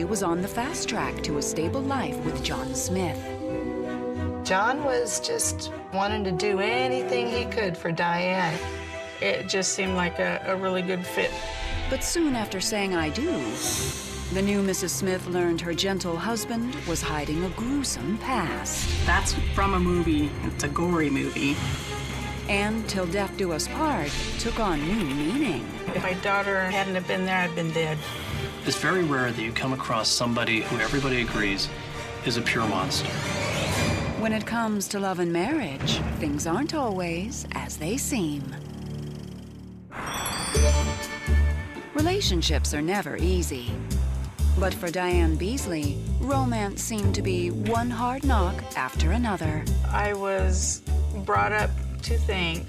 was on the fast track to a stable life with John Smith. John was just wanting to do anything he could for Diane. It just seemed like a really good fit. But soon after saying I do, the new Mrs. Smith learned her gentle husband was hiding a gruesome past. That's from a movie. It's a gory movie. And Till Death Do Us Part took on new meaning. If my daughter hadn't have been there, I'd been dead. It's very rare that you come across somebody who everybody agrees is a pure monster. When it comes to love and marriage, things aren't always as they seem. Relationships are never easy. But for Diane Beasley, romance seemed to be one hard knock after another. I was brought up to think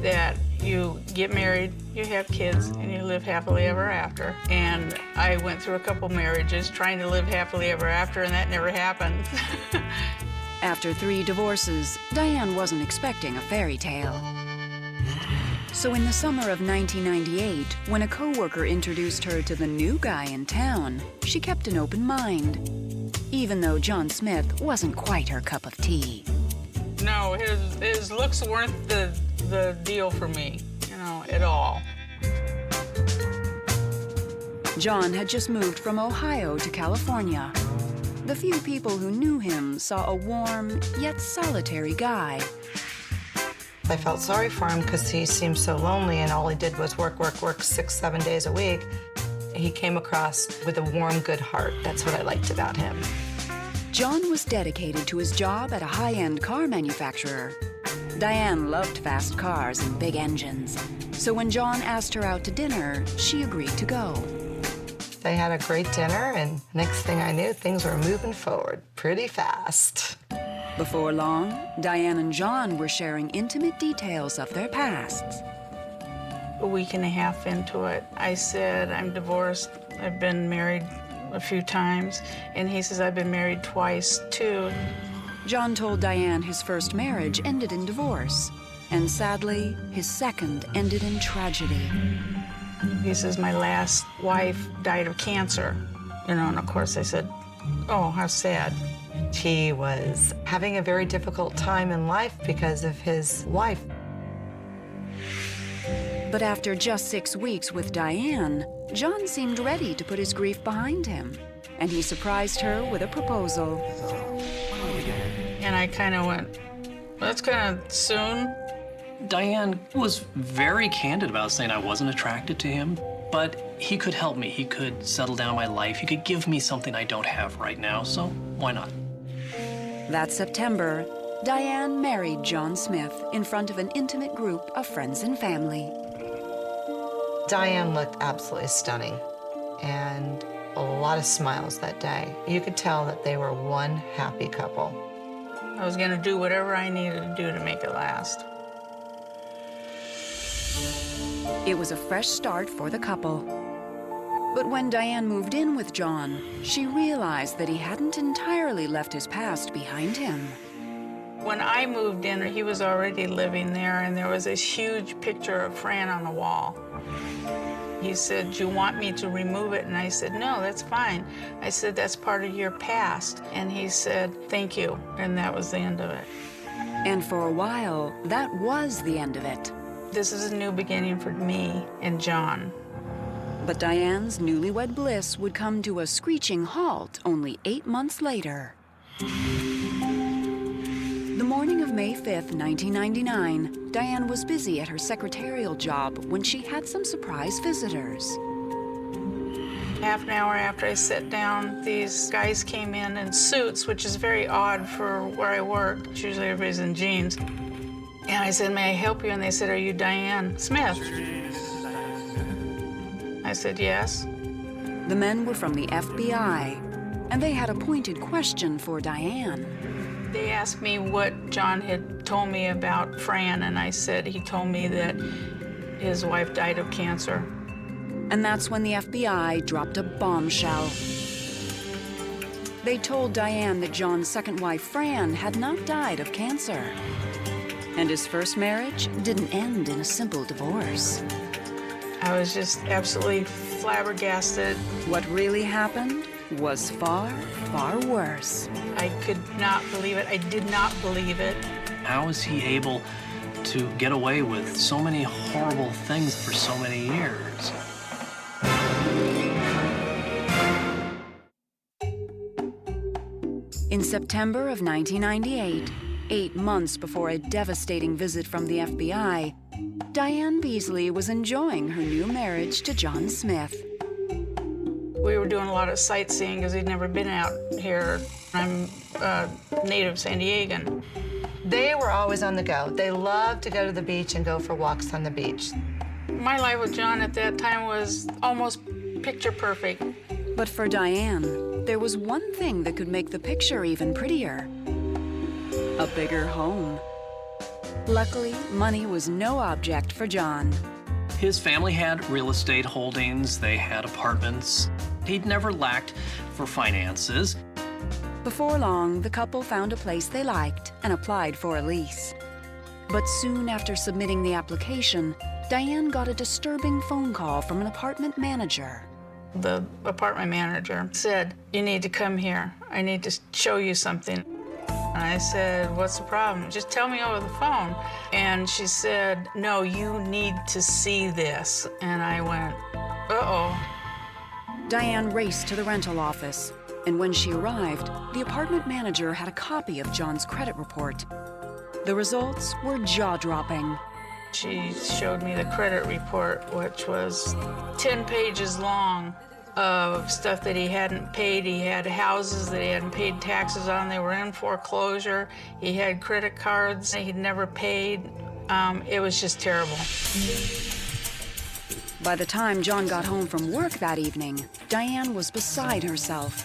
that you get married, you have kids, and you live happily ever after. And I went through a couple marriages trying to live happily ever after, and that never happened. After 3 divorces, Diane wasn't expecting a fairy tale. So in the summer of 1998, when a coworker introduced her to the new guy in town, she kept an open mind, even though John Smith wasn't quite her cup of tea. No, his looks weren't the deal for me, at all. John had just moved from Ohio to California. The few people who knew him saw a warm, yet solitary guy. I felt sorry for him because he seemed so lonely, and all he did was work 6, 7 days a week. He came across with a warm, good heart. That's what I liked about him. John was dedicated to his job at a high-end car manufacturer. Diane loved fast cars and big engines. So when John asked her out to dinner, she agreed to go. They had a great dinner, and next thing I knew, things were moving forward pretty fast. Before long, Diane and John were sharing intimate details of their pasts. A week and a half into it, I said, I'm divorced. I've been married a few times. And he says, I've been married twice, too. John told Diane his first marriage ended in divorce. And sadly, his second ended in tragedy. He says, my last wife died of cancer. And of course I said, oh, how sad. He was having a very difficult time in life because of his wife. But after just 6 weeks with Diane, John seemed ready to put his grief behind him, and he surprised her with a proposal. And I kind of went, that's kind of soon. Diane was very candid about saying I wasn't attracted to him, but he could help me. He could settle down my life. He could give me something I don't have right now, so why not? That September, Diane married John Smith in front of an intimate group of friends and family. Diane looked absolutely stunning, and a lot of smiles that day. You could tell that they were one happy couple. I was going to do whatever I needed to do to make it last. It was a fresh start for the couple. But when Diane moved in with John, she realized that he hadn't entirely left his past behind him. When I moved in, he was already living there, and there was this huge picture of Fran on the wall. He said, do you want me to remove it? And I said, no, that's fine. I said, that's part of your past. And he said, thank you. And that was the end of it. And for a while, that was the end of it. This is a new beginning for me and John. But Diane's newlywed bliss would come to a screeching halt only 8 months later. The morning of May 5th, 1999, Diane was busy at her secretarial job when she had some surprise visitors. Half an hour after I sat down, these guys came in suits, which is very odd for where I work. Usually everybody's in jeans. And I said, may I help you? And they said, are you Diane Smith? I said, yes. The men were from the FBI, and they had a pointed question for Diane. They asked me what John had told me about Fran, and I said he told me that his wife died of cancer. And that's when the FBI dropped a bombshell. They told Diane that John's second wife, Fran, had not died of cancer. And his first marriage didn't end in a simple divorce. I was just absolutely flabbergasted. What really happened was far, far worse. I could not believe it. I did not believe it. How is he able to get away with so many horrible things for so many years? In September of 1998, 8 months before a devastating visit from the FBI, Diane Beasley was enjoying her new marriage to John Smith. We were doing a lot of sightseeing because he'd never been out here. I'm a native San Diegan. They were always on the go. They loved to go to the beach and go for walks on the beach. My life with John at that time was almost picture perfect. But for Diane, there was one thing that could make the picture even prettier: a bigger home. Luckily, money was no object for John. His family had real estate holdings, they had apartments. He'd never lacked for finances. Before long, the couple found a place they liked and applied for a lease. But soon after submitting the application, Diane got a disturbing phone call from an apartment manager. The apartment manager said, "You need to come here. I need to show you something." And I said, "What's the problem? Just tell me over the phone." And she said, "No, you need to see this." And I went, uh-oh. Diane raced to the rental office, and when she arrived, the apartment manager had a copy of John's credit report. The results were jaw-dropping. She showed me the credit report, which was 10 pages long of stuff that he hadn't paid. He had houses that he hadn't paid taxes on. They were in foreclosure. He had credit cards that he'd never paid. It was just terrible. By the time John got home from work that evening, Diane was beside herself.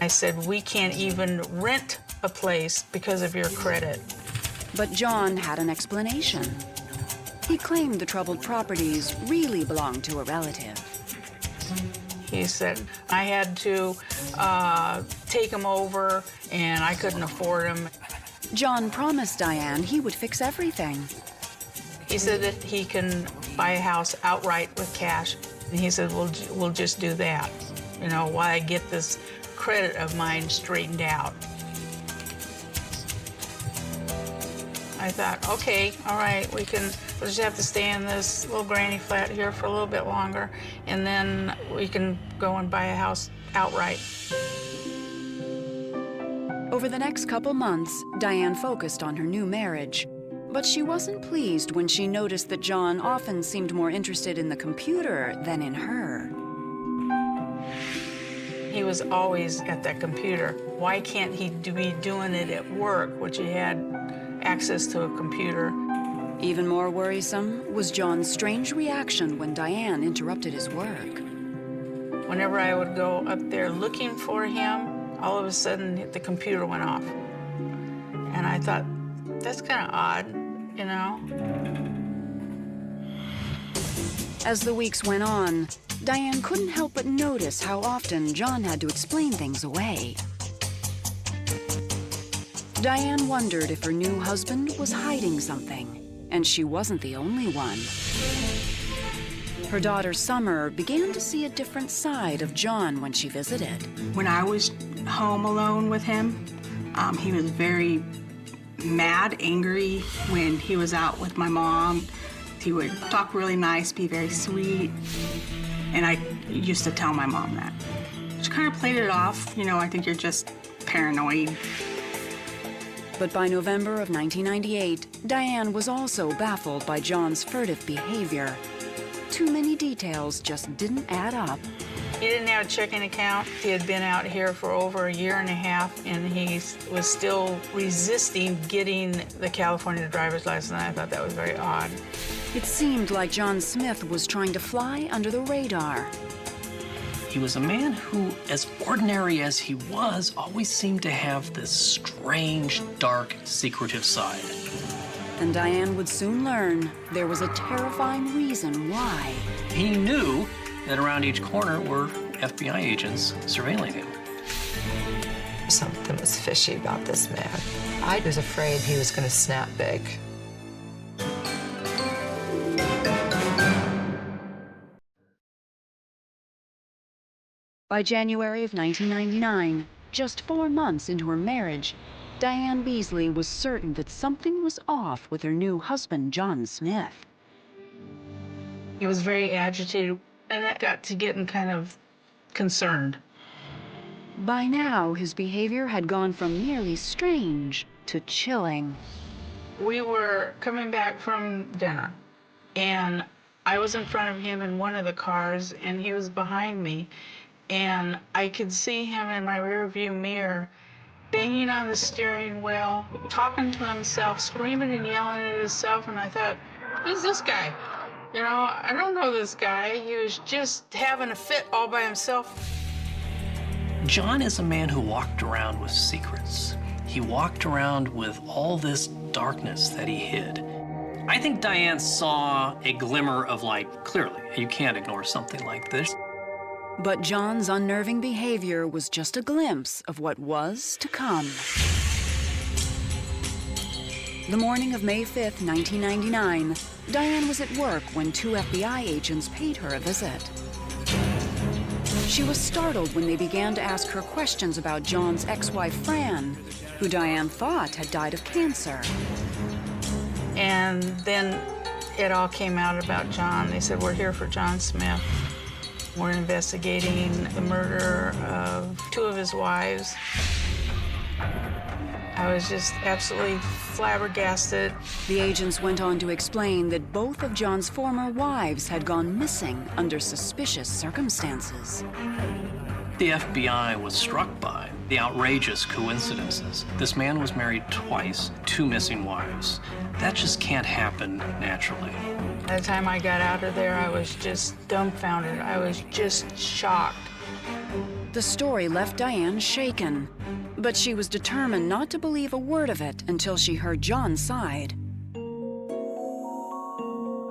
I said, "We can't even rent a place because of your credit." But John had an explanation. He claimed the troubled properties really belonged to a relative. He said, "I had to take him over and I couldn't afford him." John promised Diane he would fix everything. He said that he can buy a house outright with cash. And he said, we'll just do that, you know, while I get this credit of mine straightened out. I thought, okay, all right, we'll just have to stay in this little granny flat here for a little bit longer, and then we can go and buy a house outright. Over the next couple months, Diane focused on her new marriage. But she wasn't pleased when she noticed that John often seemed more interested in the computer than in her. He was always at that computer. Why can't he be doing it at work, which he had access to a computer? Even more worrisome was John's strange reaction when Diane interrupted his work. Whenever I would go up there looking for him, all of a sudden the computer went off. And I thought, that's kind of odd, you know? As the weeks went on, Diane couldn't help but notice how often John had to explain things away. Diane wondered if her new husband was hiding something, and she wasn't the only one. Her daughter Summer began to see a different side of John when she visited. When I was home alone with him, he was very mad, angry. When he was out with my mom, he would talk really nice, be very sweet. And I used to tell my mom that. She kind of played it off, you know, I think you're just paranoid. But by November of 1998, Diane was also baffled by John's furtive behavior. Too many details just didn't add up. He didn't have a checking account. He had been out here for over a year and a half, and he was still resisting getting the California driver's license. And I thought that was very odd. It seemed like John Smith was trying to fly under the radar. He was a man who, as ordinary as he was, always seemed to have this strange, dark, secretive side. And Diane would soon learn there was a terrifying reason why. He knew that around each corner were FBI agents surveilling him. Something was fishy about this man. I was afraid he was going to snap big. By January of 1999, just 4 months into her marriage, Diane Beasley was certain that something was off with her new husband, John Smith. He was very agitated, and I got to getting kind of concerned. By now, his behavior had gone from merely strange to chilling. We were coming back from dinner, and I was in front of him in one of the cars, and he was behind me, and I could see him in my rearview mirror, banging on the steering wheel, talking to himself, screaming and yelling at himself, and I thought, who's this guy? You know, I don't know this guy. He was just having a fit all by himself. John is a man who walked around with secrets. He walked around with all this darkness that he hid. I think Diane saw a glimmer of light. Clearly, you can't ignore something like this. But John's unnerving behavior was just a glimpse of what was to come. The morning of May 5th, 1999, Diane was at work when 2 FBI agents paid her a visit. She was startled when they began to ask her questions about John's ex-wife, Fran, who Diane thought had died of cancer. And then it all came out about John. They said, we're here for John Smith. We're investigating the murder of 2 of his wives. I was just absolutely flabbergasted. The agents went on to explain that both of John's former wives had gone missing under suspicious circumstances. The FBI was struck by the outrageous coincidences. This man was married twice, 2 missing wives. That just can't happen naturally. By the time I got out of there, I was just dumbfounded. I was just shocked. The story left Diane shaken, but she was determined not to believe a word of it until she heard John's side.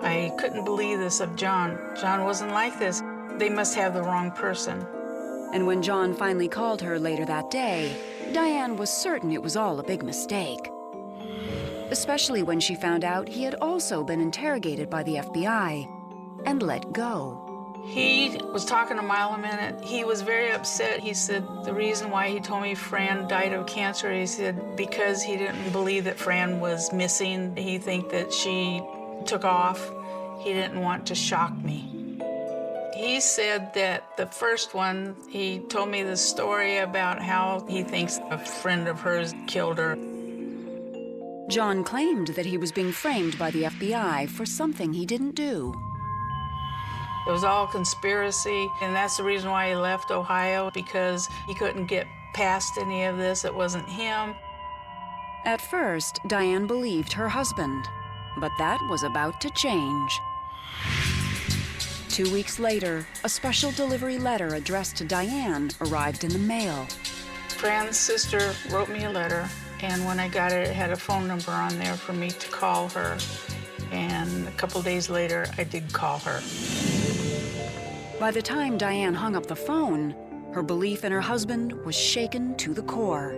I couldn't believe this of John. John wasn't like this. They must have the wrong person. And when John finally called her later that day, Diane was certain it was all a big mistake. Especially when she found out he had also been interrogated by the FBI and let go. He was talking a mile a minute. He was very upset. He said the reason why he told me Fran died of cancer, he said because he didn't believe that Fran was missing. He think that she took off. He didn't want to shock me. He said that the first one, he told me the story about how he thinks a friend of hers killed her. John claimed that he was being framed by the FBI for something he didn't do. It was all conspiracy, and that's the reason why he left Ohio, because he couldn't get past any of this. It wasn't him. At first, Diane believed her husband, but that was about to change. 2 weeks later, a special delivery letter addressed to Diane arrived in the mail. Fran's sister wrote me a letter, and when I got it, it had a phone number on there for me to call her. And a couple days later, I did call her. By the time Diane hung up the phone, her belief in her husband was shaken to the core.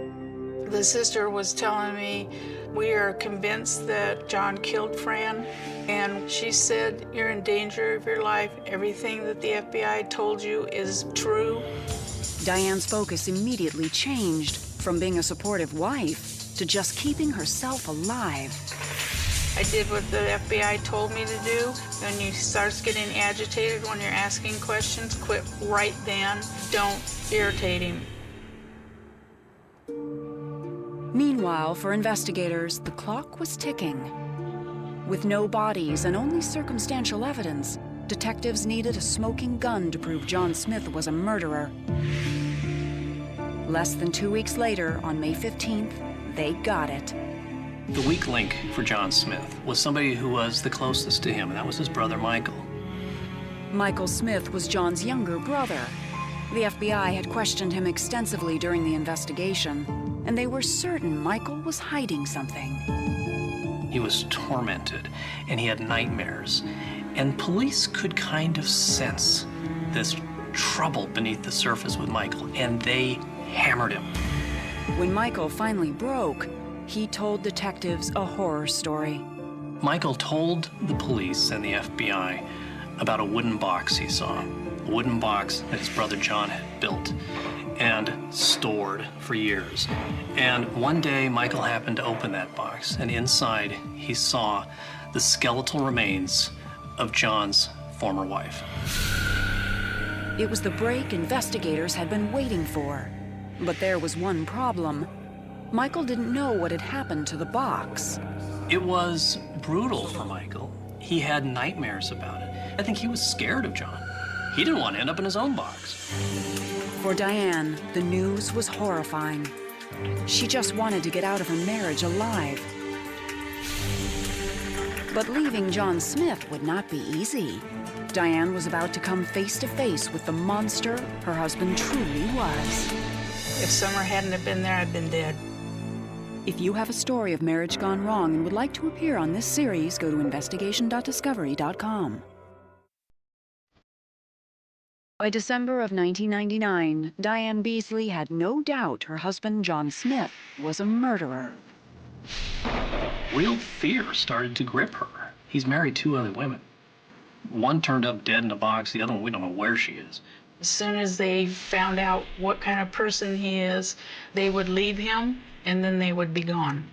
The sister was telling me, we are convinced that John killed Fran. And she said, you're in danger of your life. Everything that the FBI told you is true. Diane's focus immediately changed from being a supportive wife to just keeping herself alive. I did what the FBI told me to do. When you start getting agitated when you're asking questions, quit right then. Don't irritate him. Meanwhile, for investigators, the clock was ticking. With no bodies and only circumstantial evidence, detectives needed a smoking gun to prove John Smith was a murderer. Less than 2 weeks later, on May 15th, they got it. The weak link for John Smith was somebody who was the closest to him, and that was his brother, Michael. Michael Smith was John's younger brother. The FBI had questioned him extensively during the investigation, and they were certain Michael was hiding something. He was tormented, and he had nightmares. And police could kind of sense this trouble beneath the surface with Michael, and they hammered him. When Michael finally broke, he told detectives a horror story. Michael told the police and the FBI about a wooden box he saw. wooden box that his brother John had built and stored for years. And one day, Michael happened to open that box, and inside he saw the skeletal remains of John's former wife. It was the break investigators had been waiting for. But there was one problem. Michael didn't know what had happened to the box. It was brutal for Michael. He had nightmares about it. I think he was scared of John. He didn't want to end up in his own box. For Diane, the news was horrifying. She just wanted to get out of her marriage alive. But leaving John Smith would not be easy. Diane was about to come face to face with the monster her husband truly was. If Summer hadn't have been there, I'd been dead. If you have a story of marriage gone wrong and would like to appear on this series, go to investigation.discovery.com. By December of 1999, Diane Beasley had no doubt her husband, John Smith, was a murderer. Real fear started to grip her. He's married 2 other women. One turned up dead in a box, the other one, we don't know where she is. As soon as they found out what kind of person he is, they would leave him, and then they would be gone.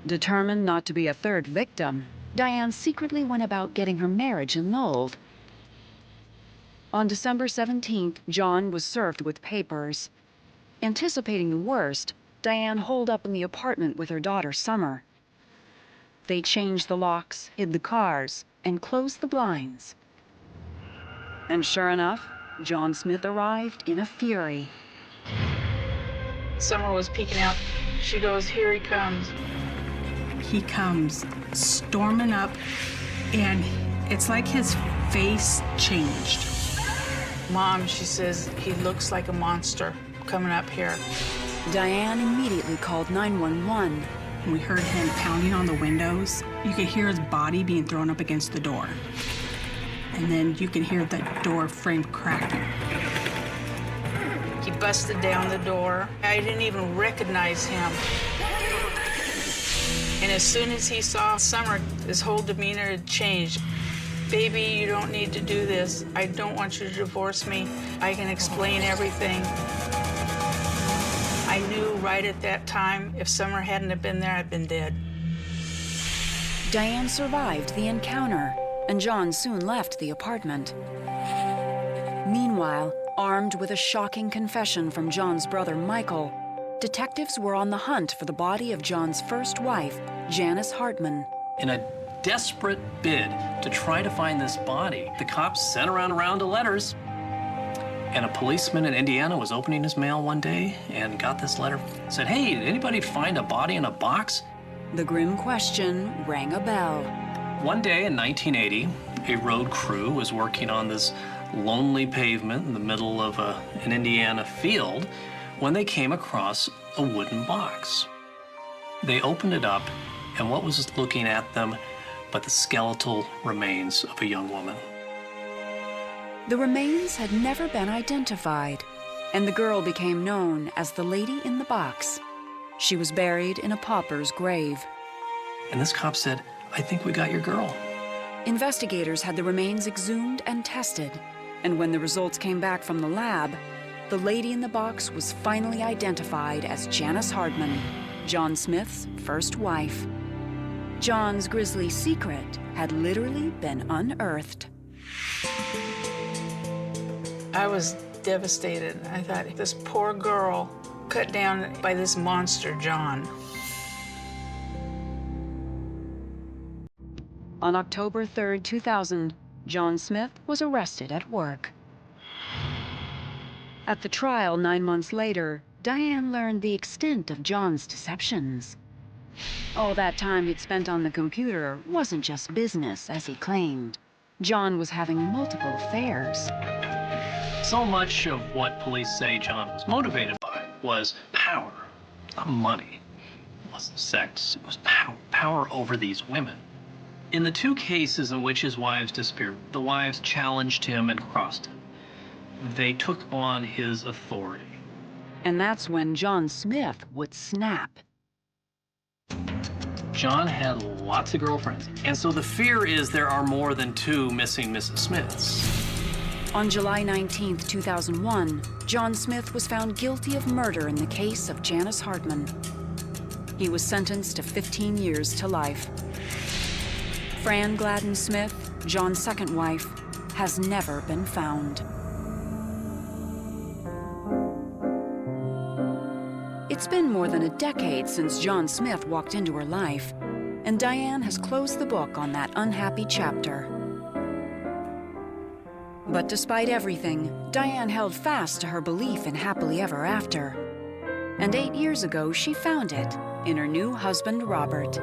Determined not to be a third victim, Diane secretly went about getting her marriage annulled. On December 17th, John was served with papers. Anticipating the worst, Diane holed up in the apartment with her daughter, Summer. They changed the locks, hid the cars, and closed the blinds. And sure enough, John Smith arrived in a fury. Summer was peeking out. She goes, "Here he comes." He comes storming up, and it's like his face changed. "Mom," she says, "he looks like a monster coming up here." Diane immediately called 911. We heard him pounding on the windows. You could hear his body being thrown up against the door. And then you could hear the door frame cracking. He busted down the door. I didn't even recognize him. And as soon as he saw Summer, his whole demeanor had changed. "Baby, you don't need to do this. I don't want you to divorce me. I can explain everything." I knew right at that time, if Summer hadn't have been there, I'd been dead. Diane survived the encounter, and John soon left the apartment. Meanwhile, armed with a shocking confession from John's brother Michael, detectives were on the hunt for the body of John's first wife, Janice Hartman. In a desperate bid to try to find this body, the cops sent around a round of letters. And a policeman in Indiana was opening his mail one day and got this letter. Said, "Hey, did anybody find a body in a box?" The grim question rang a bell. One day in 1980, a road crew was working on this lonely pavement in the middle of an Indiana field when they came across a wooden box. They opened it up, and what was looking at them but the skeletal remains of a young woman. The remains had never been identified, and the girl became known as the lady in the box. She was buried in a pauper's grave. And this cop said, "I think we got your girl." Investigators had the remains exhumed and tested, and when the results came back from the lab, the lady in the box was finally identified as Janice Hartman, John Smith's first wife. John's grisly secret had literally been unearthed. I was devastated. I thought, this poor girl cut down by this monster, John. On October 3rd, 2000, John Smith was arrested at work. At the trial 9 months later, Diane learned the extent of John's deceptions. All that time he'd spent on the computer wasn't just business, as he claimed. John was having multiple affairs. So much of what police say John was motivated by was power, not money. It wasn't sex, it was power over these women. In the 2 cases in which his wives disappeared, the wives challenged him and crossed him. They took on his authority. And that's when John Smith would snap. John had lots of girlfriends, and so the fear is there are more than 2 missing Mrs. Smiths. On July 19, 2001, John Smith was found guilty of murder in the case of Janice Hartman. He was sentenced to 15 years to life. Fran Gladden Smith, John's second wife, has never been found. It's been more than a decade since John Smith walked into her life, and Diane has closed the book on that unhappy chapter. But despite everything, Diane held fast to her belief in happily ever after. And 8 years ago, she found it in her new husband, Robert.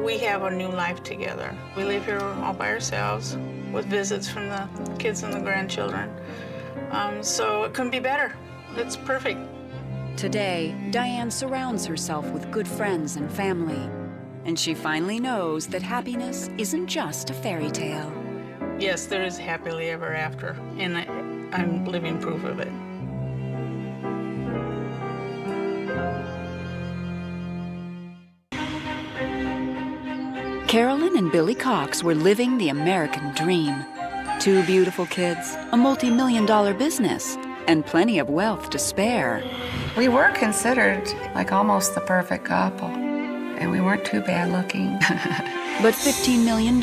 We have a new life together. We live here all by ourselves with visits from the kids and the grandchildren. So it couldn't be better. It's perfect. Today, Diane surrounds herself with good friends and family. And she finally knows that happiness isn't just a fairy tale. Yes, there is happily ever after, and I'm living proof of it. Carolyn and Billy Cox were living the American dream. 2 beautiful kids, a multi-million-dollar business, and plenty of wealth to spare. We were considered like almost the perfect couple, and we weren't too bad looking. But $15 million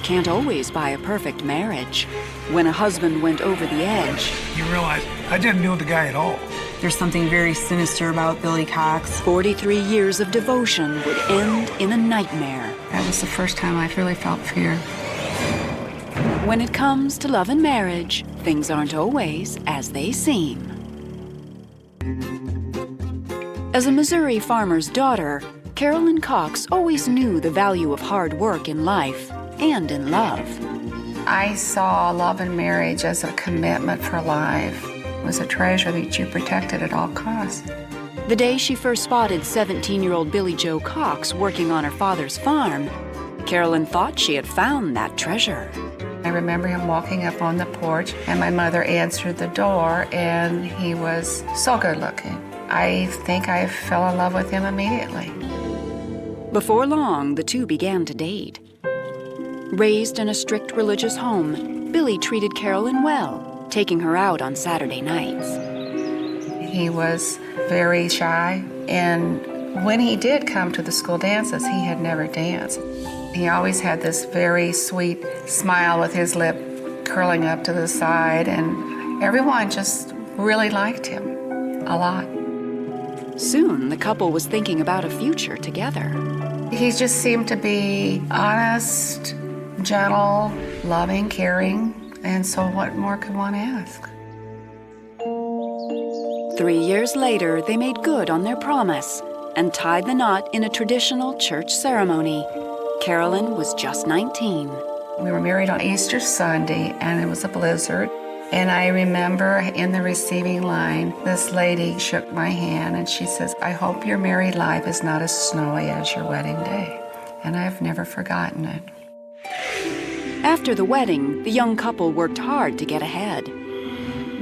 can't always buy a perfect marriage. When a husband went over the edge, You realize I didn't know the guy at all. There's something very sinister about Billy Cox. 43 years of devotion would end in a nightmare. That was the first time I really felt fear. When it comes to love and marriage, things aren't always as they seem. As a Missouri farmer's daughter, Carolyn Cox always knew the value of hard work in life and in love. I saw love and marriage as a commitment for life. It was a treasure that you protected at all costs. The day she first spotted 17-year-old Billy Joe Cox working on her father's farm, Carolyn thought she had found that treasure. I remember him walking up on the porch, and my mother answered the door, and he was so good looking. I think I fell in love with him immediately. Before long, the two began to date. Raised in a strict religious home, Billy treated Carolyn well, taking her out on Saturday nights. He was very shy, and when he did come to the school dances, he had never danced. He always had this very sweet smile with his lip curling up to the side, and everyone just really liked him a lot. Soon, the couple was thinking about a future together. He just seemed to be honest, gentle, loving, caring, and so what more could one ask? 3 years later, they made good on their promise and tied the knot in a traditional church ceremony. Carolyn was just 19. We were married on Easter Sunday, and it was a blizzard. And I remember in the receiving line, this lady shook my hand and she says, "I hope your married life is not as snowy as your wedding day." And I've never forgotten it. After the wedding, the young couple worked hard to get ahead.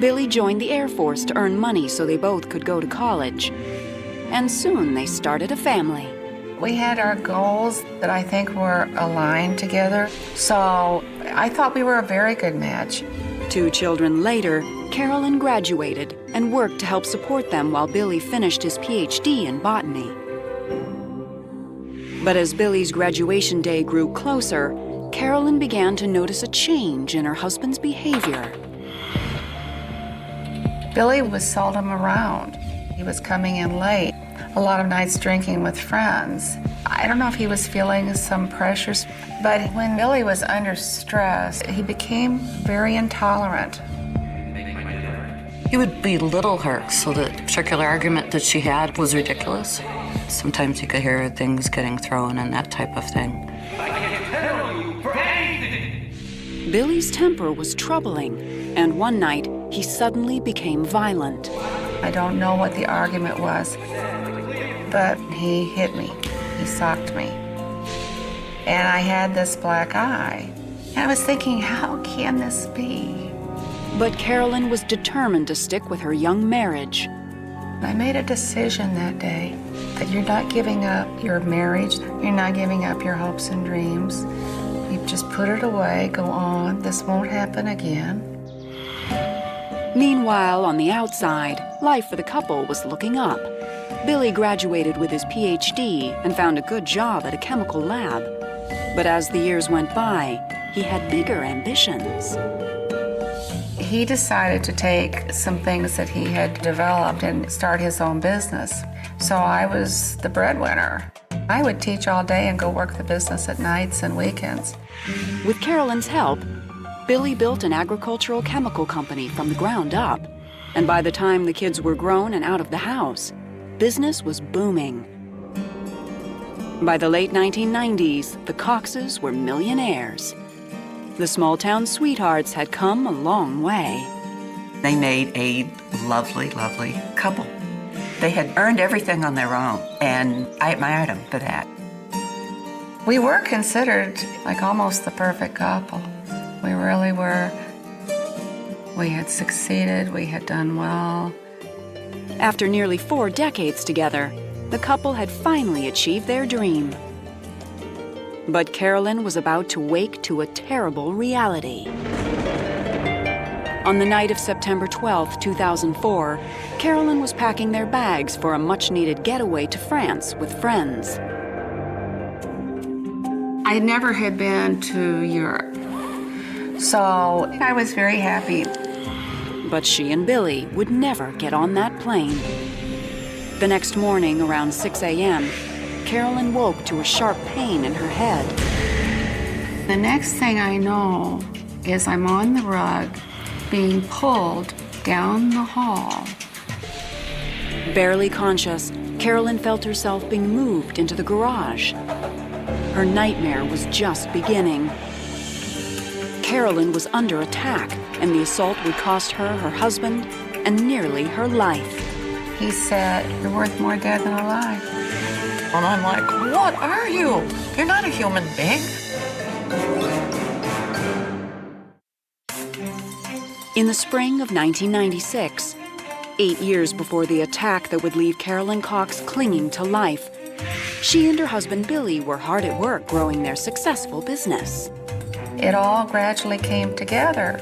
Billy joined the Air Force to earn money so they both could go to college. And soon they started a family. We had our goals that I think were aligned together, so I thought we were a very good match. 2 children later, Carolyn graduated and worked to help support them while Billy finished his PhD in botany. But as Billy's graduation day grew closer, Carolyn began to notice a change in her husband's behavior. Billy was seldom around. He was coming in late, a lot of nights drinking with friends. I don't know if he was feeling some pressures, but when Billy was under stress, he became very intolerant. He would belittle her, so the particular argument that she had was ridiculous. Sometimes you could hear things getting thrown and that type of thing. Billy's temper was troubling, and one night he suddenly became violent. I don't know what the argument was, but he hit me. He socked me. And I had this black eye. And I was thinking, how can this be? But Carolyn was determined to stick with her young marriage. I made a decision that day that you're not giving up your marriage, you're not giving up your hopes and dreams. You just put it away, go on, this won't happen again. Meanwhile, on the outside, life for the couple was looking up. Billy graduated with his PhD and found a good job at a chemical lab. But as the years went by, he had bigger ambitions. He decided to take some things that he had developed and start his own business. So I was the breadwinner. I would teach all day and go work the business at nights and weekends. With Carolyn's help, Billy built an agricultural chemical company from the ground up. And by the time the kids were grown and out of the house, business was booming. By the late 1990s, the Coxes were millionaires. The small-town sweethearts had come a long way. They made a lovely, lovely couple. They had earned everything on their own, and I admired them for that. We were considered like almost the perfect couple. We really were. We had succeeded, we had done well. After nearly 4 decades together, the couple had finally achieved their dream. But Carolyn was about to wake to a terrible reality. On the night of September 12, 2004, Carolyn was packing their bags for a much-needed getaway to France with friends. I never had been to Europe, so I was very happy. But she and Billy would never get on that plane. The next morning, around 6 a.m., Carolyn woke to a sharp pain in her head. The next thing I know is I'm on the rug, being pulled down the hall. Barely conscious, Carolyn felt herself being moved into the garage. Her nightmare was just beginning. Carolyn was under attack, and the assault would cost her her husband and nearly her life. He said, "You're worth more dead than alive." And I'm like, what are you? You're not a human being. In the spring of 1996, 8 years before the attack that would leave Carolyn Cox clinging to life, she and her husband Billy were hard at work growing their successful business. It all gradually came together.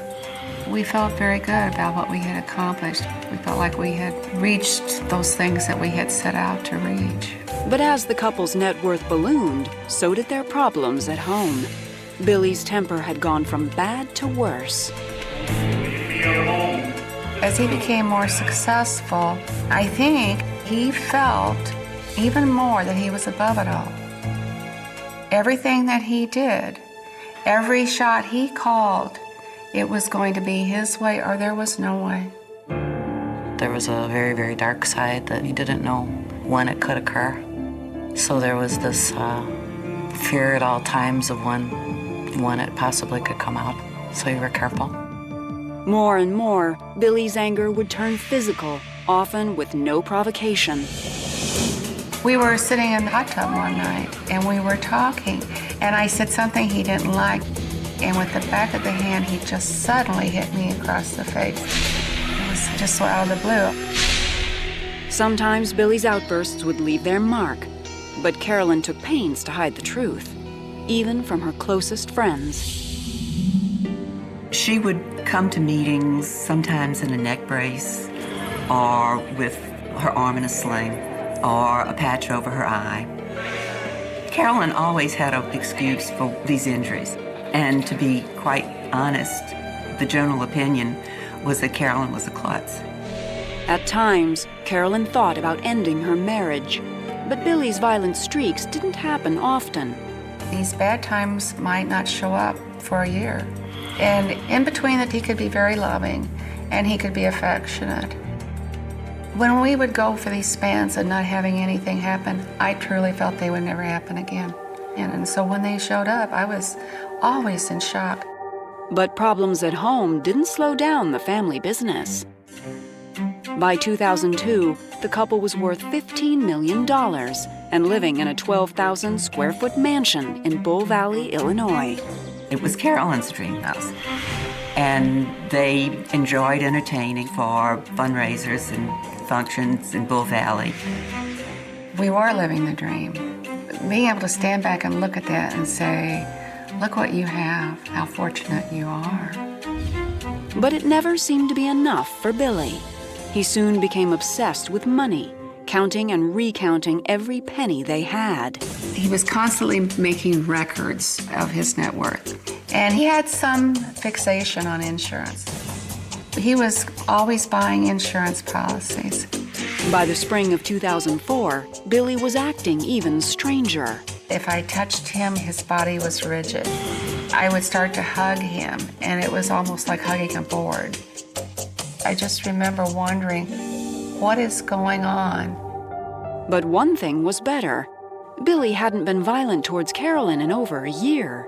We felt very good about what we had accomplished. We felt like we had reached those things that we had set out to reach. But as the couple's net worth ballooned, so did their problems at home. Billy's temper had gone from bad to worse. As he became more successful, I think he felt even more that he was above it all. Everything that he did, every shot he called, it was going to be his way or there was no way. There was a very, very dark side that he didn't know when it could occur. So there was this fear at all times of when it possibly could come out. So you were careful. More and more, Billy's anger would turn physical, often with no provocation. We were sitting in the hot tub one night and we were talking, and I said something he didn't like, and with the back of the hand he just suddenly hit me across the face. It was just so out of the blue. Sometimes Billy's outbursts would leave their mark, but Carolyn took pains to hide the truth, even from her closest friends. She would come to meetings sometimes in a neck brace or with her arm in a sling or a patch over her eye. Carolyn always had an excuse for these injuries. And to be quite honest, the general opinion was that Carolyn was a klutz. At times, Carolyn thought about ending her marriage, but Billy's violent streaks didn't happen often. These bad times might not show up for a year. And in between that, he could be very loving and he could be affectionate. When we would go for these spans and not having anything happen, I truly felt they would never happen again. And so when they showed up, I was always in shock. But problems at home didn't slow down the family business. By 2002, the couple was worth $15 million and living in a 12,000 square foot mansion in Bull Valley, Illinois. It was Carolyn's dream house. And they enjoyed entertaining for fundraisers and functions in Bull Valley. We were living the dream. Being able to stand back and look at that and say, look what you have, how fortunate you are. But it never seemed to be enough for Billy. He soon became obsessed with money, counting and recounting every penny they had. He was constantly making records of his net worth. And he had some fixation on insurance. He was always buying insurance policies. By the spring of 2004, Billy was acting even stranger. If I touched him, his body was rigid. I would start to hug him, and it was almost like hugging a board. I just remember wondering, what is going on? But one thing was better. Billy hadn't been violent towards Carolyn in over a year.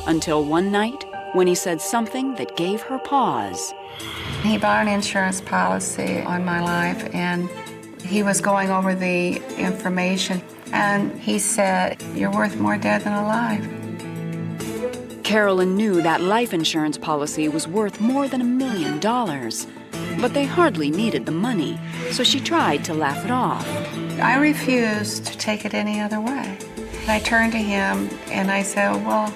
Until one night, when he said something that gave her pause. He bought an insurance policy on my life, and he was going over the information, and he said, "You're worth more dead than alive." Carolyn knew that life insurance policy was worth more than $1 million, but they hardly needed the money, so she tried to laugh it off. I refused to take it any other way. I turned to him and I said, "Well,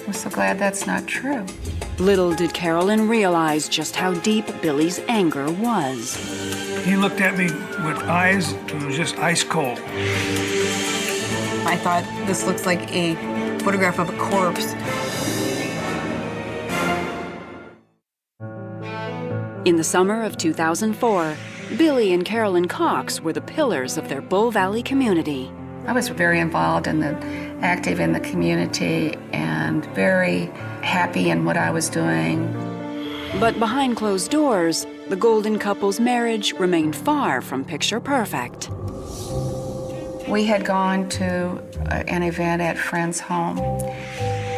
I'm so glad that's not true." Little did Carolyn realize just how deep Billy's anger was. He looked at me with eyes that was just ice cold. I thought, this looks like a photograph of a corpse. In the summer of 2004, Billy and Carolyn Cox were the pillars of their Bull Valley community. I was very involved in active in the community and very happy in what I was doing. But behind closed doors, the Golden couple's marriage remained far from picture perfect. We had gone to an event at friend's home,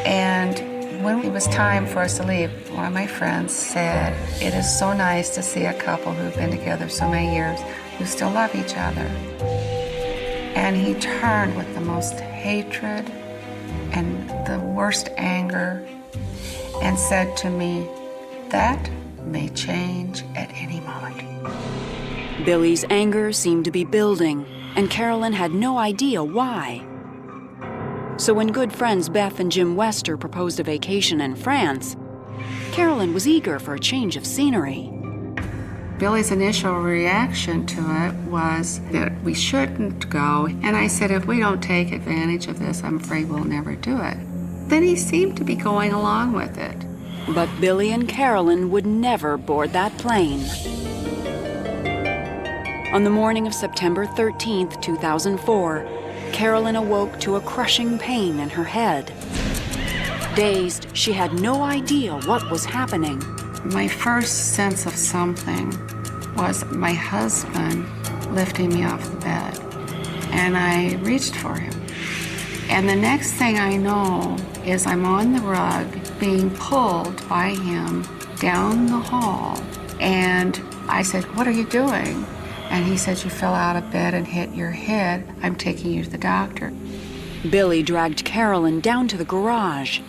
and when it was time for us to leave, one of my friends said, "It is so nice to see a couple who've been together so many years who still love each other." And he turned with the most hatred and the worst anger and said to me, "That may change at any moment." Billy's anger seemed to be building, and Carolyn had no idea why. So when good friends Beth and Jim Wester proposed a vacation in France, Carolyn was eager for a change of scenery. Billy's initial reaction to it was that we shouldn't go, and I said, "If we don't take advantage of this, I'm afraid we'll never do it." Then he seemed to be going along with it. But Billy and Carolyn would never board that plane. On the morning of September 13th, 2004, Carolyn awoke to a crushing pain in her head. Dazed, she had no idea what was happening. My first sense of something was my husband lifting me off the bed, and I reached for him. And the next thing I know is I'm on the rug being pulled by him down the hall, and I said, "What are you doing?" And he said, "You fell out of bed and hit your head. I'm taking you to the doctor." Billy dragged Carolyn down to the garage.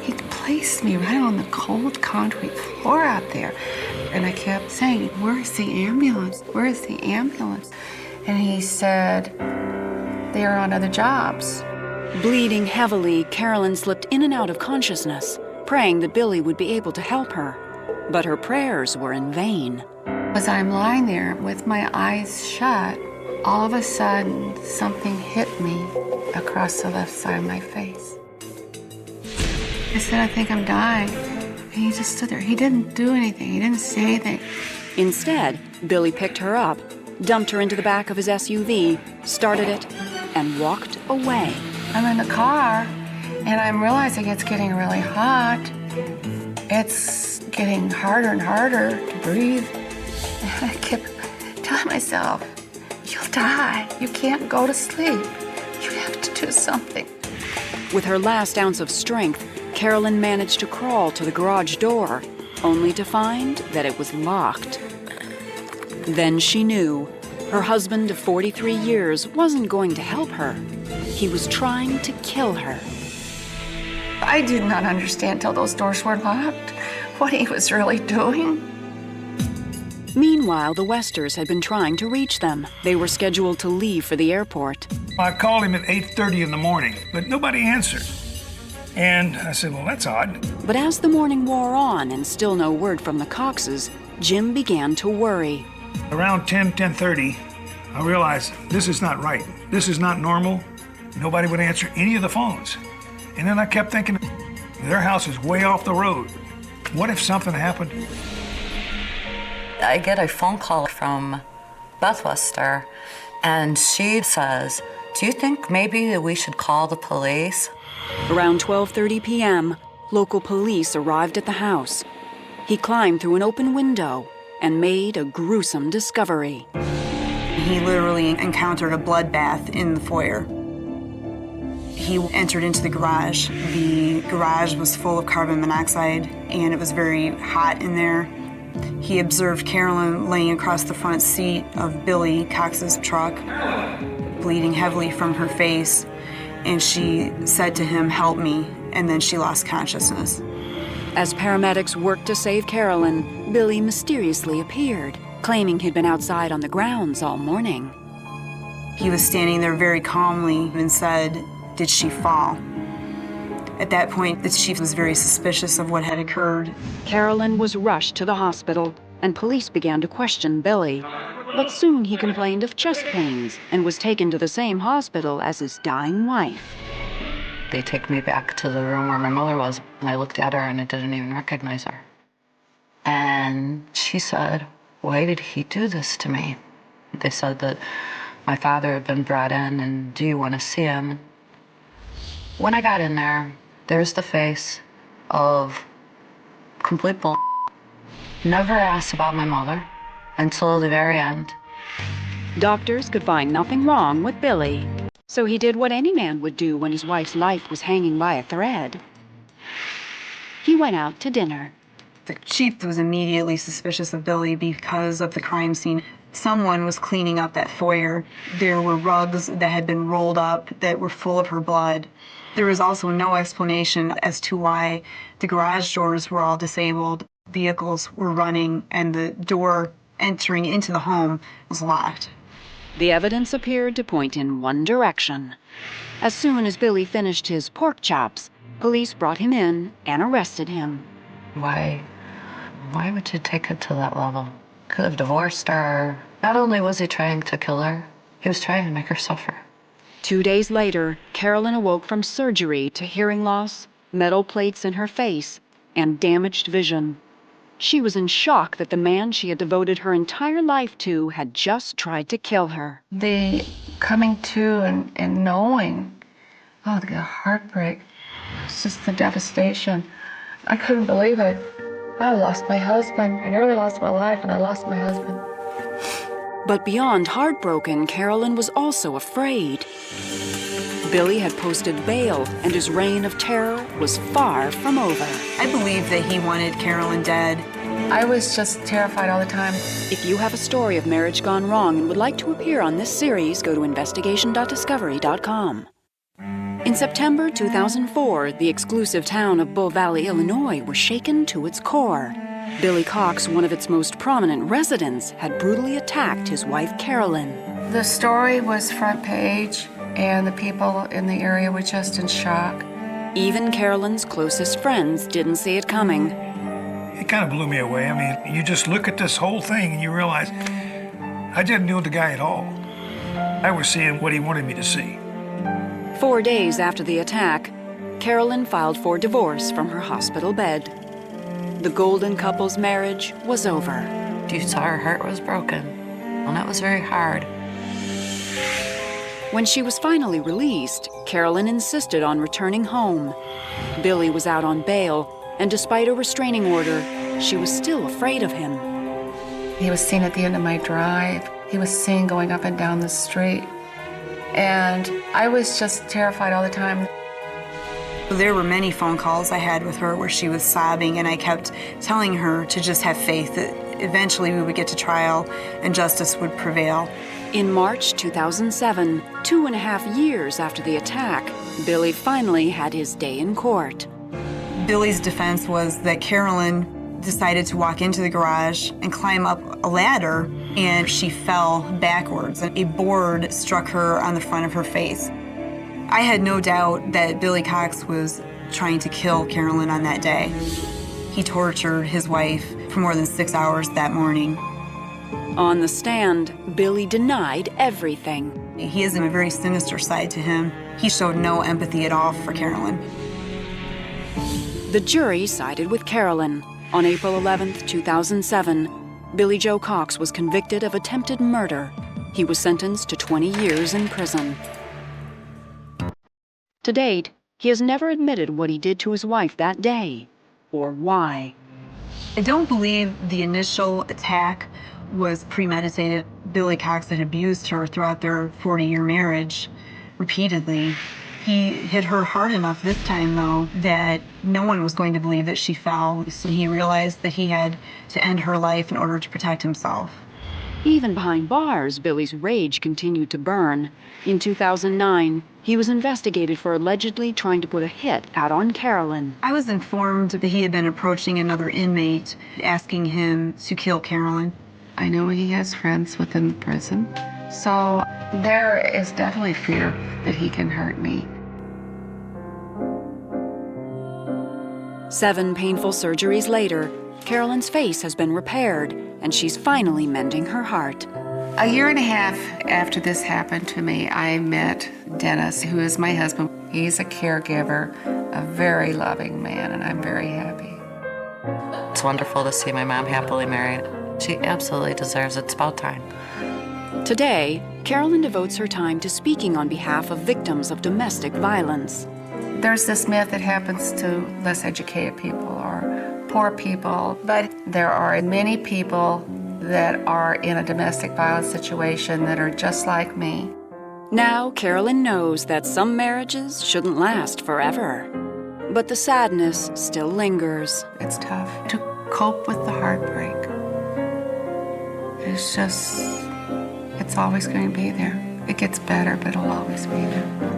He placed me right on the cold concrete floor out there. And I kept saying, "Where's the ambulance? Where's the ambulance?" And he said, "They are on other jobs." Bleeding heavily, Carolyn slipped in and out of consciousness, praying that Billy would be able to help her. But her prayers were in vain. As I'm lying there with my eyes shut, all of a sudden, something hit me across the left side of my face. I said, "I think I'm dying." And he just stood there. He didn't do anything. He didn't say anything. Instead, Billy picked her up, dumped her into the back of his SUV, started it, and walked away. I'm in the car, and I'm realizing it's getting really hot. It's getting harder and harder to breathe. And I kept telling myself, "You'll die. You can't go to sleep. You have to do something." With her last ounce of strength, Carolyn managed to crawl to the garage door, only to find that it was locked. Then she knew her husband of 43 years wasn't going to help her. He was trying to kill her. I did not understand till those doors were locked what he was really doing. Meanwhile, the Westers had been trying to reach them. They were scheduled to leave for the airport. I called him at 8:30 in the morning, but nobody answered. And I said, well, that's odd. But as the morning wore on and still no word from the Coxes, Jim began to worry. Around 10:30, I realized this is not right. This is not normal. Nobody would answer any of the phones. And then I kept thinking, their house is way off the road. What if something happened? I get a phone call from Bethwester, and she says, do you think maybe that we should call the police? Around 12:30 p.m., local police arrived at the house. He climbed through an open window and made a gruesome discovery. He literally encountered a bloodbath in the foyer. He entered into the garage. The garage was full of carbon monoxide, and it was very hot in there. He observed Carolyn laying across the front seat of Billy Cox's truck, bleeding heavily from her face, and she said to him, "Help me," and then she lost consciousness. As paramedics worked to save Carolyn, Billy mysteriously appeared, claiming he'd been outside on the grounds all morning. He was standing there very calmly and said, "Did she fall?" At that point, the chief was very suspicious of what had occurred. Carolyn was rushed to the hospital, and police began to question Billy. But soon he complained of chest pains and was taken to the same hospital as his dying wife. They take me back to the room where my mother was, and I looked at her and I didn't even recognize her. And she said, why did he do this to me? They said that my father had been brought in, and do you want to see him? When I got in there's the face of complete bull. Never asked about my mother until the very end. Doctors could find nothing wrong with Billy, so he did what any man would do when his wife's life was hanging by a thread. He went out to dinner. The chief was immediately suspicious of Billy because of the crime scene. Someone was cleaning up that foyer. There were rugs that had been rolled up that were full of her blood. There was also no explanation as to why the garage doors were all disabled, vehicles were running, and the door entering into the home was locked. The evidence appeared to point in one direction. As soon as Billy finished his pork chops, police brought him in and arrested him. Why would you take it to that level? Could have divorced her. Not only was he trying to kill her, he was trying to make her suffer. 2 days later, Carolyn awoke from surgery to hearing loss, metal plates in her face, and damaged vision. She was in shock that the man she had devoted her entire life to had just tried to kill her. The coming to and knowing, oh, the heartbreak, it's just the devastation. I couldn't believe it. I lost my husband. I nearly lost my life, and I lost my husband. But beyond heartbroken, Carolyn was also afraid. Billy had posted bail, and his reign of terror was far from over. I believe that he wanted Carolyn dead. I was just terrified all the time. If you have a story of marriage gone wrong and would like to appear on this series, go to investigation.discovery.com. In September 2004, the exclusive town of Bull Valley, Illinois, was shaken to its core. Billy Cox, one of its most prominent residents, had brutally attacked his wife, Carolyn. The story was front page, and the people in the area were just in shock. Even Carolyn's closest friends didn't see it coming. It kind of blew me away. I mean, you just look at this whole thing and you realize I didn't know the guy at all. I was seeing what he wanted me to see. 4 days after the attack, Carolyn filed for divorce from her hospital bed. The golden couple's marriage was over. You saw her heart was broken, and that was very hard. When she was finally released, Carolyn insisted on returning home. Billy was out on bail, and despite a restraining order, she was still afraid of him. He was seen at the end of my drive. He was seen going up and down the street. And I was just terrified all the time. There were many phone calls I had with her where she was sobbing, and I kept telling her to just have faith that eventually we would get to trial and justice would prevail. In March 2007, 2.5 years after the attack, Billy finally had his day in court. Billy's defense was that Carolyn decided to walk into the garage and climb up a ladder, and she fell backwards, and a board struck her on the front of her face. I had no doubt that Billy Cox was trying to kill Carolyn on that day. He tortured his wife for more than 6 hours that morning. On the stand, Billy denied everything. He has a very sinister side to him. He showed no empathy at all for Carolyn. The jury sided with Carolyn. On April 11, 2007, Billy Joe Cox was convicted of attempted murder. He was sentenced to 20 years in prison. To date, he has never admitted what he did to his wife that day, or why. I don't believe the initial attack was premeditated. Billy Cox had abused her throughout their 40-year marriage repeatedly. He hit her hard enough this time, though, that no one was going to believe that she fell. So he realized that he had to end her life in order to protect himself. Even behind bars, Billy's rage continued to burn. In 2009, he was investigated for allegedly trying to put a hit out on Carolyn. I was informed that he had been approaching another inmate, asking him to kill Carolyn. I know he has friends within the prison, so there is definitely fear that he can hurt me. 7 painful surgeries later, Carolyn's face has been repaired, and she's finally mending her heart. A year and a half after this happened to me, I met Dennis, who is my husband. He's a caregiver, a very loving man, and I'm very happy. It's wonderful to see my mom happily married. She absolutely deserves it. It's about time. Today, Carolyn devotes her time to speaking on behalf of victims of domestic violence. There's this myth that happens to less educated people or poor people, but there are many people that are in a domestic violence situation that are just like me. Now, Carolyn knows that some marriages shouldn't last forever. But the sadness still lingers. It's tough to cope with the heartbreak. It's just, it's always going to be there. It gets better, but it'll always be there.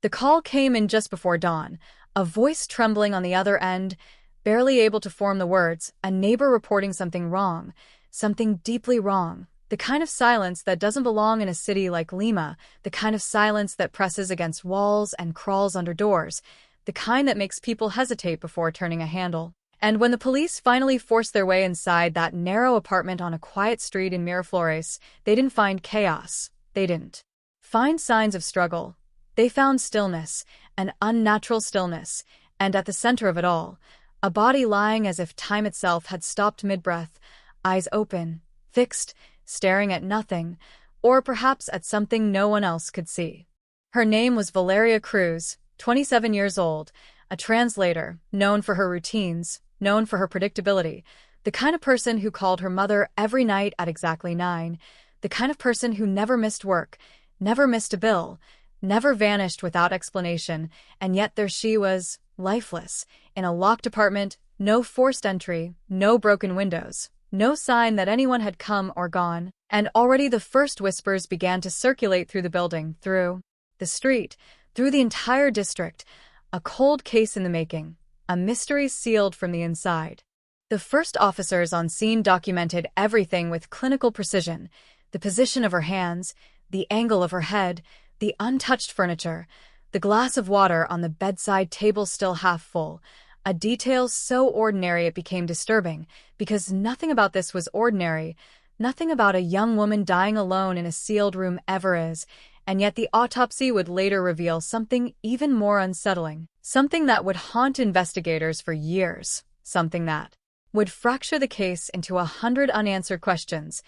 The call came in just before dawn, a voice trembling on the other end, barely able to form the words, a neighbor reporting something wrong, something deeply wrong. The kind of silence that doesn't belong in a city like Lima, the kind of silence that presses against walls and crawls under doors, the kind that makes people hesitate before turning a handle. And when the police finally forced their way inside that narrow apartment on a quiet street in Miraflores, they didn't find chaos. They didn't find signs of struggle. They found stillness, an unnatural stillness, and at the center of it all, a body lying as if time itself had stopped mid-breath, eyes open, fixed, staring at nothing, or perhaps at something no one else could see. Her name was Valeria Cruz, 27 years old, a translator, known for her routines, known for her predictability, the kind of person who called her mother every night at exactly 9, the kind of person who never missed work, never missed a bill, never vanished without explanation, and yet there she was, lifeless, in a locked apartment, no forced entry, no broken windows, no sign that anyone had come or gone, and already the first whispers began to circulate through the building, through the street, through the entire district, a cold case in the making, a mystery sealed from the inside. The first officers on scene documented everything with clinical precision, the position of her hands, the angle of her head, the untouched furniture, the glass of water on the bedside table still half full, a detail so ordinary it became disturbing, because nothing about this was ordinary, nothing about a young woman dying alone in a sealed room ever is, and yet the autopsy would later reveal something even more unsettling, something that would haunt investigators for years, something that would fracture the case into 100 unanswered questions.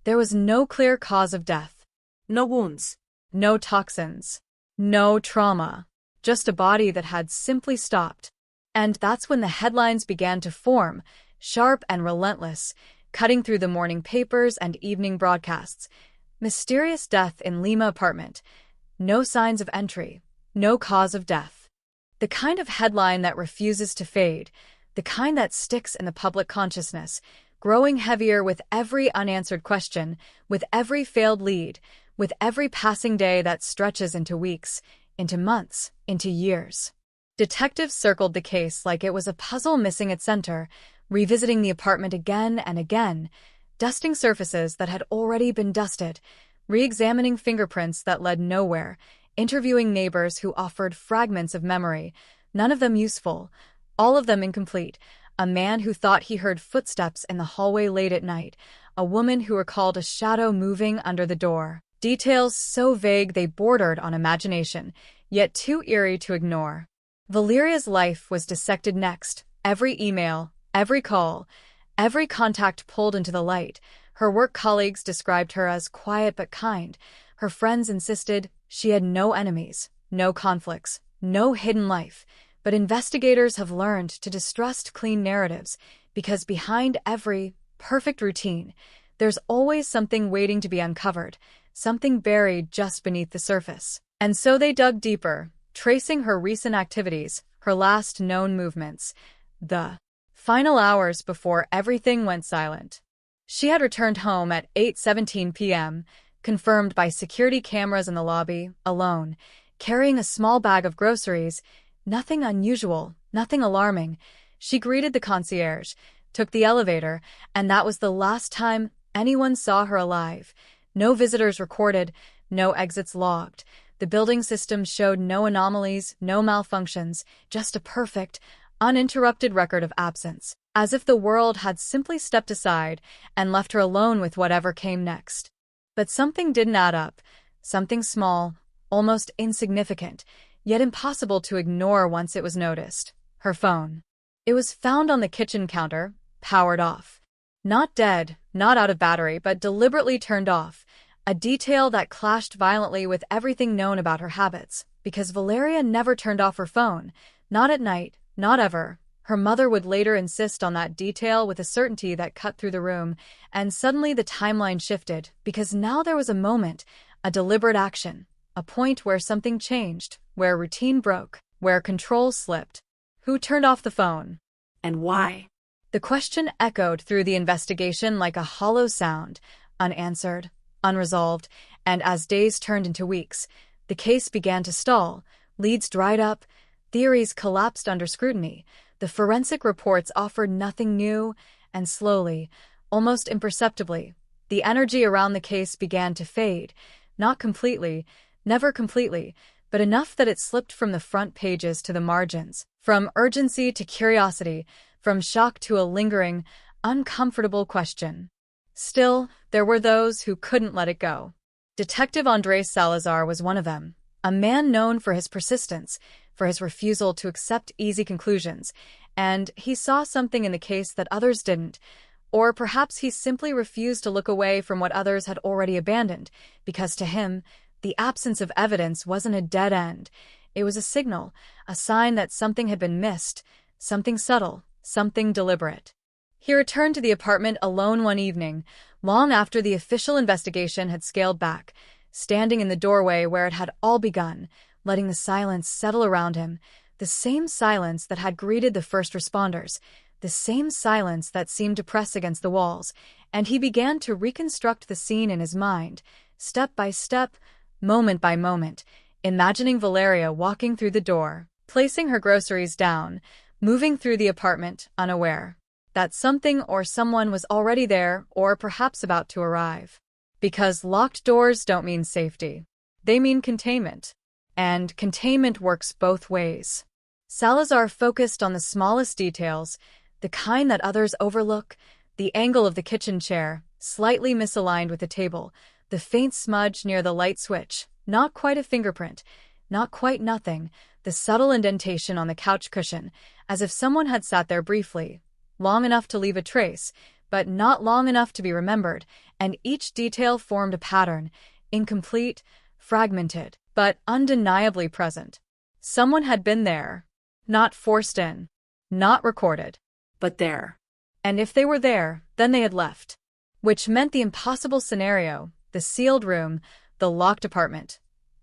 There was no clear cause of death. No wounds. No toxins. No trauma. Just a body that had simply stopped. And that's when the headlines began to form, sharp and relentless, cutting through the morning papers and evening broadcasts. Mysterious death in Lima apartment. No signs of entry. No cause of death. The kind of headline that refuses to fade. The kind that sticks in the public consciousness, growing heavier with every unanswered question, with every failed lead, with every passing day that stretches into weeks, into months, into years. Detectives circled the case like it was a puzzle missing its center, revisiting the apartment again and again, dusting surfaces that had already been dusted, re-examining fingerprints that led nowhere, interviewing neighbors who offered fragments of memory, none of them useful, all of them incomplete. A man who thought he heard footsteps in the hallway late at night, a woman who recalled a shadow moving under the door. Details so vague they bordered on imagination, yet too eerie to ignore. Valeria's life was dissected next. Every email, every call, every contact pulled into the light. Her work colleagues described her as quiet but kind. Her friends insisted she had no enemies, no conflicts, no hidden life. But investigators have learned to distrust clean narratives because behind every perfect routine, there's always something waiting to be uncovered, something buried just beneath the surface. And so they dug deeper, tracing her recent activities, her last known movements, the final hours before everything went silent. She had returned home at 8:17 p.m., confirmed by security cameras in the lobby, alone, carrying a small bag of groceries. Nothing unusual, nothing alarming. She greeted the concierge, took the elevator, and that was the last time anyone saw her alive. No visitors recorded, no exits logged. The building system showed no anomalies, no malfunctions, just a perfect, uninterrupted record of absence, as if the world had simply stepped aside and left her alone with whatever came next. But something didn't add up, something small, almost insignificant, yet impossible to ignore once it was noticed. Her phone. It was found on the kitchen counter, powered off. Not dead, not out of battery, but deliberately turned off, a detail that clashed violently with everything known about her habits, because Valeria never turned off her phone, not at night, not ever. Her mother would later insist on that detail with a certainty that cut through the room, and suddenly the timeline shifted, because now there was a moment, a deliberate action, a point where something changed, where routine broke, where control slipped. Who turned off the phone? And why? The question echoed through the investigation like a hollow sound, unanswered, unresolved, and as days turned into weeks, the case began to stall, leads dried up, theories collapsed under scrutiny, the forensic reports offered nothing new, and slowly, almost imperceptibly, the energy around the case began to fade, not completely, never completely, but enough that it slipped from the front pages to the margins, from urgency to curiosity, from shock to a lingering, uncomfortable question. Still, there were those who couldn't let it go. Detective Andres Salazar was one of them, a man known for his persistence, for his refusal to accept easy conclusions, and he saw something in the case that others didn't, or perhaps he simply refused to look away from what others had already abandoned, because to him, the absence of evidence wasn't a dead end. It was a signal, a sign that something had been missed, something subtle, something deliberate. He returned to the apartment alone one evening, long after the official investigation had scaled back, standing in the doorway where it had all begun, letting the silence settle around him, the same silence that had greeted the first responders, the same silence that seemed to press against the walls, and he began to reconstruct the scene in his mind, step by step, moment by moment, imagining Valeria walking through the door, placing her groceries down, moving through the apartment, unaware that something or someone was already there or perhaps about to arrive. Because locked doors don't mean safety. They mean containment. And containment works both ways. Salazar focused on the smallest details, the kind that others overlook, the angle of the kitchen chair, slightly misaligned with the table, the faint smudge near the light switch, not quite a fingerprint, not quite nothing, the subtle indentation on the couch cushion, as if someone had sat there briefly, long enough to leave a trace, but not long enough to be remembered, and each detail formed a pattern, incomplete, fragmented, but undeniably present. Someone had been there, not forced in, not recorded, but there. And if they were there, then they had left. Which meant the impossible scenario, the sealed room, the locked apartment,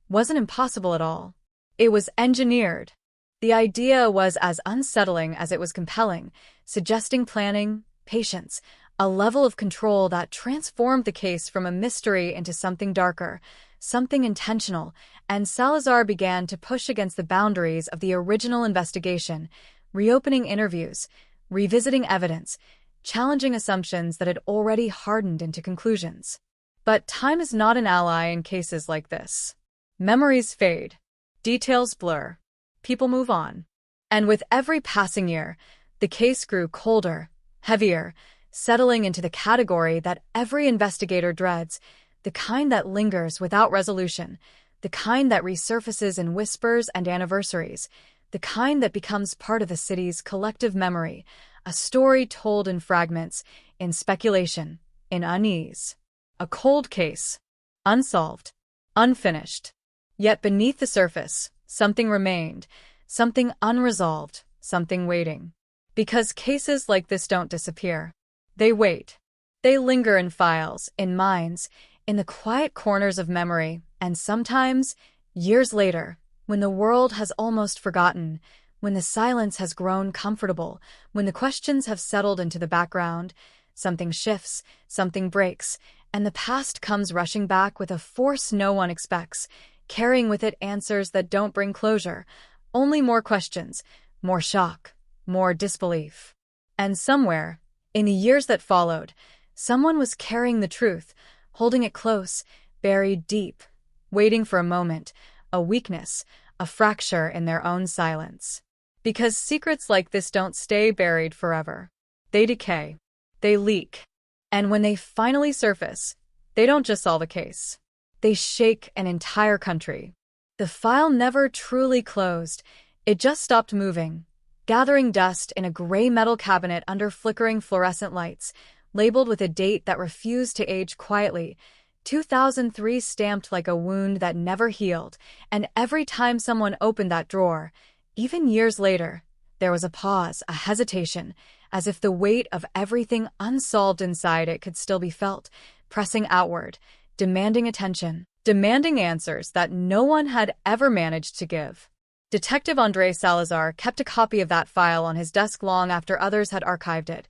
wasn't impossible at all. It was engineered. The idea was as unsettling as it was compelling, suggesting planning, patience, a level of control that transformed the case from a mystery into something darker, something intentional, and Salazar began to push against the boundaries of the original investigation, reopening interviews, revisiting evidence, challenging assumptions that had already hardened into conclusions. But time is not an ally in cases like this. Memories fade, details blur, people move on. And with every passing year, the case grew colder, heavier, settling into the category that every investigator dreads, the kind that lingers without resolution, the kind that resurfaces in whispers and anniversaries, the kind that becomes part of the city's collective memory, a story told in fragments, in speculation, in unease. A cold case, unsolved, unfinished. Yet beneath the surface, something remained, something unresolved, something waiting. Because cases like this don't disappear. They wait. They linger in files, in minds, in the quiet corners of memory, and sometimes, years later, when the world has almost forgotten, when the silence has grown comfortable, when the questions have settled into the background, something shifts, something breaks, and the past comes rushing back with a force no one expects, carrying with it answers that don't bring closure, only more questions, more shock, more disbelief. And somewhere, in the years that followed, someone was carrying the truth, holding it close, buried deep, waiting for a moment, a weakness, a fracture in their own silence. Because secrets like this don't stay buried forever. They decay. They leak. And when they finally surface, they don't just solve a case. They shake an entire country. The file never truly closed. It just stopped moving, gathering dust in a gray metal cabinet under flickering fluorescent lights, labeled with a date that refused to age quietly, 2003 stamped like a wound that never healed, and every time someone opened that drawer, even years later, there was a pause, a hesitation, as if the weight of everything unsolved inside it could still be felt, pressing outward, demanding attention, demanding answers that no one had ever managed to give. Detective André Salazar kept a copy of that file on his desk long after others had archived it,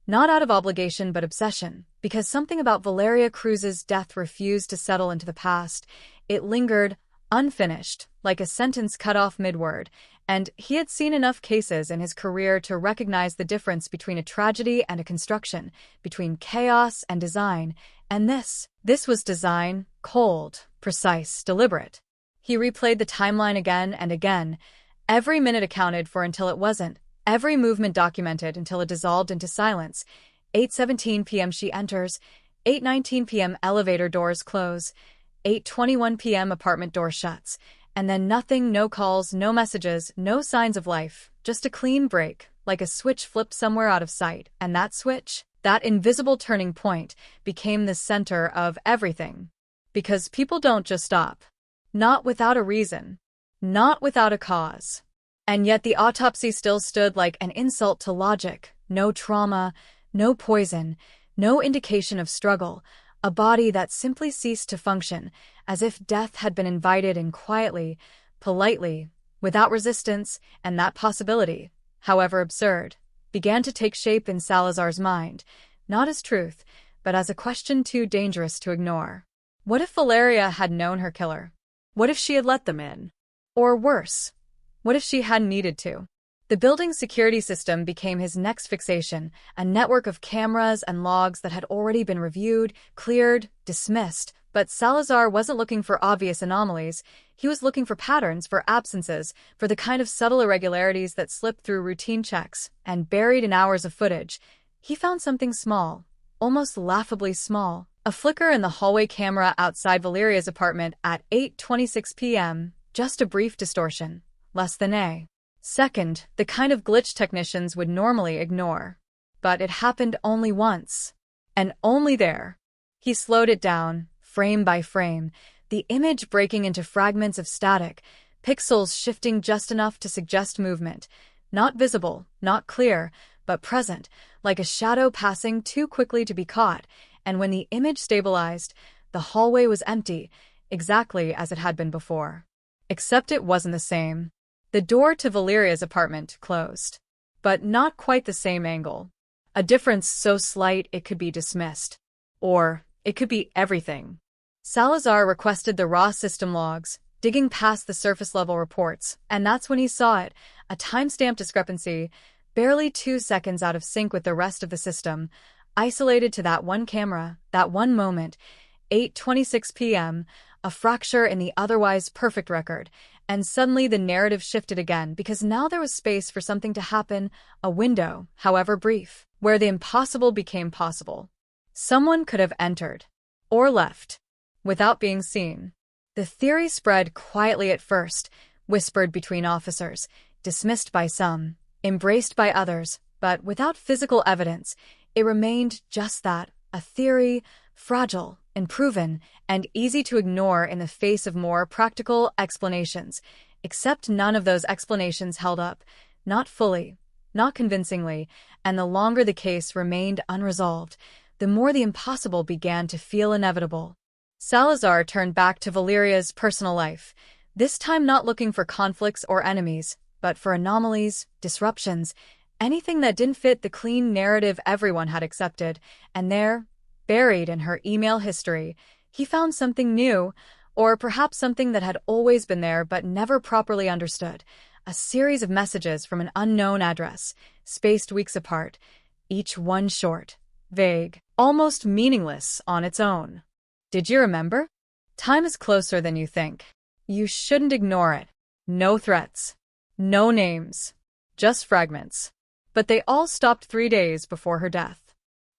not out of obligation but obsession, because something about Valeria Cruz's death refused to settle into the past. It lingered, unfinished, like a sentence cut off mid-word, and he had seen enough cases in his career to recognize the difference between a tragedy and a construction, between chaos and design, and this was design, cold, precise, deliberate. He replayed the timeline again and again, every minute accounted for until it wasn't, every movement documented until it dissolved into silence. 8:17 p.m. she enters, 8:19 p.m. elevator doors close, 8:21 p.m. apartment door shuts, and then nothing, no calls, no messages, no signs of life, just a clean break, like a switch flipped somewhere out of sight, and that switch, that invisible turning point, became the center of everything. Because people don't just stop. Not without a reason. Not without a cause. And yet the autopsy still stood like an insult to logic. No trauma, no poison, no indication of struggle, a body that simply ceased to function, as if death had been invited in quietly, politely, without resistance, and that possibility, however absurd, began to take shape in Salazar's mind, not as truth, but as a question too dangerous to ignore. What if Valeria had known her killer? What if she had let them in? Or worse, what if she hadn't needed to? The building's security system became his next fixation, a network of cameras and logs that had already been reviewed, cleared, dismissed. But Salazar wasn't looking for obvious anomalies. He was looking for patterns, for absences, for the kind of subtle irregularities that slipped through routine checks. And buried in hours of footage, he found something small, almost laughably small. A flicker in the hallway camera outside Valeria's apartment at 8:26 p.m., just a brief distortion, less than a second, the kind of glitch technicians would normally ignore. But it happened only once. And only there. He slowed it down, frame by frame, the image breaking into fragments of static, pixels shifting just enough to suggest movement. Not visible, not clear, but present, like a shadow passing too quickly to be caught. And when the image stabilized, the hallway was empty, exactly as it had been before. Except it wasn't the same. The door to Valeria's apartment closed. But not quite the same angle. A difference so slight it could be dismissed. Or it could be everything. Salazar requested the raw system logs, digging past the surface-level reports, and that's when he saw it, a timestamp discrepancy, barely 2 seconds out of sync with the rest of the system, isolated to that one camera, that one moment, 8:26 p.m., a fracture in the otherwise perfect record, and suddenly the narrative shifted again because now there was space for something to happen, a window, however brief, where the impossible became possible. Someone could have entered, or left, without being seen. The theory spread quietly at first, whispered between officers, dismissed by some, embraced by others, but without physical evidence, it remained just that, a theory, fragile, unproven, and easy to ignore in the face of more practical explanations, except none of those explanations held up, not fully, not convincingly, and the longer the case remained unresolved, the more the impossible began to feel inevitable. Salazar turned back to Valeria's personal life, this time not looking for conflicts or enemies, but for anomalies, disruptions, anything that didn't fit the clean narrative everyone had accepted, and there, buried in her email history, he found something new, or perhaps something that had always been there but never properly understood, a series of messages from an unknown address, spaced weeks apart, each one short, vague, almost meaningless on its own. Did you remember? Time is closer than you think. You shouldn't ignore it. No threats. No names. Just fragments. But they all stopped 3 days before her death.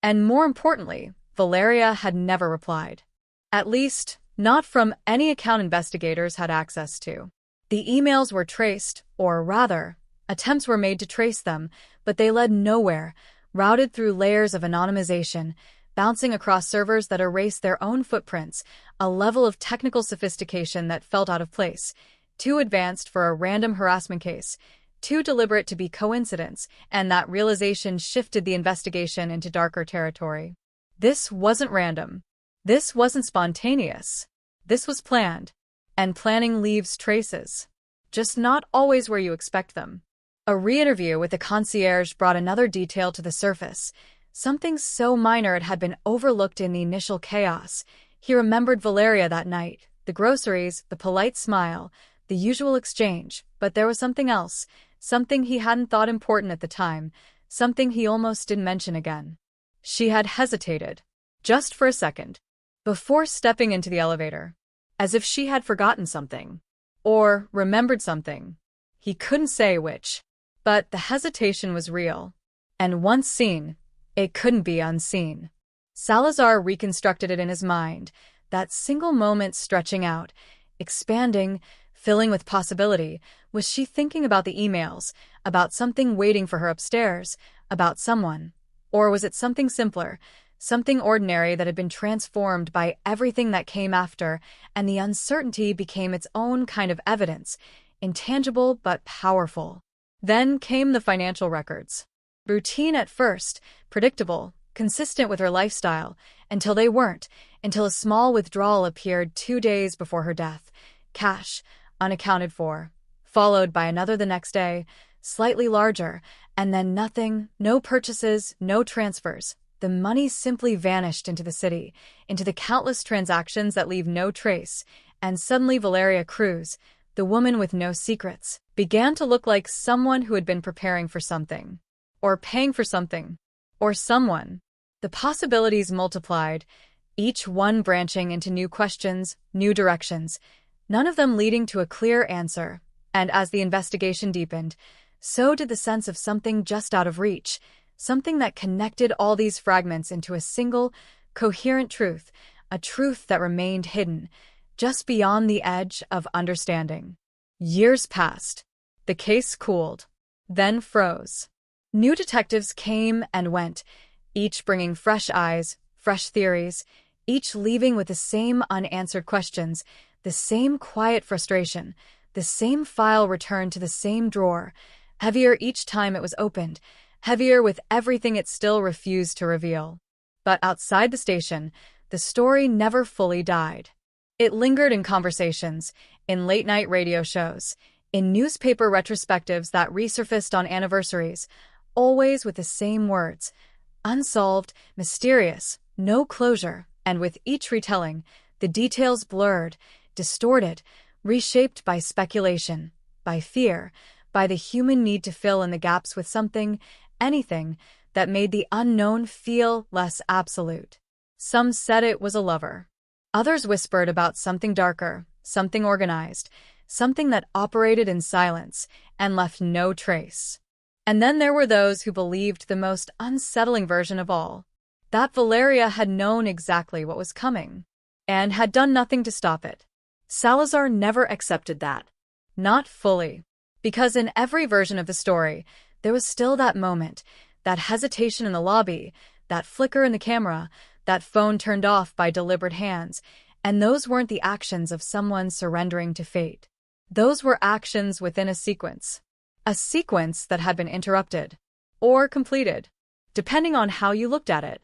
And more importantly, Valeria had never replied. At least, not from any account investigators had access to. The emails were traced, or rather, attempts were made to trace them, but they led nowhere, routed through layers of anonymization, bouncing across servers that erased their own footprints, a level of technical sophistication that felt out of place, too advanced for a random harassment case, too deliberate to be coincidence, and that realization shifted the investigation into darker territory. This wasn't random. This wasn't spontaneous. This was planned. And planning leaves traces. Just not always where you expect them. A re-interview with the concierge brought another detail to the surface. Something so minor it had been overlooked in the initial chaos. He remembered Valeria that night, the groceries, the polite smile, the usual exchange, but there was something else, something he hadn't thought important at the time, something he almost didn't mention again. She had hesitated, just for a second, before stepping into the elevator, as if she had forgotten something, or remembered something. He couldn't say which, but the hesitation was real, and once seen, it couldn't be unseen. Salazar reconstructed it in his mind, that single moment stretching out, expanding, filling with possibility. Was she thinking about the emails, about something waiting for her upstairs, about someone? Or was it something simpler, something ordinary that had been transformed by everything that came after, and the uncertainty became its own kind of evidence, intangible but powerful? Then came the financial records. Routine at first, predictable, consistent with her lifestyle, until they weren't, until a small withdrawal appeared 2 days before her death. Cash, unaccounted for, followed by another the next day, slightly larger, and then nothing, no purchases, no transfers. The money simply vanished into the city, into the countless transactions that leave no trace, and suddenly Valeria Cruz, the woman with no secrets, began to look like someone who had been preparing for something, or paying for something, or someone. The possibilities multiplied, each one branching into new questions, new directions, none of them leading to a clear answer, and as the investigation deepened, so did the sense of something just out of reach, something that connected all these fragments into a single, coherent truth, a truth that remained hidden, just beyond the edge of understanding. Years passed. The case cooled, then froze. New detectives came and went, each bringing fresh eyes, fresh theories, each leaving with the same unanswered questions, the same quiet frustration, the same file returned to the same drawer, heavier each time it was opened, heavier with everything it still refused to reveal. But outside the station, the story never fully died. It lingered in conversations, in late-night radio shows, in newspaper retrospectives that resurfaced on anniversaries, always with the same words: unsolved, mysterious, no closure, and with each retelling, the details blurred, distorted, reshaped by speculation, by fear, by the human need to fill in the gaps with something, anything, that made the unknown feel less absolute. Some said it was a lover. Others whispered about something darker, something organized, something that operated in silence and left no trace. And then there were those who believed the most unsettling version of all, that Valeria had known exactly what was coming and had done nothing to stop it. Salazar never accepted that. Not fully. Because in every version of the story, there was still that moment, that hesitation in the lobby, that flicker in the camera, that phone turned off by deliberate hands, and those weren't the actions of someone surrendering to fate. Those were actions within a sequence that had been interrupted, or completed, depending on how you looked at it.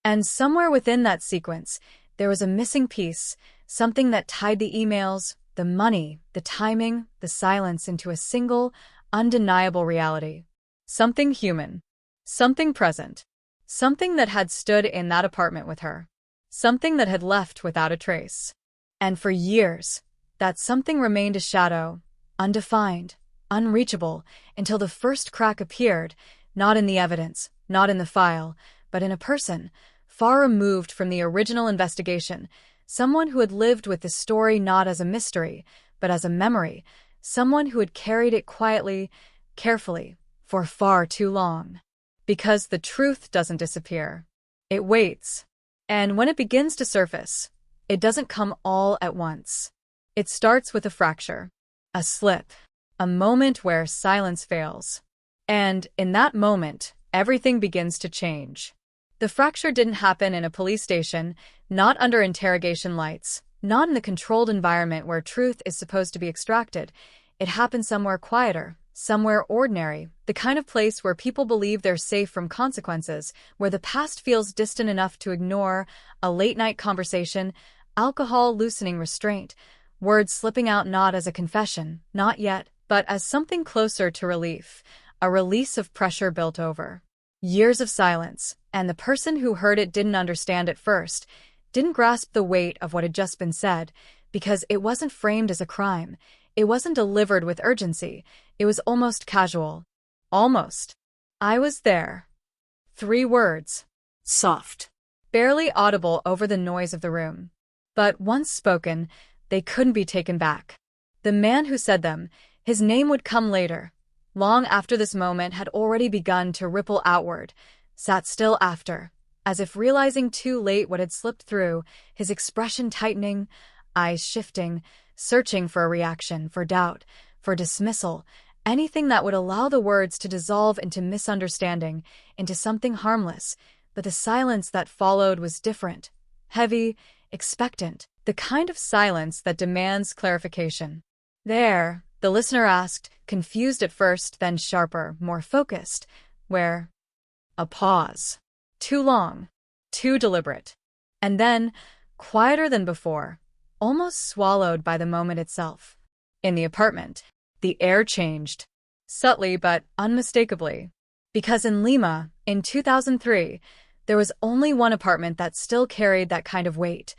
And somewhere within that sequence, there was a missing piece, something that tied the emails, the money, the timing, the silence into a single, undeniable reality. Something human. Something present. Something that had stood in that apartment with her. Something that had left without a trace. And for years, that something remained a shadow, undefined, unreachable, until the first crack appeared, not in the evidence, not in the file, but in a person, far removed from the original investigation, someone who had lived with the story not as a mystery, but as a memory, someone who had carried it quietly, carefully, for far too long. Because the truth doesn't disappear. It waits. And when it begins to surface, it doesn't come all at once. It starts with a fracture, a slip, a moment where silence fails. And in that moment, everything begins to change. The fracture didn't happen in a police station, not under interrogation lights, not in the controlled environment where truth is supposed to be extracted. It happened somewhere quieter, somewhere ordinary, the kind of place where people believe they're safe from consequences, where the past feels distant enough to ignore, a late-night conversation, alcohol loosening restraint, words slipping out not as a confession, not yet, but as something closer to relief, a release of pressure built over years of silence, and the person who heard it didn't understand at first, didn't grasp the weight of what had just been said, because it wasn't framed as a crime. It wasn't delivered with urgency. It was almost casual. Almost. I was there. 3 words. Soft. Barely audible over the noise of the room. But once spoken, they couldn't be taken back. The man who said them, his name would come later, long after this moment had already begun to ripple outward, sat still after, as if realizing too late what had slipped through, his expression tightening, eyes shifting, searching for a reaction, for doubt, for dismissal, anything that would allow the words to dissolve into misunderstanding, into something harmless. But the silence that followed was different, heavy, expectant, the kind of silence that demands clarification. There, the listener asked, confused at first, then sharper, more focused, where? A pause. Too long, too deliberate. And then, quieter than before, almost swallowed by the moment itself. In the apartment, the air changed. Subtly but unmistakably. Because in Lima, in 2003, there was only one apartment that still carried that kind of weight.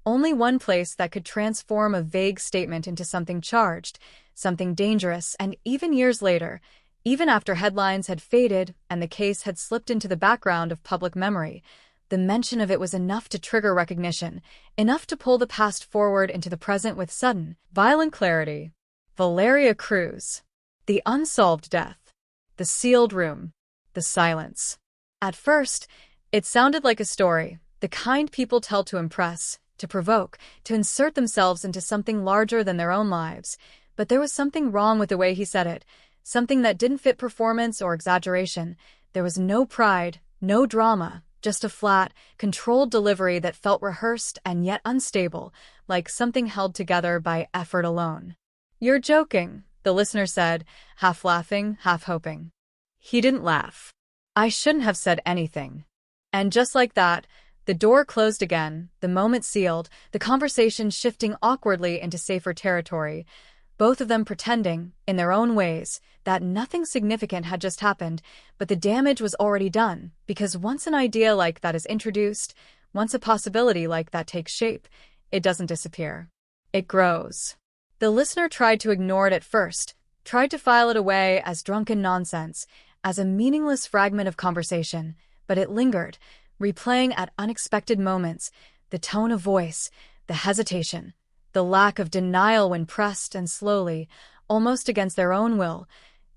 Only one place that could transform a vague statement into something charged, something dangerous, and even years later, even after headlines had faded and the case had slipped into the background of public memory, the mention of it was enough to trigger recognition, enough to pull the past forward into the present with sudden, violent clarity. Valeria Cruz. The unsolved death. The sealed room. The silence. At first, it sounded like a story, the kind people tell to impress, to provoke, to insert themselves into something larger than their own lives. But there was something wrong with the way he said it, something that didn't fit performance or exaggeration. There was no pride, no drama, just a flat, controlled delivery that felt rehearsed and yet unstable, like something held together by effort alone. "You're joking," the listener said, half laughing, half hoping. He didn't laugh. "I shouldn't have said anything." And just like that, the door closed again, the moment sealed, the conversation shifting awkwardly into safer territory, both of them pretending, in their own ways, that nothing significant had just happened, but the damage was already done, because once an idea like that is introduced, once a possibility like that takes shape, it doesn't disappear. It grows. The listener tried to ignore it at first, tried to file it away as drunken nonsense, as a meaningless fragment of conversation, but it lingered, replaying at unexpected moments, the tone of voice, the hesitation, the lack of denial when pressed, and slowly, almost against their own will,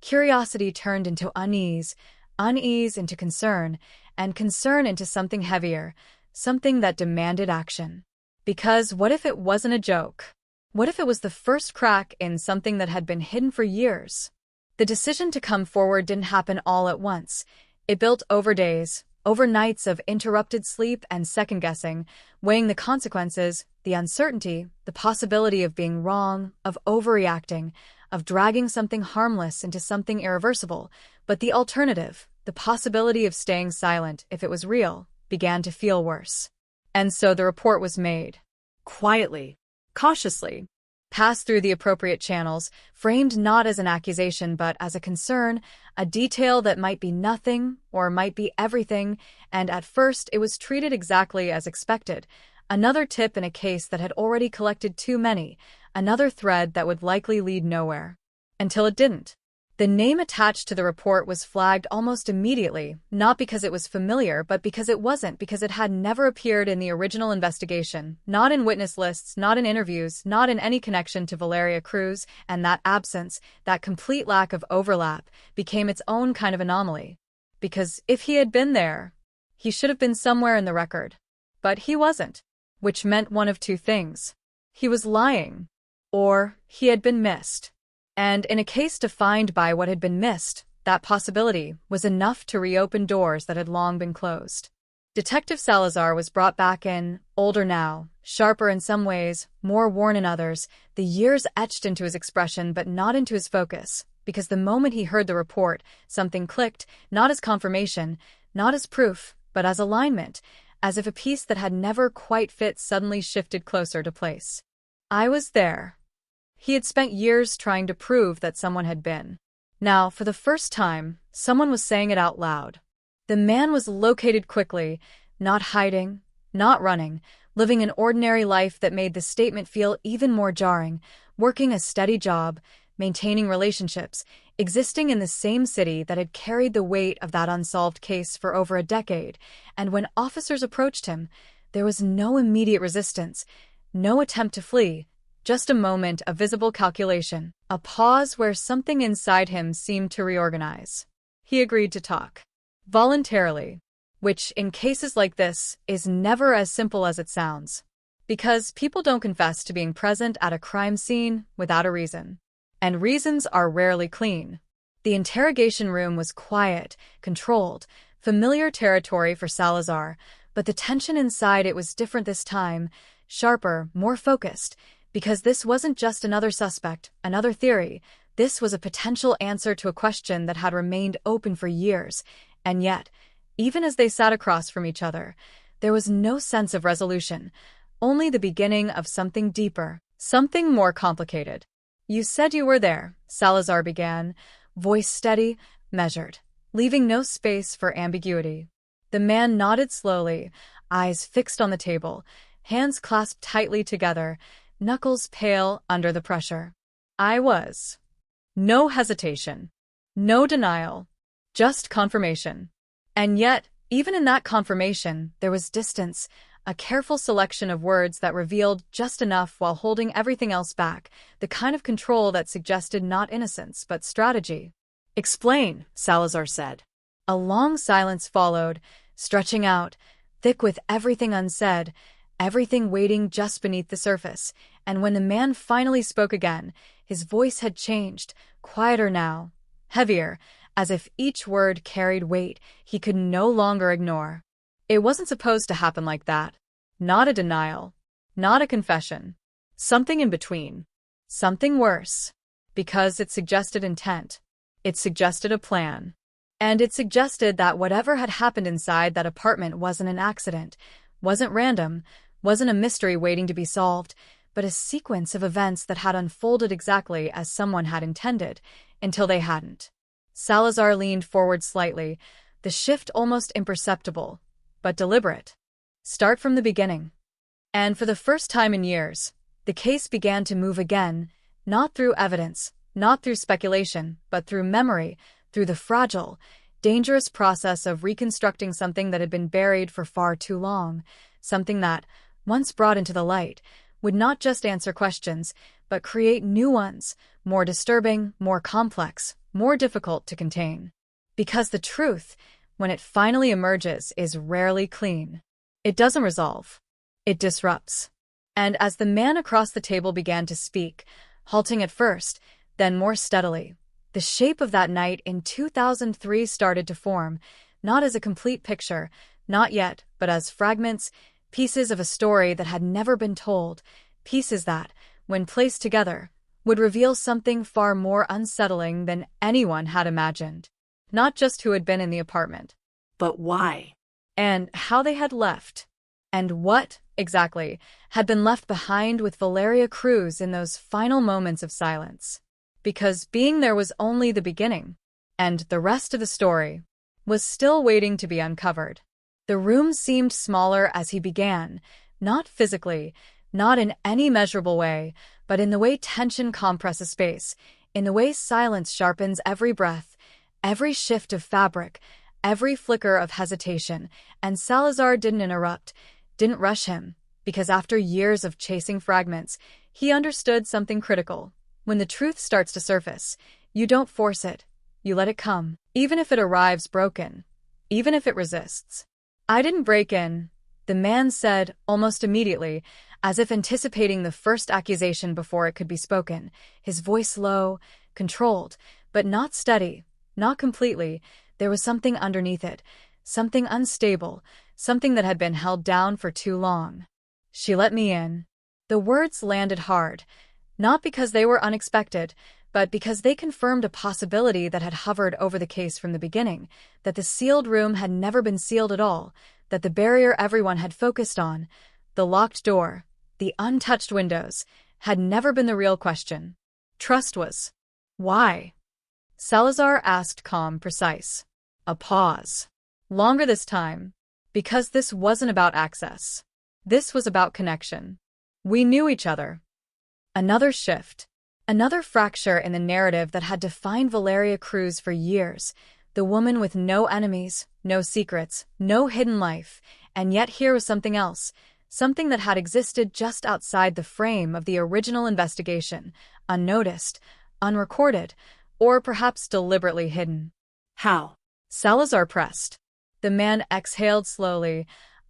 curiosity turned into unease, unease into concern, and concern into something heavier, something that demanded action. Because what if it wasn't a joke? What if it was the first crack in something that had been hidden for years? The decision to come forward didn't happen all at once. It built over days, over nights of interrupted sleep and second-guessing, weighing the consequences, the uncertainty, the possibility of being wrong, of overreacting, of dragging something harmless into something irreversible. But the alternative, the possibility of staying silent if it was real, began to feel worse. And so the report was made. Quietly, cautiously, passed through the appropriate channels, framed not as an accusation but as a concern, a detail that might be nothing or might be everything, and at first it was treated exactly as expected. Another tip in a case that had already collected too many, another thread that would likely lead nowhere. Until it didn't. The name attached to the report was flagged almost immediately, not because it was familiar, but because it wasn't, because it had never appeared in the original investigation, not in witness lists, not in interviews, not in any connection to Valeria Cruz, and that absence, that complete lack of overlap, became its own kind of anomaly. Because if he had been there, he should have been somewhere in the record. But he wasn't, which meant one of two things. He was lying, or he had been missed. And in a case defined by what had been missed, that possibility was enough to reopen doors that had long been closed. Detective Salazar was brought back in, older now, sharper in some ways, more worn in others, the years etched into his expression but not into his focus, because the moment he heard the report, something clicked, not as confirmation, not as proof, but as alignment, as if a piece that had never quite fit suddenly shifted closer to place. I was there. He had spent years trying to prove that someone had been. Now, for the first time, someone was saying it out loud. The man was located quickly, not hiding, not running, living an ordinary life that made the statement feel even more jarring, working a steady job, maintaining relationships, existing in the same city that had carried the weight of that unsolved case for over a decade. And when officers approached him, there was no immediate resistance, no attempt to flee. Just a moment of visible calculation, a pause where something inside him seemed to reorganize. He agreed to talk. Voluntarily. Which, in cases like this, is never as simple as it sounds. Because people don't confess to being present at a crime scene without a reason. And reasons are rarely clean. The interrogation room was quiet, controlled, familiar territory for Salazar, but the tension inside it was different this time, sharper, more focused. Because this wasn't just another suspect, another theory. This was a potential answer to a question that had remained open for years. And yet, even as they sat across from each other, there was no sense of resolution, only the beginning of something deeper, something more complicated. You said you were there, Salazar began, voice steady, measured, leaving no space for ambiguity. The man nodded slowly, eyes fixed on the table, hands clasped tightly together, knuckles pale under the pressure. I was. No hesitation. No denial. Just confirmation. And yet, even in that confirmation, there was distance, a careful selection of words that revealed just enough while holding everything else back, the kind of control that suggested not innocence but strategy. Explain, Salazar said. A long silence followed, stretching out, thick with everything unsaid, everything waiting just beneath the surface. And when the man finally spoke again, his voice had changed, quieter now, heavier, as if each word carried weight he could no longer ignore. It wasn't supposed to happen like that. Not a denial. Not a confession. Something in between. Something worse. Because it suggested intent. It suggested a plan. And it suggested that whatever had happened inside that apartment wasn't an accident, wasn't random, wasn't a mystery waiting to be solved, but a sequence of events that had unfolded exactly as someone had intended, until they hadn't. Salazar leaned forward slightly, the shift almost imperceptible, but deliberate. Start from the beginning. And for the first time in years, the case began to move again, not through evidence, not through speculation, but through memory, through the fragile, dangerous process of reconstructing something that had been buried for far too long, something that, once brought into the light, would not just answer questions, but create new ones, more disturbing, more complex, more difficult to contain. Because the truth, when it finally emerges, is rarely clean. It doesn't resolve. It disrupts. And as the man across the table began to speak, halting at first, then more steadily, the shape of that night in 2003 started to form, not as a complete picture, not yet, but as fragments, pieces of a story that had never been told, pieces that, when placed together, would reveal something far more unsettling than anyone had imagined. Not just who had been in the apartment, but why, and how they had left, and what, exactly, had been left behind with Valeria Cruz in those final moments of silence. Because being there was only the beginning, and the rest of the story was still waiting to be uncovered. The room seemed smaller as he began, not physically, not in any measurable way, but in the way tension compresses space, in the way silence sharpens every breath, every shift of fabric, every flicker of hesitation. And Salazar didn't interrupt, didn't rush him, because after years of chasing fragments, he understood something critical. When the truth starts to surface, you don't force it, you let it come, even if it arrives broken, even if it resists. "I didn't break in," the man said almost immediately, as if anticipating the first accusation before it could be spoken, his voice low, controlled, but not steady, not completely. There was something underneath it, something unstable, something that had been held down for too long. "She let me in." The words landed hard, not because they were unexpected, but because they confirmed a possibility that had hovered over the case from the beginning, that the sealed room had never been sealed at all, that the barrier everyone had focused on, the locked door, the untouched windows, had never been the real question. Trust was. "Why?" Salazar asked, calm, precise. A pause. Longer this time. Because this wasn't about access. This was about connection. "We knew each other." Another shift. Another fracture in the narrative that had defined Valeria Cruz for years. The woman with no enemies, no secrets, no hidden life. And yet here was something else. Something that had existed just outside the frame of the original investigation. Unnoticed, unrecorded, or perhaps deliberately hidden. How? Salazar pressed. The man exhaled slowly,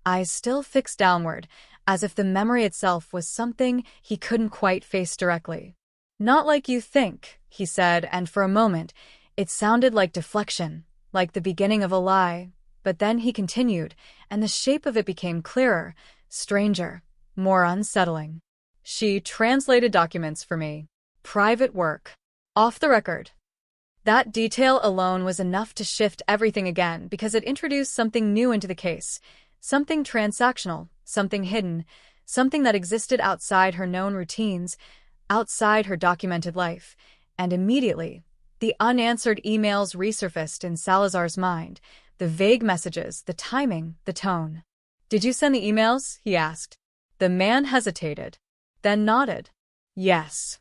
eyes still fixed downward, as if the memory itself was something he couldn't quite face directly. "Not like you think," he said, and for a moment, it sounded like deflection, like the beginning of a lie. But then he continued, and the shape of it became clearer, stranger, more unsettling. "She translated documents for me. Private work. Off the record." That detail alone was enough to shift everything again, because it introduced something new into the case. Something transactional, something hidden, something that existed outside her known routines, outside her documented life. And immediately, the unanswered emails resurfaced in Salazar's mind, the vague messages, the timing, the tone. "Did you send the emails?" he asked. The man hesitated, then nodded. "Yes."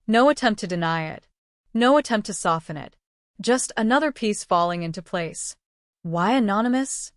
No attempt to deny it. No attempt to soften it. Just another piece falling into place. Why anonymous?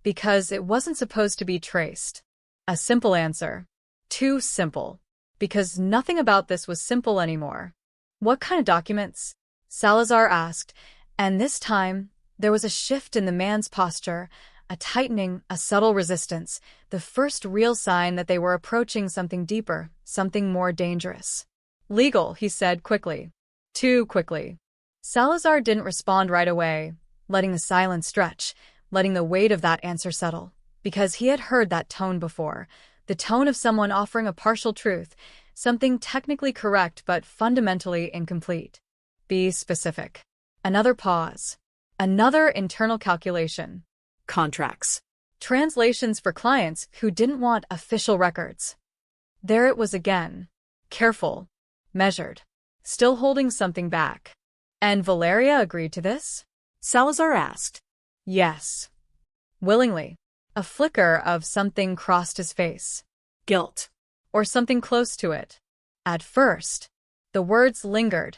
Because it wasn't supposed to be traced. A simple answer. Too simple. Because nothing about this was simple anymore. "What kind of documents?" Salazar asked, and this time, there was a shift in the man's posture, a tightening, a subtle resistance, the first real sign that they were approaching something deeper, something more dangerous. "Legal," he said quickly. Too quickly. Salazar didn't respond right away, letting the silence stretch, letting the weight of that answer settle, because he had heard that tone before, the tone of someone offering a partial truth, something technically correct but fundamentally incomplete. Be specific. Another pause. Another internal calculation. Contracts. Translations for clients who didn't want official records. There it was again. Careful. Measured. Still holding something back. And Valeria agreed to this? Salazar asked. Yes. Willingly. A flicker of something crossed his face. Guilt. Or something close to it. At first, the words lingered,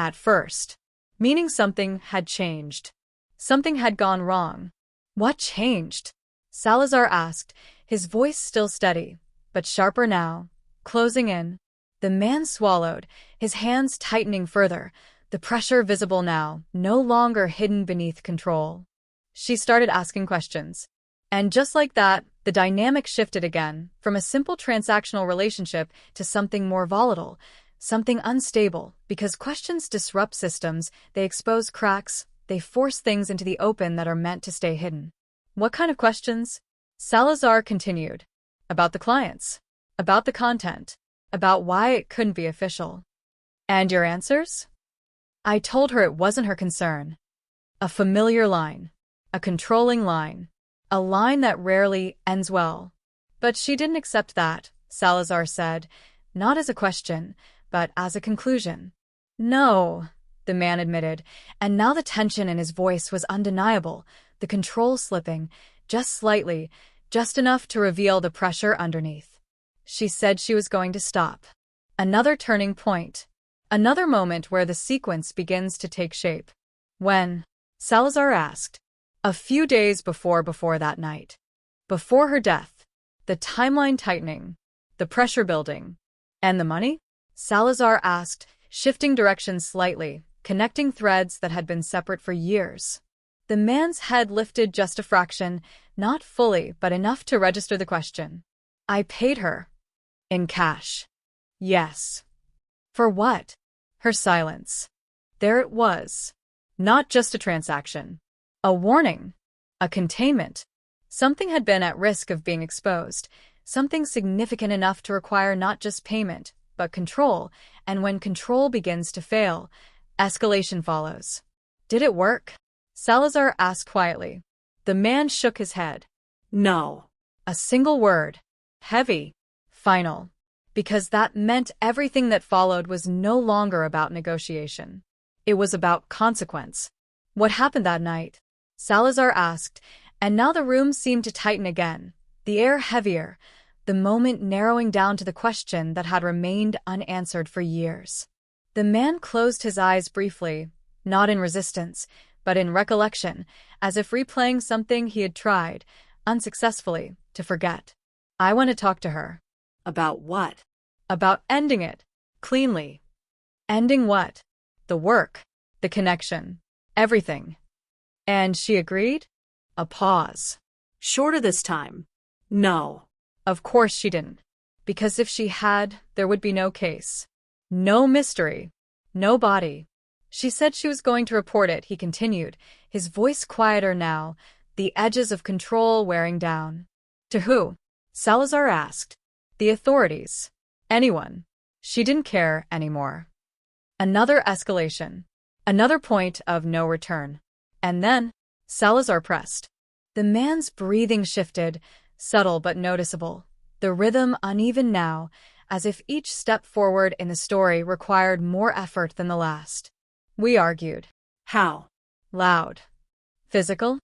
At first. Meaning something had changed. Something had gone wrong. What changed? Salazar asked, his voice still steady, but sharper now, closing in. The man swallowed, his hands tightening further, the pressure visible now, no longer hidden beneath control. She started asking questions. And just like that, the dynamic shifted again, from a simple transactional relationship to something more volatile, something unstable, because questions disrupt systems, they expose cracks, they force things into the open that are meant to stay hidden. What kind of questions? Salazar continued. About the clients, about the content, about why it couldn't be official. And your answers? I told her it wasn't her concern. A familiar line, a controlling line, a line that rarely ends well. But she didn't accept that, Salazar said, not as a question, but as a conclusion. No, the man admitted, and now the tension in his voice was undeniable, the control slipping, just slightly, just enough to reveal the pressure underneath. She said she was going to stop. Another turning point. Another moment where the sequence begins to take shape. When? Salazar asked. A few days before that night. Before her death. The timeline tightening. The pressure building. And the money? Salazar asked, shifting direction slightly, connecting threads that had been separate for years. The man's head lifted just a fraction, not fully, but enough to register the question. I paid her. In cash. Yes. For what? Her silence. There it was. Not just a transaction. A warning. A containment. Something had been at risk of being exposed. Something significant enough to require not just payment, but control. And when control begins to fail, escalation follows. Did it work? Salazar asked quietly. The man shook his head. No. A single word. Heavy. Final. Because that meant everything that followed was no longer about negotiation. It was about consequence. What happened that night? Salazar asked, and now the room seemed to tighten again, the air heavier, the moment narrowing down to the question that had remained unanswered for years. The man closed his eyes briefly, not in resistance, but in recollection, as if replaying something he had tried, unsuccessfully, to forget. I want to talk to her. About what? About ending it. Cleanly. Ending what? The work. The connection. Everything. And she agreed? A pause. Shorter this time. No. Of course she didn't. Because if she had, there would be no case. No mystery. No body. She said she was going to report it, he continued, his voice quieter now, the edges of control wearing down. To who? Salazar asked. The authorities. Anyone. She didn't care anymore. Another escalation. Another point of no return. And then, Salazar pressed. The man's breathing shifted, subtle but noticeable, the rhythm uneven now, as if each step forward in the story required more effort than the last. We argued. How? Loud. Physical?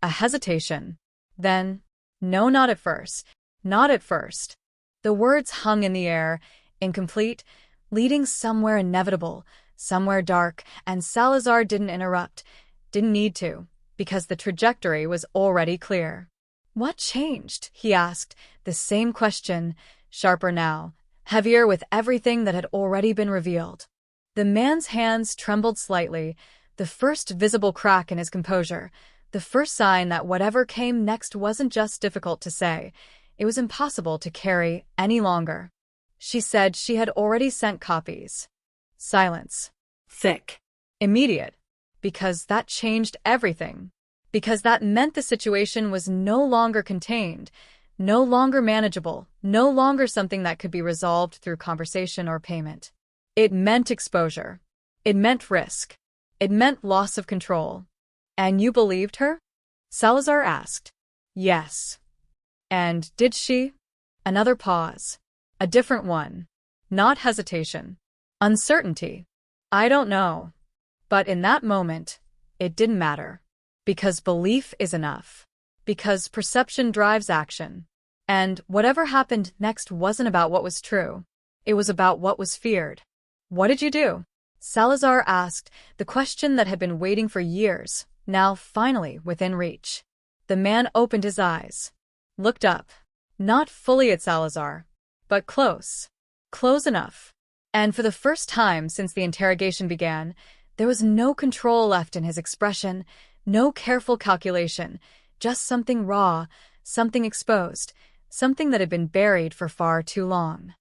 A hesitation. Then, no, not at first. Not at first. The words hung in the air, incomplete, leading somewhere inevitable, somewhere dark, and Salazar didn't interrupt, didn't need to, because the trajectory was already clear. What changed? He asked, the same question, sharper now, heavier with everything that had already been revealed. The man's hands trembled slightly, the first visible crack in his composure, the first sign that whatever came next wasn't just difficult to say, it was impossible to carry any longer. She said she had already sent copies. Silence. Thick. Immediate. Because that changed everything. Because that meant the situation was no longer contained, no longer manageable, no longer something that could be resolved through conversation or payment. It meant exposure. It meant risk. It meant loss of control. And you believed her? Salazar asked. Yes. And did she? Another pause. A different one. Not hesitation. Uncertainty. I don't know. But in that moment, it didn't matter. Because belief is enough. Because perception drives action. And whatever happened next wasn't about what was true. It was about what was feared. What did you do? Salazar asked, the question that had been waiting for years, now finally within reach. The man opened his eyes, looked up, not fully at Salazar, but close, close enough. And for the first time since the interrogation began, there was no control left in his expression, no careful calculation, just something raw, something exposed, something that had been buried for far too long.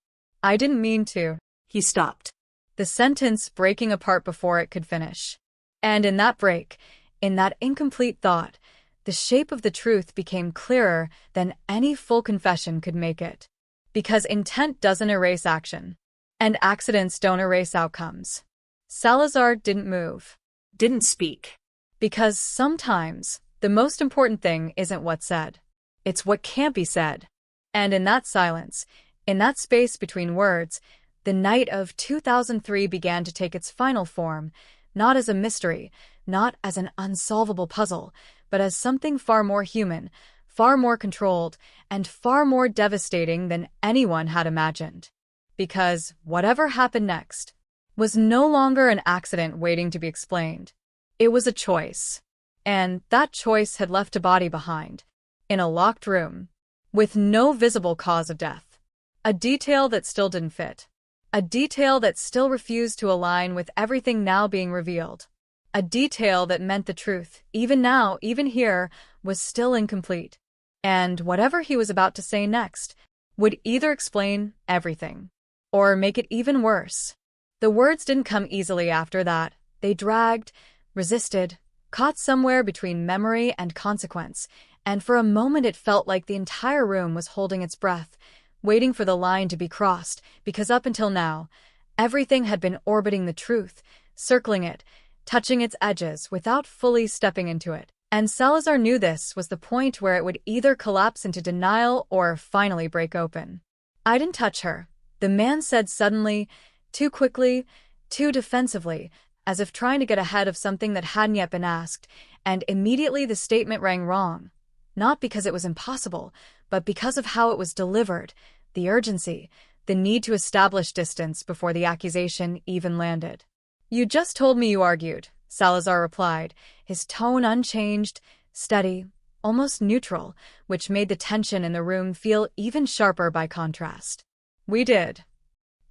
I didn't mean to. He stopped, The sentence breaking apart before it could finish. And in that break, in that incomplete thought, the shape of the truth became clearer than any full confession could make it. Because intent doesn't erase action, and accidents don't erase outcomes. Salazar didn't move. didn't speak. Because sometimes, the most important thing isn't what's said. It's what can't be said. And in that silence, in that space between words, the night of 2003 began to take its final form, not as a mystery, not as an unsolvable puzzle, but as something far more human, far more controlled, and far more devastating than anyone had imagined. Because whatever happened next was no longer an accident waiting to be explained. It was a choice. And that choice had left a body behind, in a locked room, with no visible cause of death. A detail that still didn't fit. A detail that still refused to align with everything now being revealed. A detail that meant the truth, even now, even here, was still incomplete. And whatever he was about to say next would either explain everything or make it even worse. The words didn't come easily after that. They dragged, resisted, caught somewhere between memory and consequence, and for a moment it felt like the entire room was holding its breath, waiting for the line to be crossed, because up until now, everything had been orbiting the truth, circling it, touching its edges without fully stepping into it. And Salazar knew this was the point where it would either collapse into denial or finally break open. "I didn't touch her," the man said suddenly, too quickly, too defensively, as if trying to get ahead of something that hadn't yet been asked, and immediately the statement rang wrong. Not because it was impossible, but because of how it was delivered, the urgency, the need to establish distance before the accusation even landed. "You just told me you argued," Salazar replied, his tone unchanged, steady, almost neutral, which made the tension in the room feel even sharper by contrast. "We did.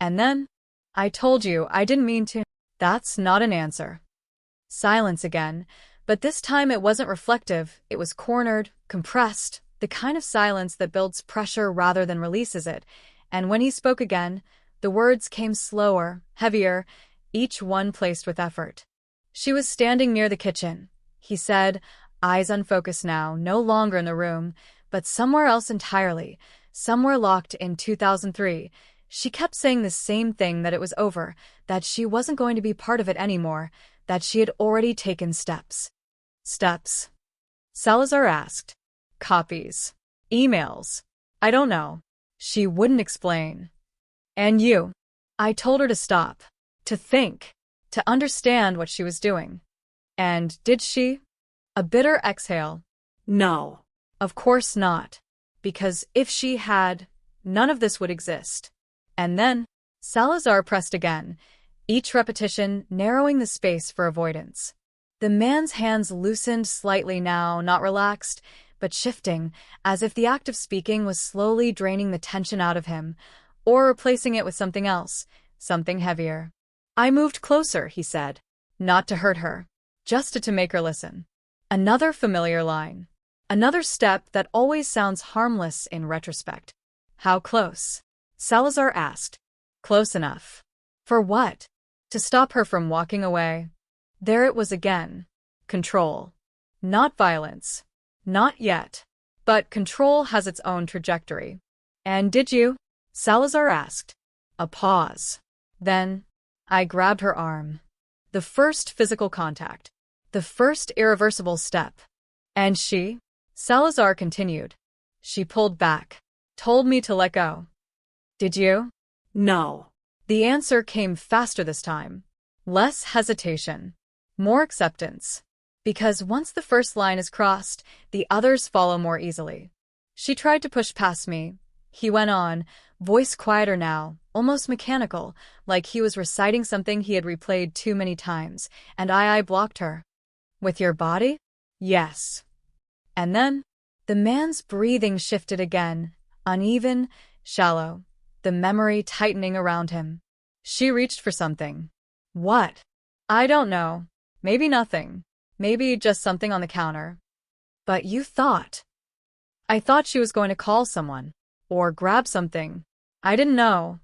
And then? I told you I didn't mean to." That's not an answer. Silence again, but this time it wasn't reflective, it was cornered, compressed, the kind of silence that builds pressure rather than releases it, and when he spoke again, the words came slower, heavier, each one placed with effort. "She was standing near the kitchen," he said, eyes unfocused now, no longer in the room, but somewhere else entirely, somewhere locked in 2003. She kept saying the same thing, that it was over, that she wasn't going to be part of it anymore, that she had already taken steps. Steps? Salazar asked. Copies? Emails? I don't know. She wouldn't explain. "And you?" I told her to stop, to think, to understand what she was doing. "And did she?" A bitter exhale. "No." Of course not. Because if she had, none of this would exist. And then, Salazar pressed again, each repetition narrowing the space for avoidance. The man's hands loosened slightly now, not relaxed, but shifting, as if the act of speaking was slowly draining the tension out of him, or replacing it with something else, something heavier. "I moved closer," he said, not to hurt her, just to make her listen. Another familiar line. Another step that always sounds harmless in retrospect. "How close?" Salazar asked. "Close enough." For what? To stop her from walking away. There it was again. Control. Not violence. Not yet. But control has its own trajectory. "And did you?" Salazar asked. A pause. Then, I grabbed her arm. The first physical contact. The first irreversible step. "And she?" Salazar continued. "She pulled back. Told me to let go." "Did you?" "No." The answer came faster this time. Less hesitation. More acceptance. Because once the first line is crossed, the others follow more easily. "She tried to push past me, He went on, voice quieter now, almost mechanical, like he was reciting something he had replayed too many times, and I blocked her. With your body? Yes. And then, the man's breathing shifted again, uneven, shallow, the memory tightening around him. She reached for something. What? I don't know. Maybe nothing. Maybe just something on the counter. But you thought. I thought she was going to call someone. Or grab something. I didn't know.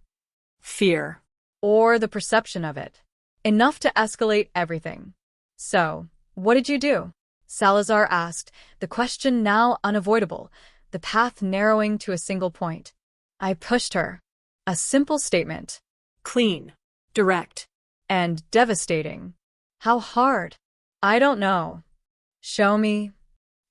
Fear. Or the perception of it. Enough to escalate everything. So, what did you do? Salazar asked, the question now unavoidable, the path narrowing to a single point. I pushed her. A simple statement. Clean. Direct. And devastating. How hard? I don't know. Show me.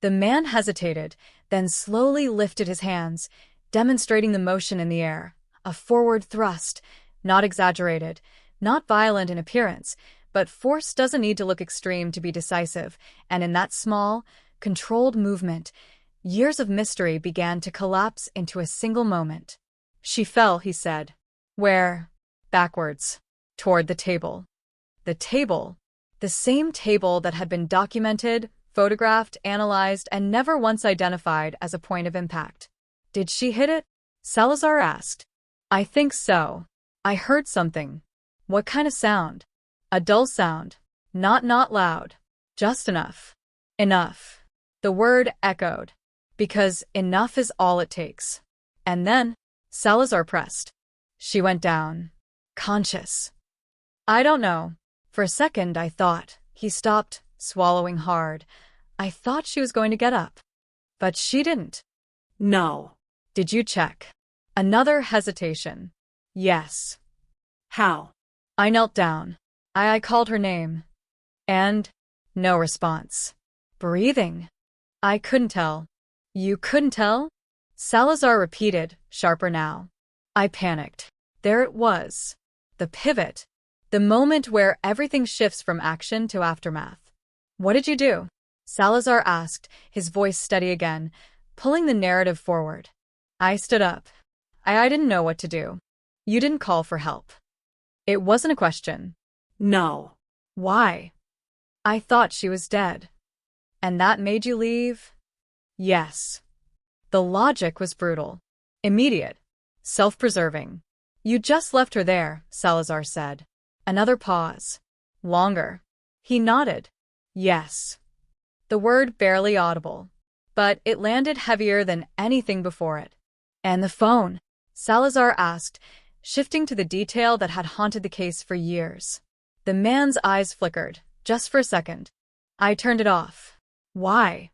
The man hesitated, then slowly lifted his hands, demonstrating the motion in the air, a forward thrust, not exaggerated, not violent in appearance, but force doesn't need to look extreme to be decisive, and in that small, controlled movement, years of mystery began to collapse into a single moment. She fell, he said. Where? Backwards. Toward the table. The table. The same table that had been documented, photographed, analyzed, and never once identified as a point of impact. Did she hit it? Salazar asked. I think so. I heard something. What kind of sound? A dull sound. Not loud. Just enough. Enough. The word echoed. Because enough is all it takes. And then, Salazar pressed. She went down. Conscious. I don't know. For a second, I thought. He stopped, swallowing hard. I thought she was going to get up. But she didn't. No. Did you check? Another hesitation. Yes. How? I knelt down. I called her name. And no response. Breathing. I couldn't tell. You couldn't tell? Salazar repeated, sharper now. I panicked. There it was. The pivot. The moment where everything shifts from action to aftermath. What did you do? Salazar asked, his voice steady again, pulling the narrative forward. I stood up. I didn't know what to do. You didn't call for help. It wasn't a question. No. Why? I thought she was dead. And that made you leave? Yes. The logic was brutal. Immediate. Self-preserving. You just left her there, Salazar said. Another pause. Longer. He nodded. Yes. The word barely audible. But it landed heavier than anything before it. And the phone? Salazar asked, shifting to the detail that had haunted the case for years. The man's eyes flickered, just for a second. I turned it off. Why?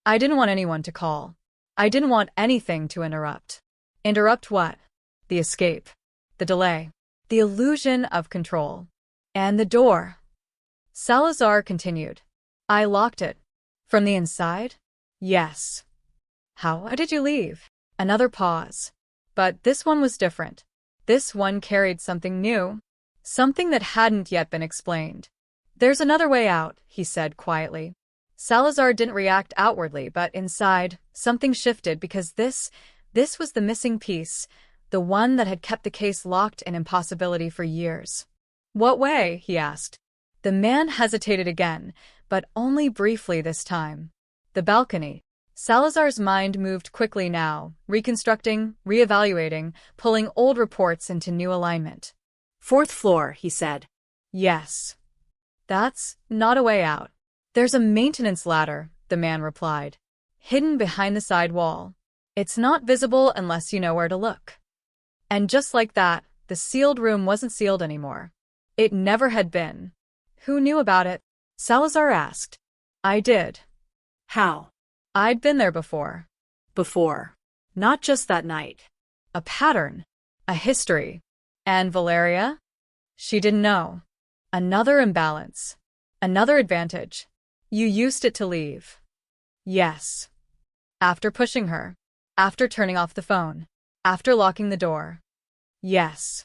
I didn't want anyone to call. I didn't want anything to interrupt. Interrupt what? The escape. The delay. The illusion of control. And the door. Salazar continued. I locked it. From the inside? Yes. How did you leave? Another pause. But this one was different. This one carried something new. Something that hadn't yet been explained. There's another way out, he said quietly. Salazar didn't react outwardly, but inside, something shifted because this was the missing piece, the one that had kept the case locked in impossibility for years. What way? He asked. The man hesitated again, but only briefly this time. The balcony. Salazar's mind moved quickly now, reconstructing, reevaluating, pulling old reports into new alignment. 4th floor, he said. Yes. That's not a way out. There's a maintenance ladder, the man replied, hidden behind the side wall. It's not visible unless you know where to look. And just like that, the sealed room wasn't sealed anymore. It never had been. Who knew about it? Salazar asked. I did. How? I'd been there before. Before. Not just that night. A pattern. A history. And Valeria? She didn't know. Another imbalance. Another advantage. You used it to leave. Yes. After pushing her. After turning off the phone. After locking the door. Yes.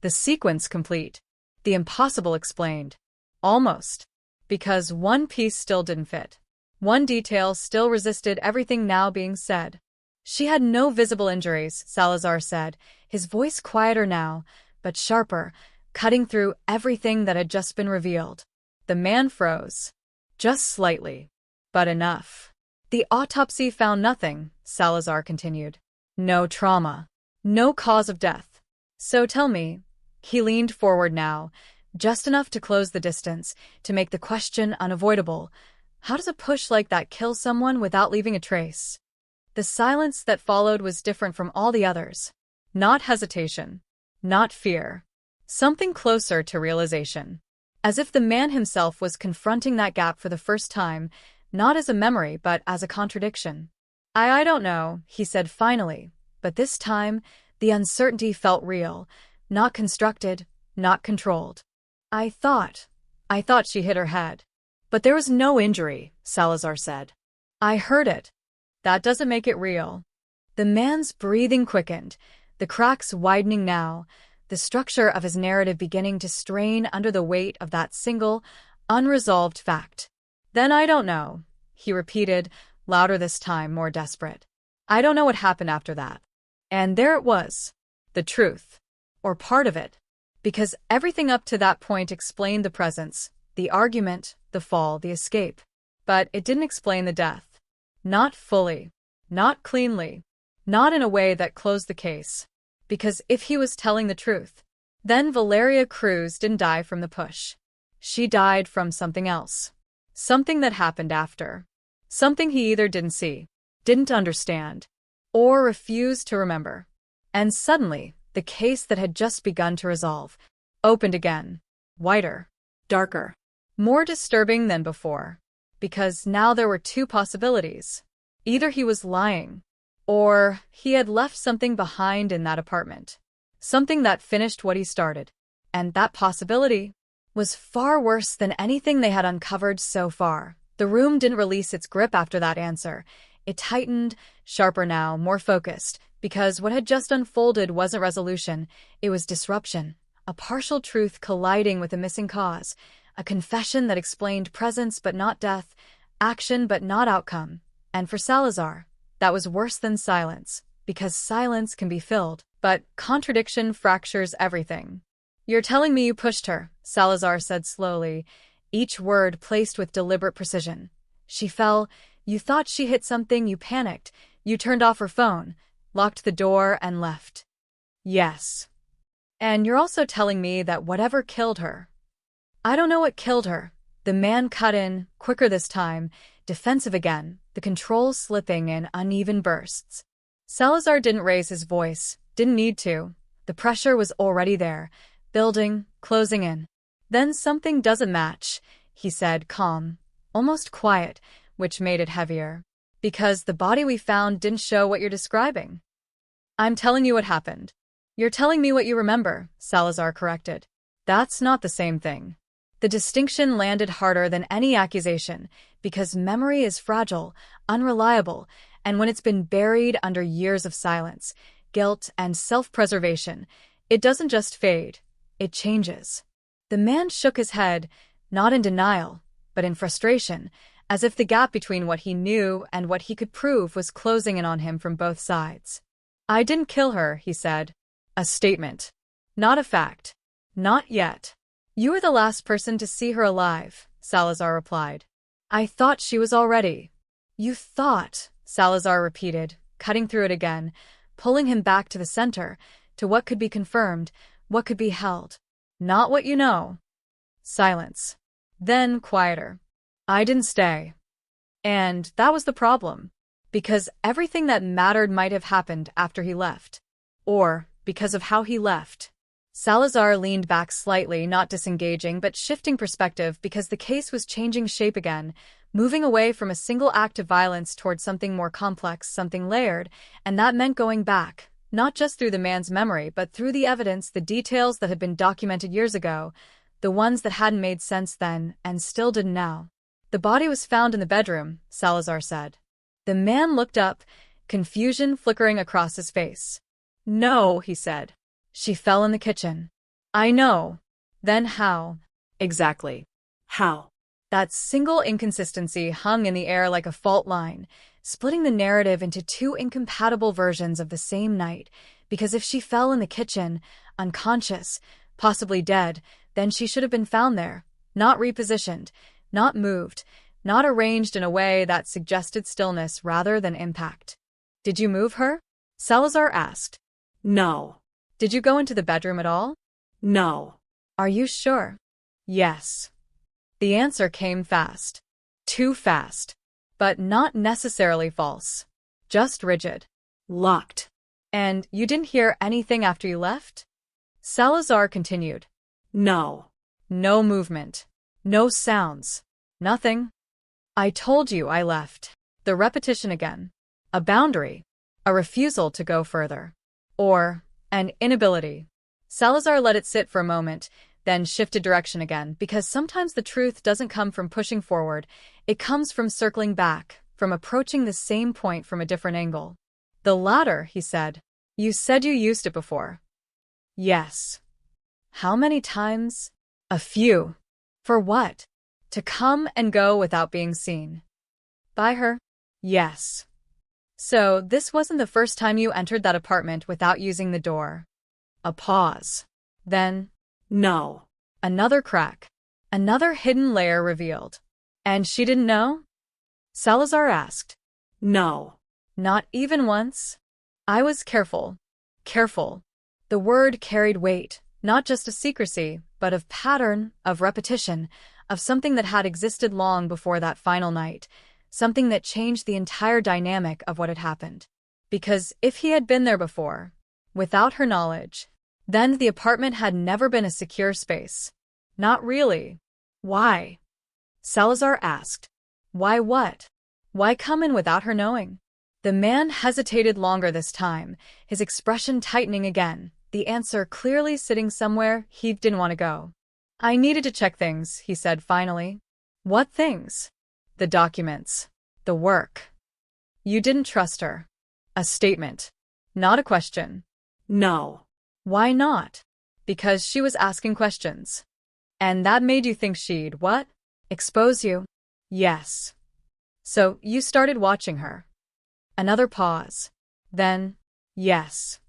The sequence complete. The impossible explained. Almost. Because one piece still didn't fit. One detail still resisted everything now being said. She had no visible injuries, Salazar said, his voice quieter now, but sharper, cutting through everything that had just been revealed. The man froze. Just slightly. But enough. The autopsy found nothing, Salazar continued. No trauma. No cause of death. So tell me, he leaned forward now, just enough to close the distance, to make the question unavoidable. How does a push like that kill someone without leaving a trace? The silence that followed was different from all the others. Not hesitation. Not fear. Something closer to realization. As if the man himself was confronting that gap for the first time, not as a memory but as a contradiction. I don't know, he said finally, but this time the uncertainty felt real, not constructed, not controlled. I thought she hit her head. But there was no injury, Salazar said. I heard it. That doesn't make it real. The man's breathing quickened, the cracks widening now, the structure of his narrative beginning to strain under the weight of that single, unresolved fact. Then I don't know, he repeated, louder this time, more desperate. I don't know what happened after that. And there it was. The truth. Or part of it. Because everything up to that point explained the presence, the argument, the fall, the escape. But it didn't explain the death. Not fully. Not cleanly. Not in a way that closed the case. Because if he was telling the truth, then Valeria Cruz didn't die from the push. She died from something else. Something that happened after. Something he either didn't see, didn't understand, or refused to remember. And suddenly, the case that had just begun to resolve opened again, whiter, darker, more disturbing than before. Because now there were two possibilities. Either he was lying, or he had left something behind in that apartment. Something that finished what he started. And that possibility was far worse than anything they had uncovered so far. The room didn't release its grip after that answer. It tightened, sharper now, more focused, because what had just unfolded wasn't resolution, it was disruption. A partial truth colliding with a missing cause. A confession that explained presence but not death, action but not outcome. And for Salazar, that was worse than silence, because silence can be filled, but contradiction fractures everything. You're telling me you pushed her, Salazar said slowly, each word placed with deliberate precision. She fell. You thought she hit something, you panicked. You turned off her phone, locked the door, and left. Yes. And you're also telling me that whatever killed her. I don't know what killed her. The man cut in, quicker this time, defensive again, the controls slipping in uneven bursts. Salazar didn't raise his voice, didn't need to. The pressure was already there, building, closing in. Then something doesn't match, he said, calm, almost quiet, which made it heavier. Because the body we found didn't show what you're describing. I'm telling you what happened. You're telling me what you remember, Salazar corrected. That's not the same thing. The distinction landed harder than any accusation, because memory is fragile, unreliable, and when it's been buried under years of silence, guilt, and self-preservation, it doesn't just fade, it changes. The man shook his head, not in denial, but in frustration, as if the gap between what he knew and what he could prove was closing in on him from both sides. I didn't kill her, he said. A statement. Not a fact. Not yet. You were the last person to see her alive, Salazar replied. I thought she was already. You thought, Salazar repeated, cutting through it again, pulling him back to the center, to what could be confirmed, what could be held. Not what you know. Silence. Then quieter. I didn't stay. And that was the problem. Because everything that mattered might have happened after he left. Or because of how he left. Salazar leaned back slightly, not disengaging, but shifting perspective because the case was changing shape again, moving away from a single act of violence towards something more complex, something layered, and that meant going back. Not just through the man's memory, but through the evidence, the details that had been documented years ago, the ones that hadn't made sense then and still didn't now. The body was found in the bedroom, Salazar said. The man looked up, confusion flickering across his face. No, he said. She fell in the kitchen. I know. Then how? Exactly. How? That single inconsistency hung in the air like a fault line, splitting the narrative into two incompatible versions of the same night, because if she fell in the kitchen, unconscious, possibly dead, then she should have been found there, not repositioned, not moved, not arranged in a way that suggested stillness rather than impact. Did you move her? Salazar asked. No. Did you go into the bedroom at all? No. Are you sure? Yes. The answer came fast. Too fast. But not necessarily false. Just rigid. Locked. And you didn't hear anything after you left? Salazar continued. No. No movement. No sounds. Nothing. I told you I left. The repetition again. A boundary. A refusal to go further. Or an inability. Salazar let it sit for a moment, then shifted direction again, because sometimes the truth doesn't come from pushing forward, it comes from circling back, from approaching the same point from a different angle. The latter, he said. You said you used it before. Yes. How many times? A few. For what? To come and go without being seen. By her? Yes. So this wasn't the first time you entered that apartment without using the door. A pause. Then, no. Another crack. Another hidden layer revealed. And she didn't know? Salazar asked. No. Not even once? I was careful. Careful. The word carried weight, not just of secrecy, but of pattern, of repetition, of something that had existed long before that final night, something that changed the entire dynamic of what had happened. Because if he had been there before, without her knowledge, then the apartment had never been a secure space. Not really. Why? Salazar asked. Why what? Why come in without her knowing? The man hesitated longer this time, his expression tightening again, the answer clearly sitting somewhere he didn't want to go. I needed to check things, he said finally. What things? The documents. The work. You didn't trust her. A statement. Not a question. No. Why not? Because she was asking questions. And that made you think she'd, what? Expose you? Yes. So you started watching her. Another pause. Then, yes.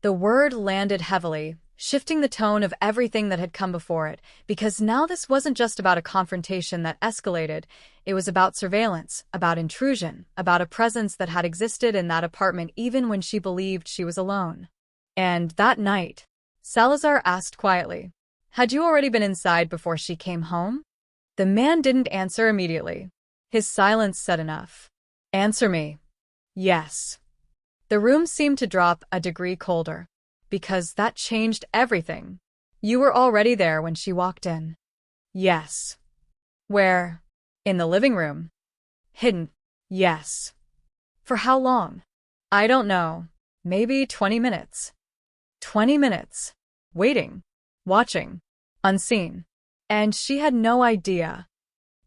The word landed heavily, shifting the tone of everything that had come before it, because now this wasn't just about a confrontation that escalated, it was about surveillance, about intrusion, about a presence that had existed in that apartment even when she believed she was alone. And that night, Salazar asked quietly, had you already been inside before she came home? The man didn't answer immediately. His silence said enough. Answer me. Yes. The room seemed to drop a degree colder, because that changed everything. You were already there when she walked in. Yes. Where? In the living room. Hidden. Yes. For how long? I don't know. Maybe 20 minutes. 20 minutes. Waiting. Watching. Unseen. And she had no idea.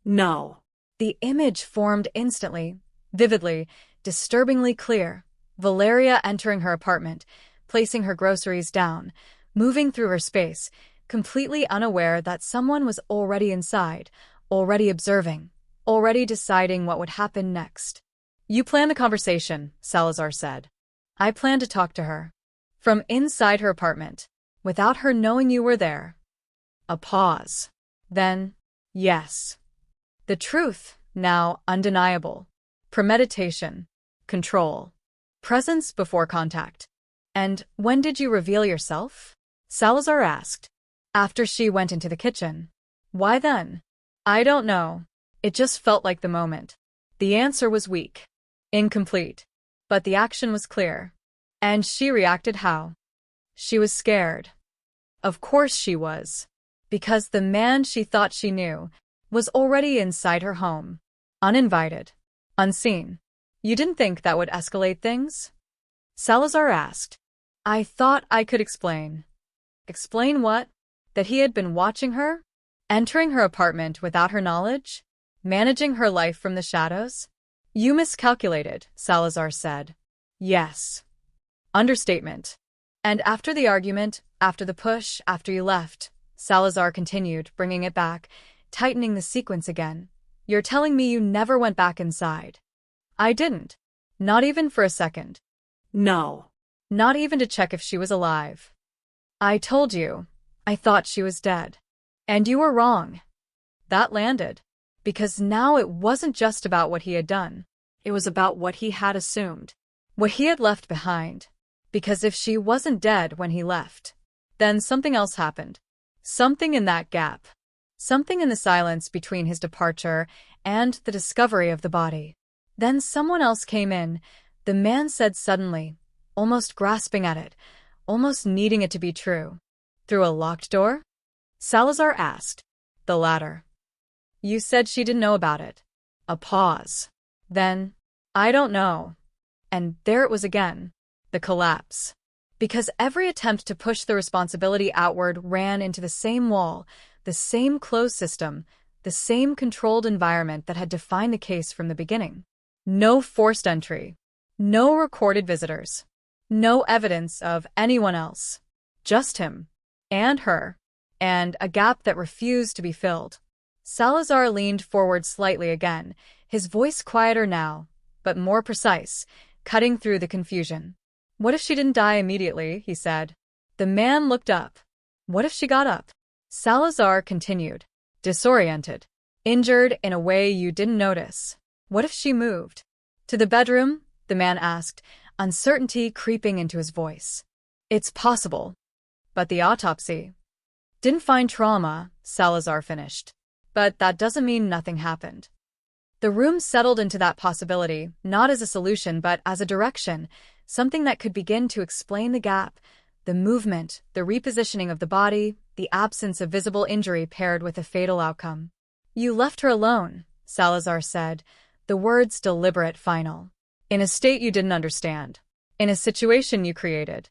No. The image formed instantly, vividly, disturbingly clear. Valeria entering her apartment, placing her groceries down, moving through her space, completely unaware that someone was already inside, already observing, already deciding what would happen next. You plan the conversation, Salazar said. I plan to talk to her. From inside her apartment, without her knowing you were there. A pause. Then, yes. The truth, now undeniable. Premeditation. Control. Presence before contact. And when did you reveal yourself? Salazar asked. After she went into the kitchen. Why then? I don't know. It just felt like the moment. The answer was weak. Incomplete. But the action was clear. And she reacted how? She was scared. Of course she was. Because the man she thought she knew was already inside her home. Uninvited. Unseen. You didn't think that would escalate things? Salazar asked. I thought I could explain. Explain what? That he had been watching her? Entering her apartment without her knowledge? Managing her life from the shadows? You miscalculated, Salazar said. Yes. Understatement. And after the argument, after the push, after you left, Salazar continued, bringing it back, tightening the sequence again. You're telling me you never went back inside. I didn't. Not even for a second. No. Not even to check if she was alive. I told you. I thought she was dead. And you were wrong. That landed. Because now it wasn't just about what he had done. It was about what he had assumed. What he had left behind. Because if she wasn't dead when he left, then something else happened. Something in that gap. Something in the silence between his departure and the discovery of the body. Then someone else came in, the man said suddenly, almost grasping at it, almost needing it to be true. Through a locked door? Salazar asked. The latter. You said she didn't know about it. A pause. Then, I don't know. And there it was again. The collapse. Because every attempt to push the responsibility outward ran into the same wall, the same closed system, the same controlled environment that had defined the case from the beginning. No forced entry. No recorded visitors. No evidence of anyone else. Just him. And her. And a gap that refused to be filled. Salazar leaned forward slightly again, his voice quieter now, but more precise, cutting through the confusion. What if she didn't die immediately, he said. The man looked up. What if she got up? Salazar continued, disoriented, injured in a way you didn't notice. What if she moved? To the bedroom? The man asked, uncertainty creeping into his voice. It's possible. But the autopsy didn't find trauma, Salazar finished. But that doesn't mean nothing happened. The room settled into that possibility, not as a solution but as a direction, something that could begin to explain the gap, the movement, the repositioning of the body, the absence of visible injury paired with a fatal outcome. You left her alone, Salazar said, the words deliberate, final. In a state you didn't understand. In a situation you created.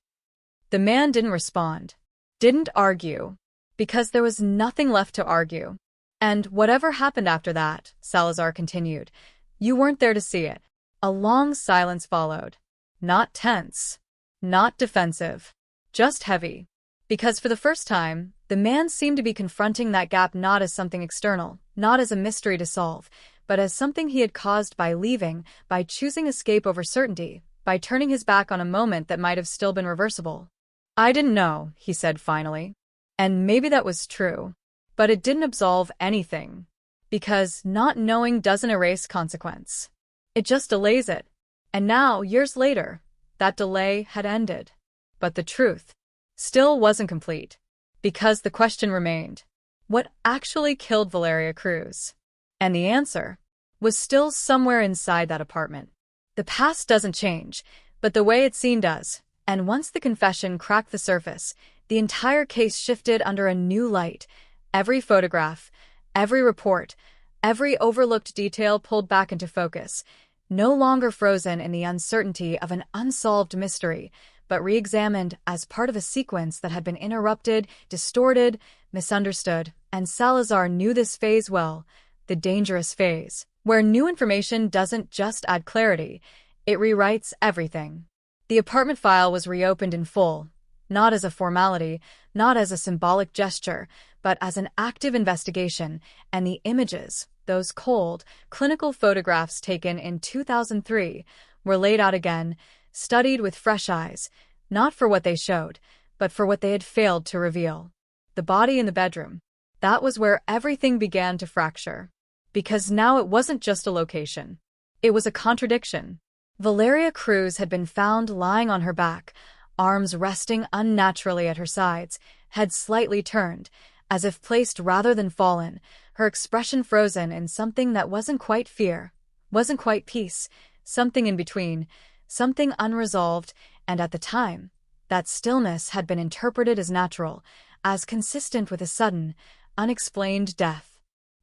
The man didn't respond. Didn't argue. Because there was nothing left to argue. And whatever happened after that, Salazar continued, you weren't there to see it. A long silence followed. Not tense. Not defensive. Just heavy. Because for the first time, the man seemed to be confronting that gap not as something external, not as a mystery to solve, but as something he had caused by leaving, by choosing escape over certainty, by turning his back on a moment that might have still been reversible. I didn't know, he said finally. And maybe that was true. But it didn't absolve anything. Because not knowing doesn't erase consequence. It just delays it. And now, years later, that delay had ended. But the truth still wasn't complete. Because the question remained. What actually killed Valeria Cruz? And the answer was still somewhere inside that apartment. The past doesn't change, but the way it's seen does. And once the confession cracked the surface, the entire case shifted under a new light. Every photograph, every report, every overlooked detail pulled back into focus, no longer frozen in the uncertainty of an unsolved mystery, but re-examined as part of a sequence that had been interrupted, distorted, misunderstood. And Salazar knew this phase well, the dangerous phase, where new information doesn't just add clarity, it rewrites everything. The apartment file was reopened in full, not as a formality, not as a symbolic gesture, but as an active investigation, and the images, those cold, clinical photographs taken in 2003, were laid out again, studied with fresh eyes, not for what they showed, but for what they had failed to reveal. The body in the bedroom. That was where everything began to fracture. Because now it wasn't just a location. It was a contradiction. Valeria Cruz had been found lying on her back, arms resting unnaturally at her sides, head slightly turned, as if placed rather than fallen, her expression frozen in something that wasn't quite fear, wasn't quite peace, something in between, something unresolved, and at the time, that stillness had been interpreted as natural, as consistent with a sudden, unexplained death.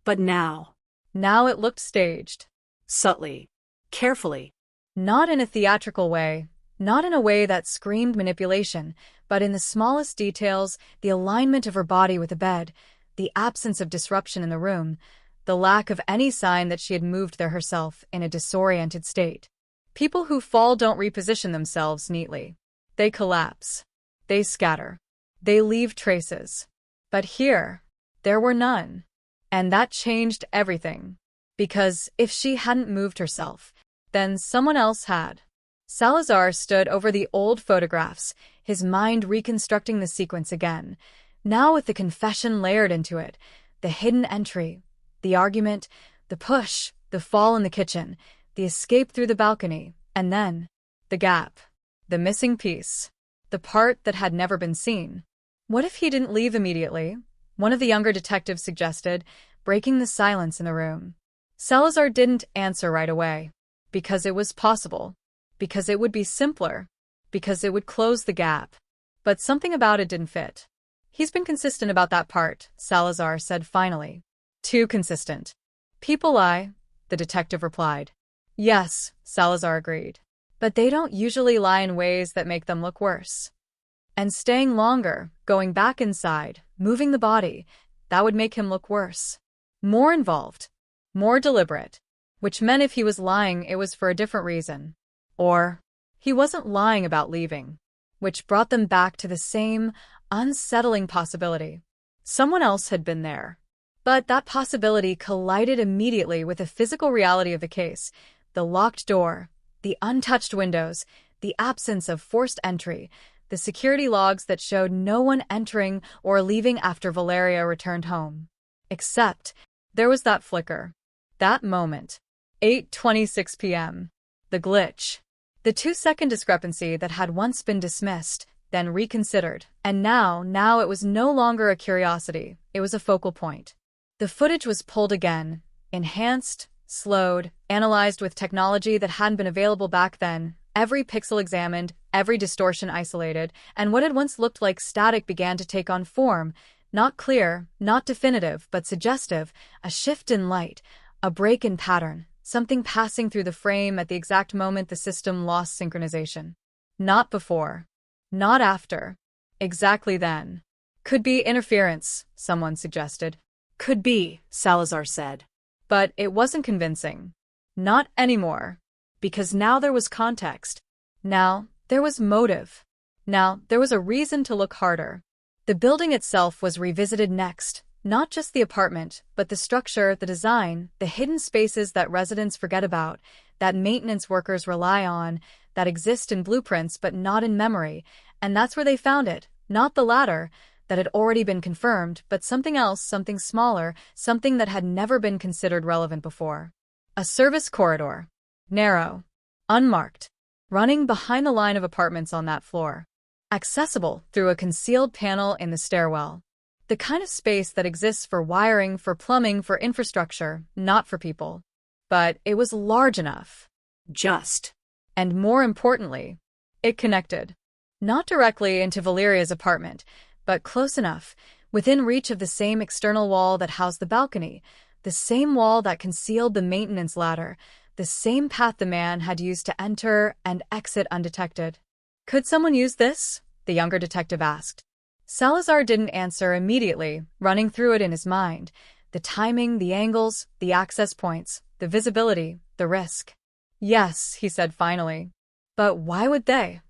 But now it looked staged. Subtly. Carefully. Not in a theatrical way, not in a way that screamed manipulation, but in the smallest details, the alignment of her body with the bed, the absence of disruption in the room, the lack of any sign that she had moved there herself in a disoriented state. People who fall don't reposition themselves neatly. They collapse. They scatter. They leave traces. But here, there were none. And that changed everything. Because if she hadn't moved herself, then someone else had. Salazar stood over the old photographs, his mind reconstructing the sequence again, now with the confession layered into it, the hidden entry, the argument, the push, the fall in the kitchen, the escape through the balcony, and then the gap, the missing piece, the part that had never been seen. What if he didn't leave immediately? One of the younger detectives suggested, breaking the silence in the room. Salazar didn't answer right away, because it was possible, because it would be simpler, because it would close the gap. But something about it didn't fit. He's been consistent about that part, Salazar said finally. Too consistent. People lie, the detective replied. Yes, Salazar agreed. But they don't usually lie in ways that make them look worse. And staying longer, going back inside, moving the body, that would make him look worse. More involved, more deliberate, which meant if he was lying, it was for a different reason. Or he wasn't lying about leaving, which brought them back to the same unsettling possibility. Someone else had been there. But that possibility collided immediately with the physical reality of the case, the locked door, the untouched windows, the absence of forced entry, the security logs that showed no one entering or leaving after Valeria returned home. Except there was that flicker, that moment, 8:26 p.m., the glitch, the 2-second discrepancy that had once been dismissed, then reconsidered, and now it was no longer a curiosity, it was a focal point. The footage was pulled again, enhanced, slowed, analyzed with technology that hadn't been available back then, every pixel examined, every distortion isolated, and what had once looked like static began to take on form, not clear, not definitive, but suggestive, a shift in light, a break in pattern, something passing through the frame at the exact moment the system lost synchronization. Not before. Not after. Exactly then. Could be interference, someone suggested. Could be, Salazar said. But it wasn't convincing. Not anymore. Because now there was context. Now there was motive. Now there was a reason to look harder. The building itself was revisited next, not just the apartment, but the structure, the design, the hidden spaces that residents forget about, that maintenance workers rely on, that exist in blueprints but not in memory, and that's where they found it, not the ladder that had already been confirmed, but something else, something smaller, something that had never been considered relevant before. A service corridor. Narrow. Unmarked. Running behind the line of apartments on that floor. Accessible through a concealed panel in the stairwell. The kind of space that exists for wiring, for plumbing, for infrastructure, not for people. But it was large enough. Just. And more importantly, it connected. Not directly into Valeria's apartment, but close enough, within reach of the same external wall that housed the balcony, the same wall that concealed the maintenance ladder, the same path the man had used to enter and exit undetected. Could someone use this? The younger detective asked. Salazar didn't answer immediately, running through it in his mind. The timing, the angles, the access points, the visibility, the risk. Yes, he said finally. But why would they?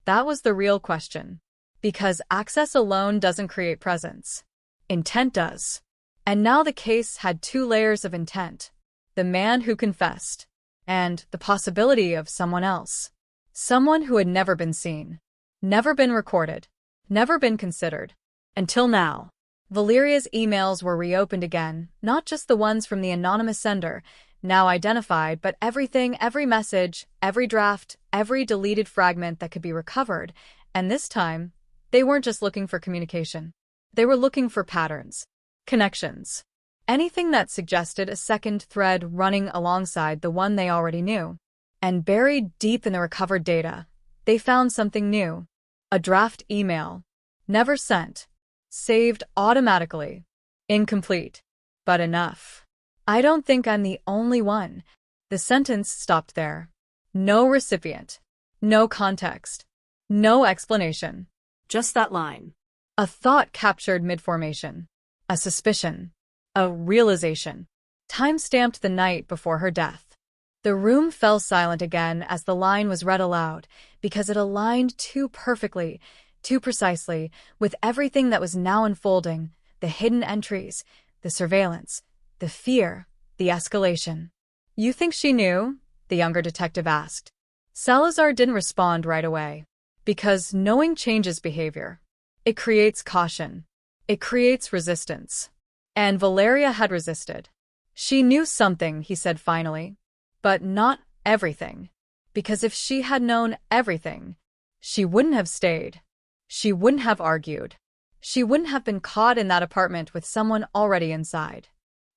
That was the real question. Because access alone doesn't create presence. Intent does. And now the case had 2 layers of intent. The man who confessed, and the possibility of someone else. Someone who had never been seen, never been recorded, never been considered. Until now. Valeria's emails were reopened again, not just the ones from the anonymous sender, now identified, but everything, every message, every draft, every deleted fragment that could be recovered. And this time, they weren't just looking for communication. They were looking for patterns, connections. Anything that suggested a second thread running alongside the one they already knew. And buried deep in the recovered data, they found something new. A draft email. Never sent. Saved automatically. Incomplete. But enough. I don't think I'm the only one. The sentence stopped there. No recipient. No context. No explanation. Just that line. A thought captured mid-formation. A suspicion. A realization. Time-stamped the night before her death. The room fell silent again as the line was read aloud, because it aligned too perfectly, too precisely, with everything that was now unfolding, the hidden entries, the surveillance, the fear, the escalation. You think she knew? the younger detective asked. Salazar didn't respond right away. Because knowing changes behavior. It creates caution. It creates resistance. And Valeria had resisted. She knew something, he said finally. But not everything. Because if she had known everything, she wouldn't have stayed. She wouldn't have argued. She wouldn't have been caught in that apartment with someone already inside.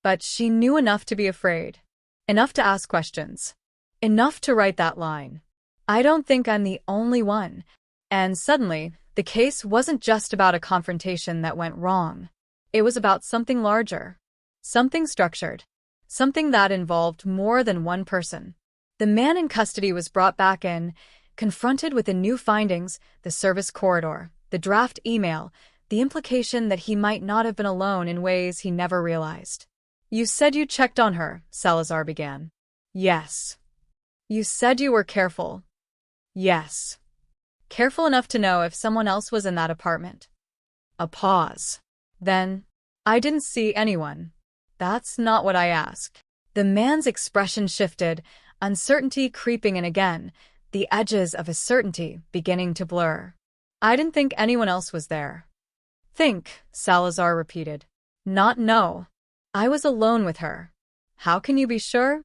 But she knew enough to be afraid. Enough to ask questions. Enough to write that line. I don't think I'm the only one. And suddenly, the case wasn't just about a confrontation that went wrong. It was about something larger. Something structured. Something that involved more than one person. The man in custody was brought back in, confronted with the new findings, the service corridor, the draft email, the implication that he might not have been alone in ways he never realized. You said you checked on her, Salazar began. Yes. You said you were careful. Yes. Careful enough to know if someone else was in that apartment. A pause. Then, I didn't see anyone. That's not what I asked. The man's expression shifted, uncertainty creeping in again, the edges of his certainty beginning to blur. I didn't think anyone else was there. Think, Salazar repeated. Not know. I was alone with her. How can you be sure?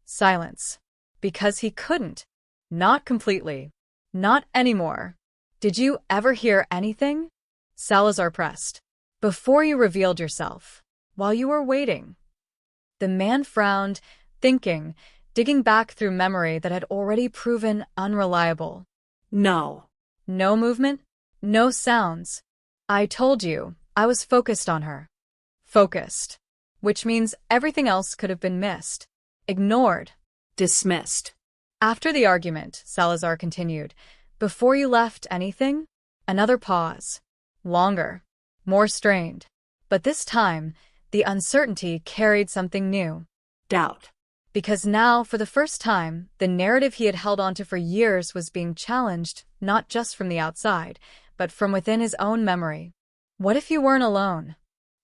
Silence. Because he couldn't. Not completely. Not anymore. Did you ever hear anything? Salazar pressed. Before you revealed yourself. While you were waiting. The man frowned, thinking, digging back through memory that had already proven unreliable. No. No movement? No sounds. I told you, I was focused on her. Focused. Which means everything else could have been missed. Ignored. Dismissed. After the argument, Salazar continued, before you left anything? Another pause. Longer. More strained. But this time, the uncertainty carried something new. Doubt. Because now, for the first time, the narrative he had held onto for years was being challenged, not just from the outside, but from within his own memory. What if you weren't alone?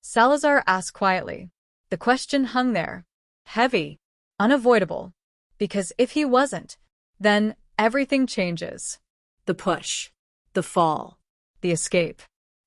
Salazar asked quietly. The question hung there. Heavy. Unavoidable. Because if he wasn't, then everything changes. The push. The fall. The escape.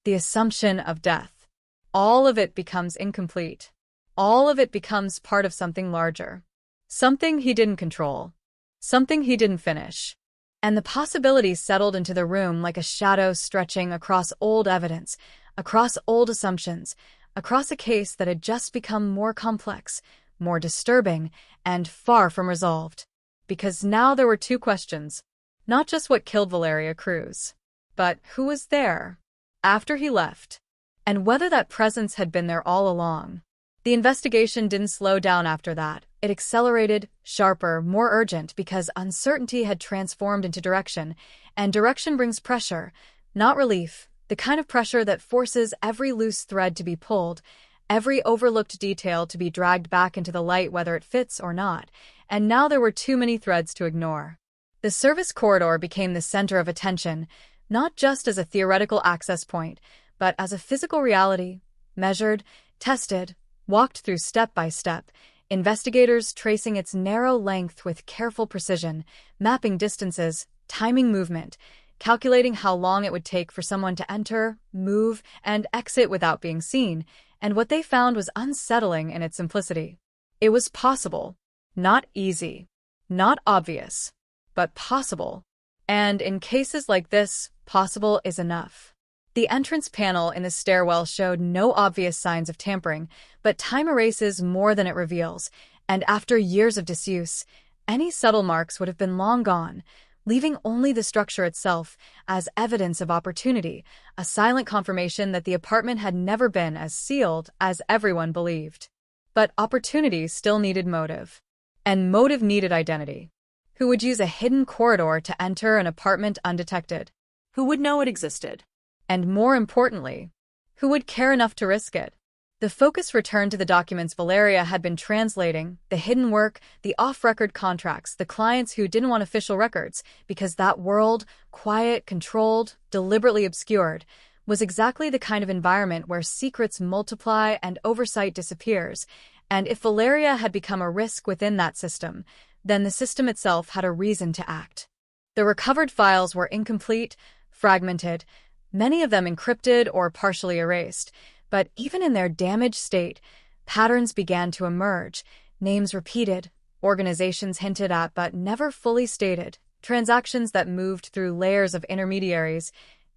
The assumption of death. All of it becomes incomplete. All of it becomes part of something larger. Something he didn't control. Something he didn't finish. And the possibilities settled into the room like a shadow stretching across old evidence, across old assumptions, across a case that had just become more complex, more disturbing, and far from resolved. Because now there were two questions. Not just what killed Valeria Cruz, but who was there after he left, and whether that presence had been there all along. The investigation didn't slow down after that. It accelerated, sharper, more urgent, because uncertainty had transformed into direction, and direction brings pressure, not relief, the kind of pressure that forces every loose thread to be pulled, every overlooked detail to be dragged back into the light whether it fits or not, and now there were too many threads to ignore. The service corridor became the center of attention, not just as a theoretical access point, but as a physical reality, measured, tested, walked through step by step, investigators tracing its narrow length with careful precision, mapping distances, timing movement, calculating how long it would take for someone to enter, move, and exit without being seen, and what they found was unsettling in its simplicity. It was possible, not easy, not obvious, but possible. And in cases like this, possible is enough. The entrance panel in the stairwell showed no obvious signs of tampering, but time erases more than it reveals, and after years of disuse, any subtle marks would have been long gone, leaving only the structure itself as evidence of opportunity, a silent confirmation that the apartment had never been as sealed as everyone believed. But opportunity still needed motive. And motive needed identity. Who would use a hidden corridor to enter an apartment undetected? Who would know it existed? And more importantly, who would care enough to risk it? The focus returned to the documents Valeria had been translating, the hidden work, the off-record contracts, the clients who didn't want official records, because that world, quiet, controlled, deliberately obscured, was exactly the kind of environment where secrets multiply and oversight disappears. And if Valeria had become a risk within that system, then the system itself had a reason to act. The recovered files were incomplete, fragmented, many of them encrypted or partially erased, but even in their damaged state, patterns began to emerge, names repeated, organizations hinted at but never fully stated, transactions that moved through layers of intermediaries,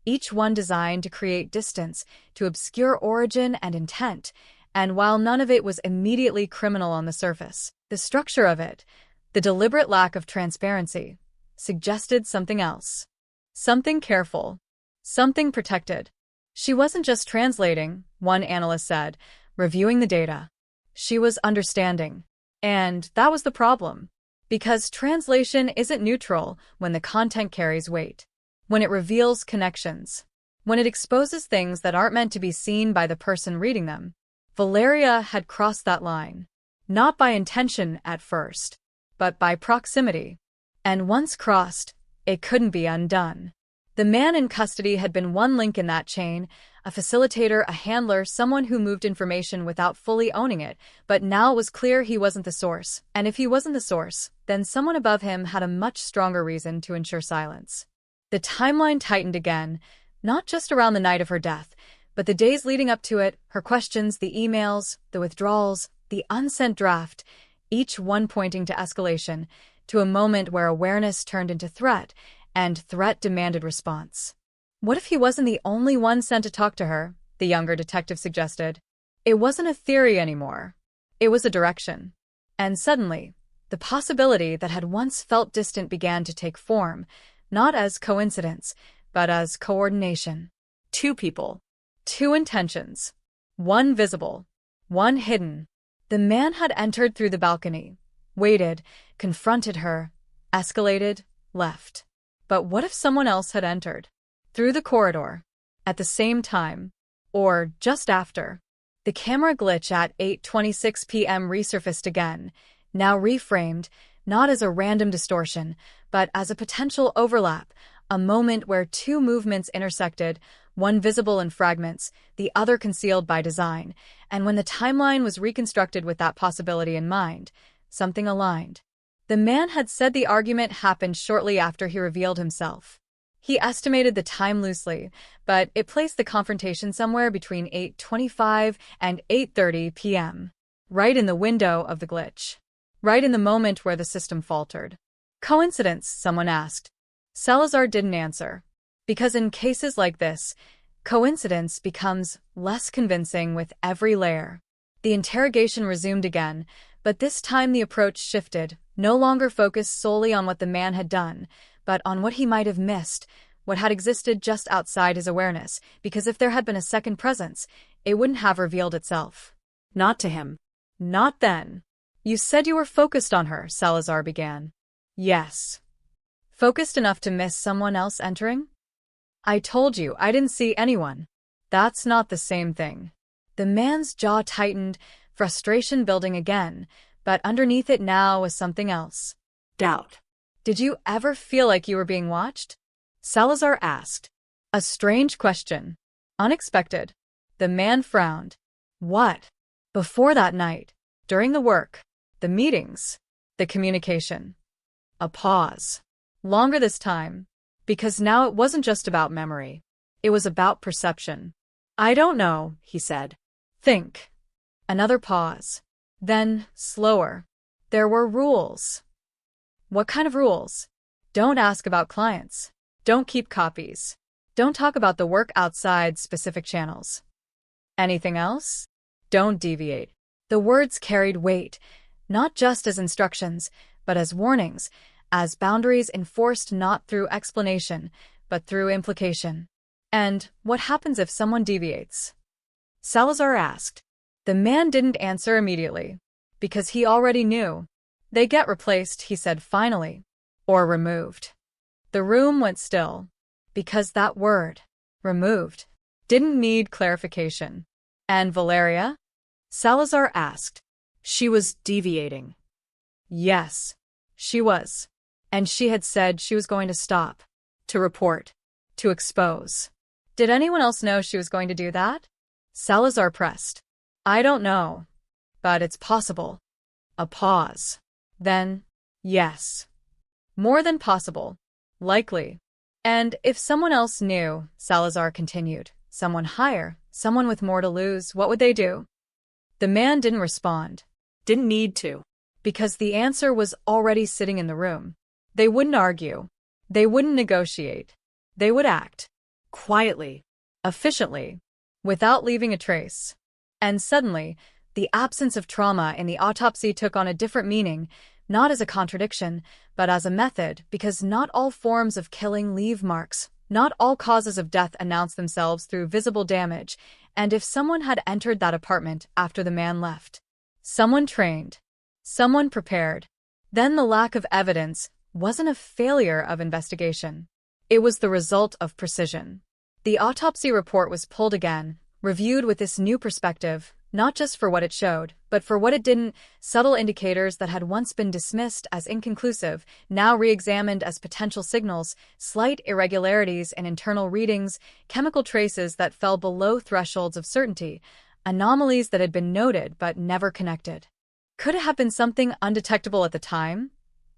each one designed to create distance, to obscure origin and intent. And while none of it was immediately criminal on the surface, the structure of it, the deliberate lack of transparency, suggested something else. Something careful. Something protected. She wasn't just translating, one analyst said, reviewing the data. She was understanding. And that was the problem. Because translation isn't neutral when the content carries weight. When it reveals connections. When it exposes things that aren't meant to be seen by the person reading them. Valeria had crossed that line. Not by intention at first, but by proximity. And once crossed, it couldn't be undone. The man in custody had been one link in that chain, a facilitator, a handler, someone who moved information without fully owning it, but now it was clear he wasn't the source. And if he wasn't the source, then someone above him had a much stronger reason to ensure silence. The timeline tightened again, not just around the night of her death, but the days leading up to it, her questions, the emails, the withdrawals, the unsent draft, each one pointing to escalation, to a moment where awareness turned into threat, and threat demanded response. What if he wasn't the only one sent to talk to her? The younger detective suggested. It wasn't a theory anymore. It was a direction. And suddenly, the possibility that had once felt distant began to take form, not as coincidence, but as coordination. Two people. Two intentions. One visible. One hidden. The man had entered through the balcony, waited, confronted her, escalated, left. But what if someone else had entered? Through the corridor. At the same time. Or just after. The camera glitch at 8:26 p.m. resurfaced again, now reframed, not as a random distortion, but as a potential overlap, a moment where two movements intersected, one visible in fragments, the other concealed by design, and when the timeline was reconstructed with that possibility in mind, something aligned. The man had said the argument happened shortly after he revealed himself. He estimated the time loosely, but it placed the confrontation somewhere between 8:25 and 8:30 p.m., right in the window of the glitch, right in the moment where the system faltered. Coincidence, someone asked. Salazar didn't answer, because in cases like this, coincidence becomes less convincing with every layer. The interrogation resumed again, but this time the approach shifted, no longer focused solely on what the man had done, but on what he might have missed, what had existed just outside his awareness, because if there had been a second presence, it wouldn't have revealed itself. Not to him. Not then. You said you were focused on her, Salazar began. Yes. Focused enough to miss someone else entering? I told you, I didn't see anyone. That's not the same thing. The man's jaw tightened, frustration building again, but underneath it now was something else. Doubt. Did you ever feel like you were being watched? Salazar asked. A strange question. Unexpected. The man frowned. What? Before that night, during the work, the meetings, the communication. A pause. Longer this time, because now it wasn't just about memory. It was about perception. I don't know, he said. Think. Another pause. Then, slower. There were rules. What kind of rules? Don't ask about clients. Don't keep copies. Don't talk about the work outside specific channels. Anything else? Don't deviate. The words carried weight, not just as instructions, but as warnings, as boundaries enforced not through explanation, but through implication. And what happens if someone deviates? Salazar asked. The man didn't answer immediately, because he already knew. They get replaced, he said finally, or removed. The room went still, because that word, removed, didn't need clarification. And Valeria? Salazar asked. She was deviating. Yes, she was. And she had said she was going to stop, to report, to expose. Did anyone else know she was going to do that? Salazar pressed. I don't know, but it's possible. A pause. Then, Yes. More than possible. Likely. And if someone else knew, Salazar continued, someone higher, someone with more to lose, what would they do? The man didn't respond. Didn't need to. Because the answer was already sitting in the room. They wouldn't argue. They wouldn't negotiate. They would act. Quietly. Efficiently. Without leaving a trace. And suddenly, the absence of trauma in the autopsy took on a different meaning, not as a contradiction, but as a method, because not all forms of killing leave marks. Not all causes of death announce themselves through visible damage, and if someone had entered that apartment after the man left, someone trained, someone prepared, then the lack of evidence wasn't a failure of investigation. It was the result of precision. The autopsy report was pulled again, reviewed with this new perspective, not just for what it showed, but for what it didn't, subtle indicators that had once been dismissed as inconclusive, now re-examined as potential signals, slight irregularities in internal readings, chemical traces that fell below thresholds of certainty, anomalies that had been noted but never connected. Could it have been something undetectable at the time?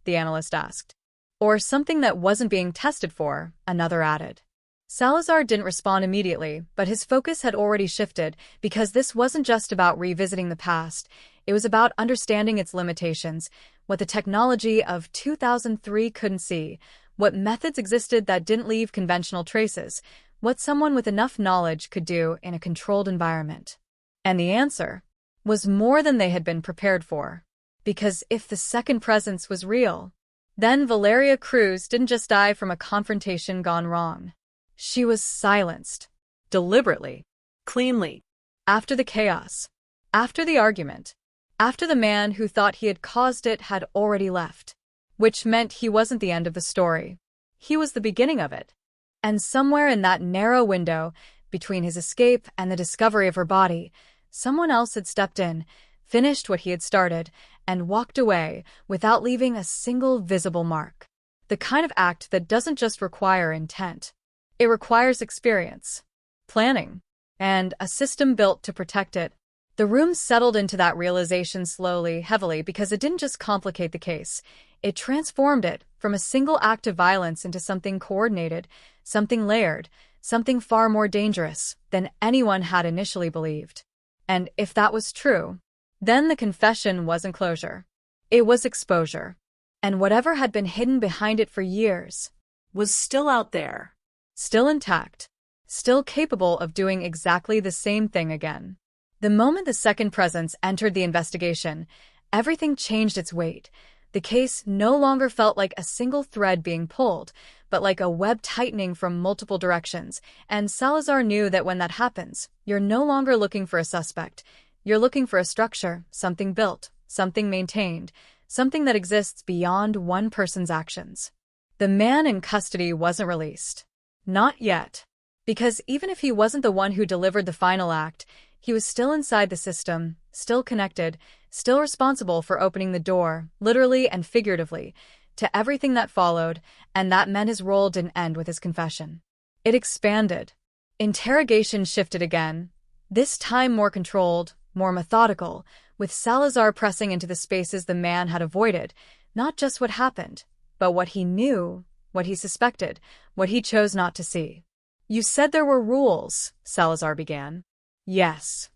The analyst asked. Or something that wasn't being tested for, another added. Salazar didn't respond immediately, but his focus had already shifted because this wasn't just about revisiting the past. It was about understanding its limitations, what the technology of 2003 couldn't see, what methods existed that didn't leave conventional traces, what someone with enough knowledge could do in a controlled environment. And the answer was more than they had been prepared for. Because if the second presence was real, then Valeria Cruz didn't just die from a confrontation gone wrong. She was silenced. Deliberately. Cleanly. After the chaos. After the argument. After the man who thought he had caused it had already left. Which meant he wasn't the end of the story. He was the beginning of it. And somewhere in that narrow window, between his escape and the discovery of her body, someone else had stepped in, finished what he had started, and walked away without leaving a single visible mark. The kind of act that doesn't just require intent. It requires experience, planning, and a system built to protect it. The room settled into that realization slowly, heavily, because it didn't just complicate the case. It transformed it from a single act of violence into something coordinated, something layered, something far more dangerous than anyone had initially believed. And if that was true, then the confession wasn't closure. It was exposure. And whatever had been hidden behind it for years was still out there. Still intact, still capable of doing exactly the same thing again. The moment the second presence entered the investigation, everything changed its weight. The case no longer felt like a single thread being pulled, but like a web tightening from multiple directions, and Salazar knew that when that happens, you're no longer looking for a suspect. You're looking for a structure, something built, something maintained, something that exists beyond one person's actions. The man in custody wasn't released. Not yet. Because even if he wasn't the one who delivered the final act, he was still inside the system, still connected, still responsible for opening the door, literally and figuratively, to everything that followed, and that meant his role didn't end with his confession. It expanded. Interrogation shifted again, this time more controlled, more methodical, with Salazar pressing into the spaces the man had avoided, not just what happened, but what he knew, what he suspected, what he chose not to see. You said there were rules, Salazar began. Yes.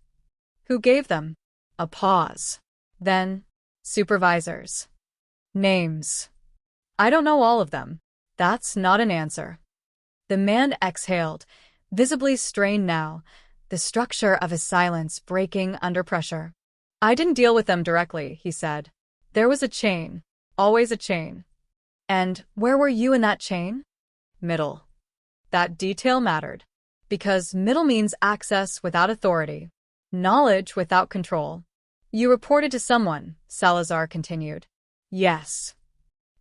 Who gave them? A pause. Then, supervisors. Names. I don't know all of them. That's not an answer. The man exhaled, visibly strained now, the structure of his silence breaking under pressure. I didn't deal with them directly, he said. There was a chain. Always a chain. And where were you in that chain? Middle. That detail mattered. Because middle means access without authority, knowledge without control. You reported to someone, Salazar continued. Yes.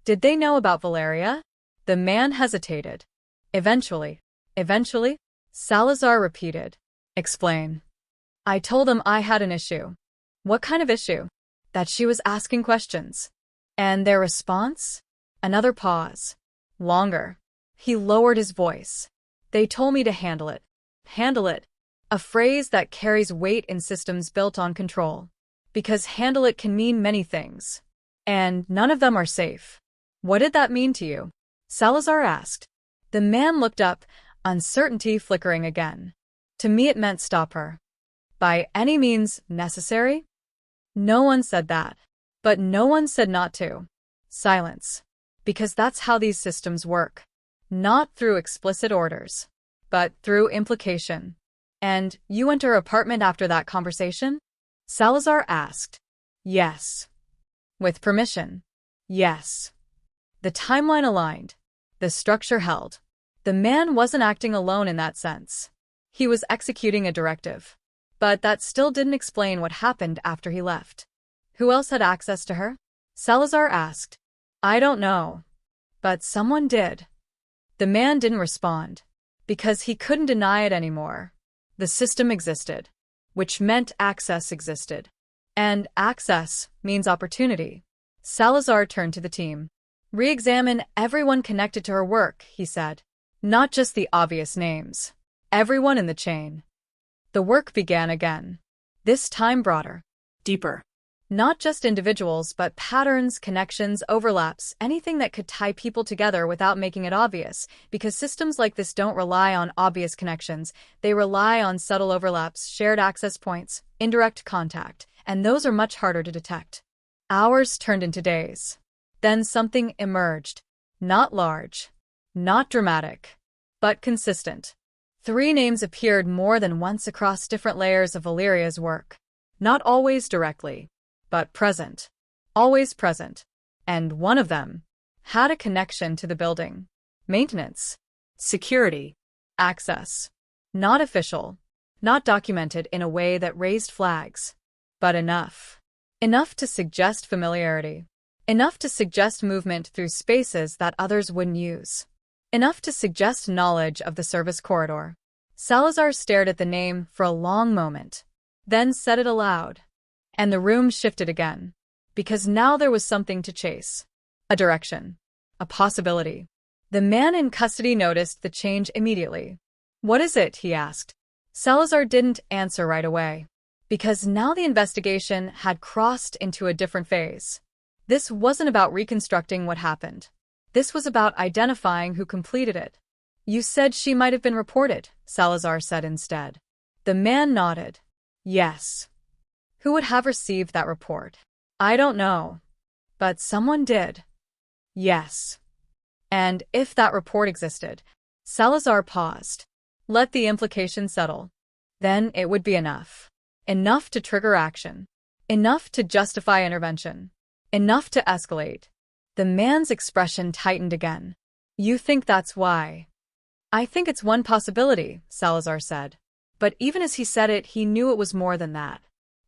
Did they know about Valeria? The man hesitated. Eventually. Eventually? Salazar repeated. Explain. I told them I had an issue. What kind of issue? That she was asking questions. And their response? Another pause. Longer. He lowered his voice. They told me to handle it. Handle it. A phrase that carries weight in systems built on control. Because handle it can mean many things. And none of them are safe. What did that mean to you? Salazar asked. The man looked up, uncertainty flickering again. To me it meant stop her. By any means necessary? No one said that. But no one said not to. Silence. Because that's how these systems work. Not through explicit orders, but through implication. And you went to her apartment after that conversation? Salazar asked. Yes. With permission? Yes. The timeline aligned. The structure held. The man wasn't acting alone in that sense. He was executing a directive. But that still didn't explain what happened after he left. Who else had access to her? Salazar asked. I don't know. But someone did. The man didn't respond. Because he couldn't deny it anymore. The system existed. Which meant access existed. And access means opportunity. Salazar turned to the team. Re-examine everyone connected to her work, he said. Not just the obvious names. Everyone in the chain. The work began again. This time broader. Deeper. Not just individuals, but patterns, connections, overlaps, anything that could tie people together without making it obvious, because systems like this don't rely on obvious connections. They rely on subtle overlaps, shared access points, indirect contact, and those are much harder to detect. Hours turned into days. Then something emerged. Not large, not dramatic, but consistent. 3 names appeared more than once across different layers of Valeria's work. Not always directly, but present. Always present. And one of them had a connection to the building. Maintenance. Security. Access. Not official. Not documented in a way that raised flags. But enough. Enough to suggest familiarity. Enough to suggest movement through spaces that others wouldn't use. Enough to suggest knowledge of the service corridor. Salazar stared at the name for a long moment, then said it aloud. And the room shifted again, because now there was something to chase. A direction. A possibility. The man in custody noticed the change immediately. What is it? He asked. Salazar didn't answer right away, because now the investigation had crossed into a different phase. This wasn't about reconstructing what happened. This was about identifying who completed it. You said she might have been reported, Salazar said instead. The man nodded. Yes. Who would have received that report? I don't know. But someone did. Yes. And if that report existed, Salazar paused. Let the implication settle. Then it would be enough. Enough to trigger action. Enough to justify intervention. Enough to escalate. The man's expression tightened again. You think that's why? I think it's one possibility, Salazar said. But even as he said it, he knew it was more than that.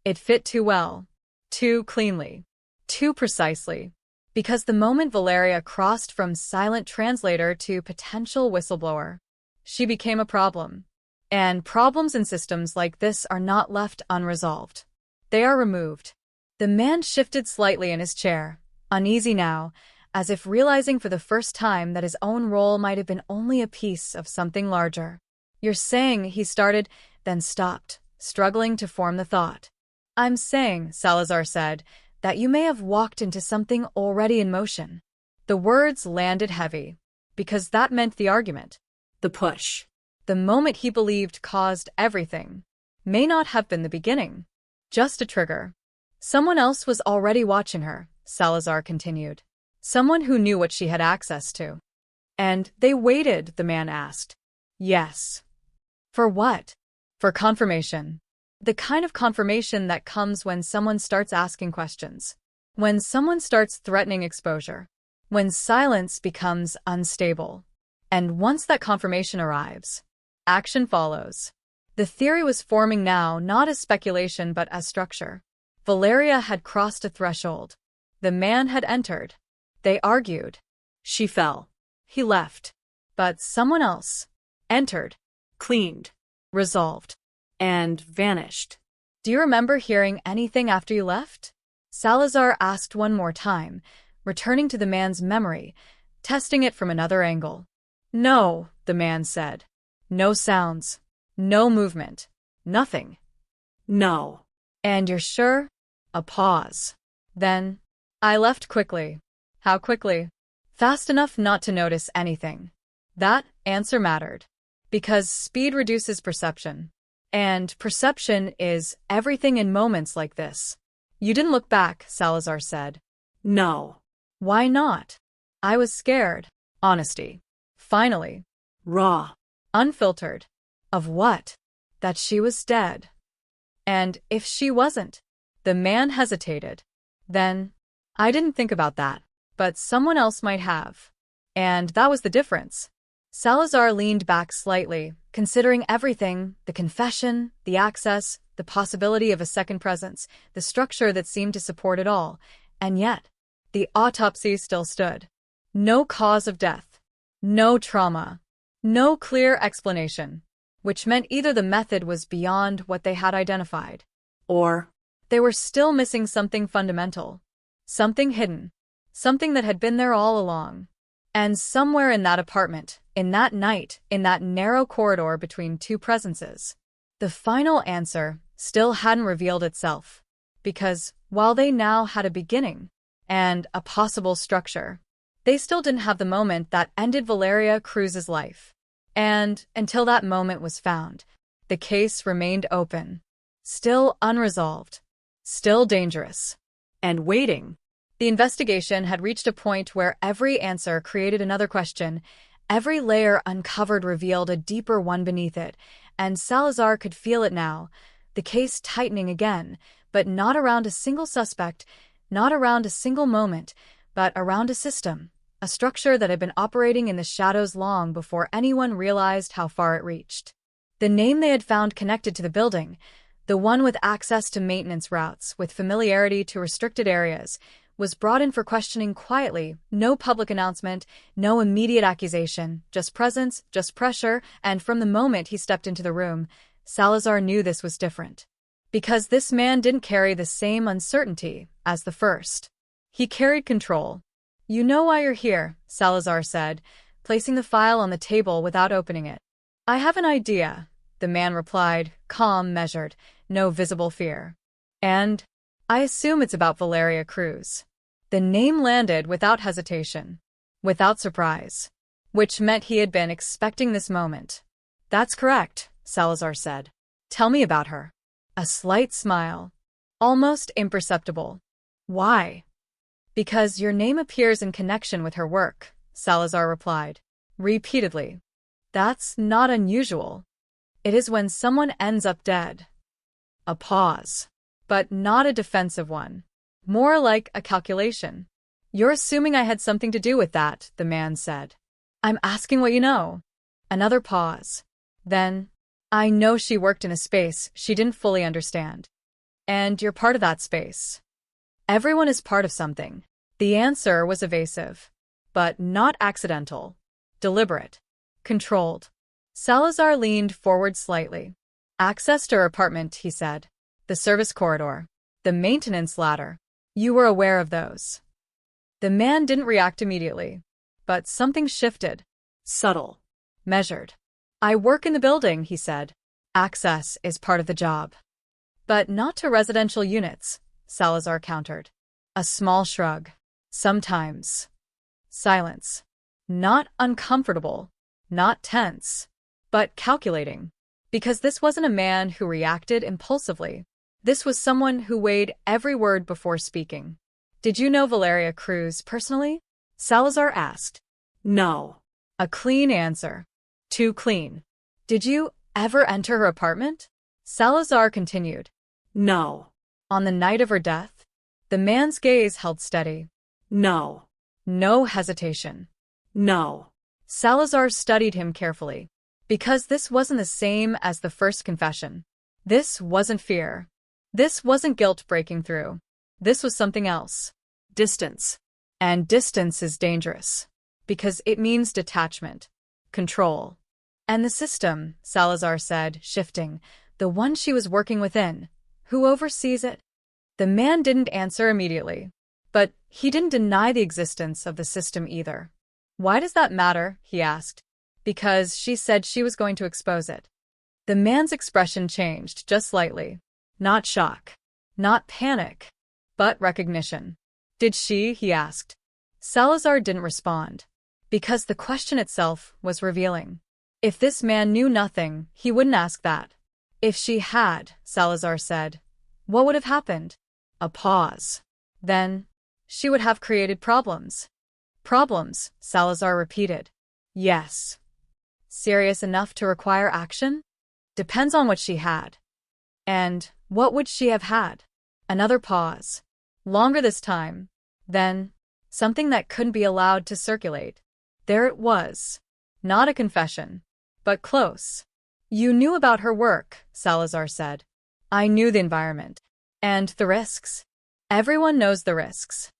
It fit too well, too cleanly, too precisely. Because the moment Valeria crossed from silent translator to potential whistleblower, she became a problem. And problems in systems like this are not left unresolved. They are removed. The man shifted slightly in his chair, uneasy now, as if realizing for the first time that his own role might have been only a piece of something larger. You're saying, he started, then stopped, struggling to form the thought. I'm saying, Salazar said, that you may have walked into something already in motion. The words landed heavy, because that meant the argument. The push. The moment he believed caused everything. May not have been the beginning. Just a trigger. Someone else was already watching her, Salazar continued. Someone who knew what she had access to. And they waited, the man asked. Yes. For what? For confirmation. The kind of confirmation that comes when someone starts asking questions. When someone starts threatening exposure. When silence becomes unstable. And once that confirmation arrives, action follows. The theory was forming now, not as speculation but as structure. Valeria had crossed a threshold. The man had entered. They argued. She fell. He left. But someone else entered. Cleaned. Resolved. And vanished. Do you remember hearing anything after you left? Salazar asked one more time, returning to the man's memory, testing it from another angle. No, the man said. No sounds. No movement. Nothing. No. And you're sure? A pause. Then, I left quickly. How quickly? Fast enough not to notice anything. That answer mattered. Because speed reduces perception. And perception is everything in moments like this. You didn't look back, Salazar said. No. Why not? I was scared. Honesty. Finally. Raw. Unfiltered. Of what? That she was dead. And if she wasn't? The man hesitated. Then, I didn't think about that, but someone else might have. And that was the difference. Salazar leaned back slightly, considering everything, the confession, the access, the possibility of a second presence, the structure that seemed to support it all. And yet, the autopsy still stood. No cause of death. No trauma. No clear explanation. Which meant either the method was beyond what they had identified, or they were still missing something fundamental. Something hidden. Something that had been there all along. And somewhere in that apartment, in that night, in that narrow corridor between two presences, the final answer still hadn't revealed itself. Because, while they now had a beginning and a possible structure, they still didn't have the moment that ended Valeria Cruz's life. And until that moment was found, the case remained open, still unresolved, still dangerous, and waiting. The investigation had reached a point where every answer created another question. Every layer uncovered revealed a deeper one beneath it, and Salazar could feel it now, the case tightening again, but not around a single suspect, not around a single moment, but around a system. A structure that had been operating in the shadows long before anyone realized how far it reached. The name they had found connected to the building, the one with access to maintenance routes, with familiarity to restricted areas, was brought in for questioning quietly, no public announcement, no immediate accusation, just presence, just pressure, and from the moment he stepped into the room, Salazar knew this was different. Because this man didn't carry the same uncertainty as the first. He carried control. You know why you're here, Salazar said, placing the file on the table without opening it. I have an idea, the man replied, calm, measured, no visible fear. And I assume it's about Valeria Cruz. The name landed without hesitation, without surprise, which meant he had been expecting this moment. That's correct, Salazar said. Tell me about her. A slight smile, almost imperceptible. Why? Because your name appears in connection with her work, Salazar replied, repeatedly. That's not unusual. It is when someone ends up dead. A pause, but not a defensive one. More like a calculation. You're assuming I had something to do with that, the man said. I'm asking what you know. Another pause. Then, I know she worked in a space she didn't fully understand. And you're part of that space. Everyone is part of something. The answer was evasive, but not accidental. Deliberate. Controlled. Salazar leaned forward slightly. Access to her apartment, he said. The service corridor. The maintenance ladder. You were aware of those. The man didn't react immediately, but something shifted. Subtle. Measured. I work in the building, he said. Access is part of the job. But not to residential units, Salazar countered. A small shrug. Sometimes. Silence. Not uncomfortable. Not tense. But calculating. Because this wasn't a man who reacted impulsively. This was someone who weighed every word before speaking. Did you know Valeria Cruz personally? Salazar asked. No. A clean answer. Too clean. Did you ever enter her apartment? Salazar continued. No. On the night of her death? The man's gaze held steady. No. No hesitation. No. Salazar studied him carefully. Because this wasn't the same as the first confession. This wasn't fear. This wasn't guilt breaking through. This was something else. Distance. And distance is dangerous. Because it means detachment. Control. And the system, Salazar said, shifting, the one she was working within. Who oversees it? The man didn't answer immediately. But he didn't deny the existence of the system either. Why does that matter? He asked. Because she said she was going to expose it. The man's expression changed just slightly. Not shock. Not panic. But recognition. Did she? He asked. Salazar didn't respond, because the question itself was revealing. If this man knew nothing, he wouldn't ask that. If she had, Salazar said, what would have happened? A pause. Then, she would have created problems. Problems, Salazar repeated. Yes. Serious enough to require action? Depends on what she had. And what would she have had? Another pause. Longer this time. Then, something that couldn't be allowed to circulate. There it was. Not a confession, but close. You knew about her work, Salazar said. I knew the environment. And the risks. Everyone knows the risks.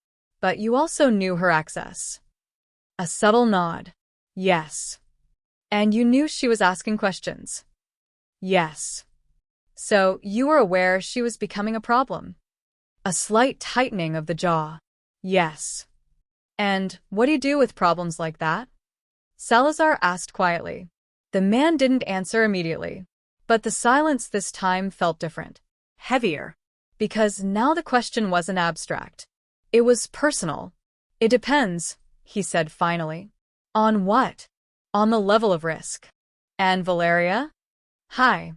But you also knew her access. A subtle nod. Yes. And you knew she was asking questions. Yes. So you were aware she was becoming a problem. A slight tightening of the jaw. Yes. And what do you do with problems like that? Salazar asked quietly. The man didn't answer immediately, but the silence this time felt different, heavier, because now the question wasn't abstract. It was personal. It depends, he said finally. On what? On the level of risk. And Valeria? Hi.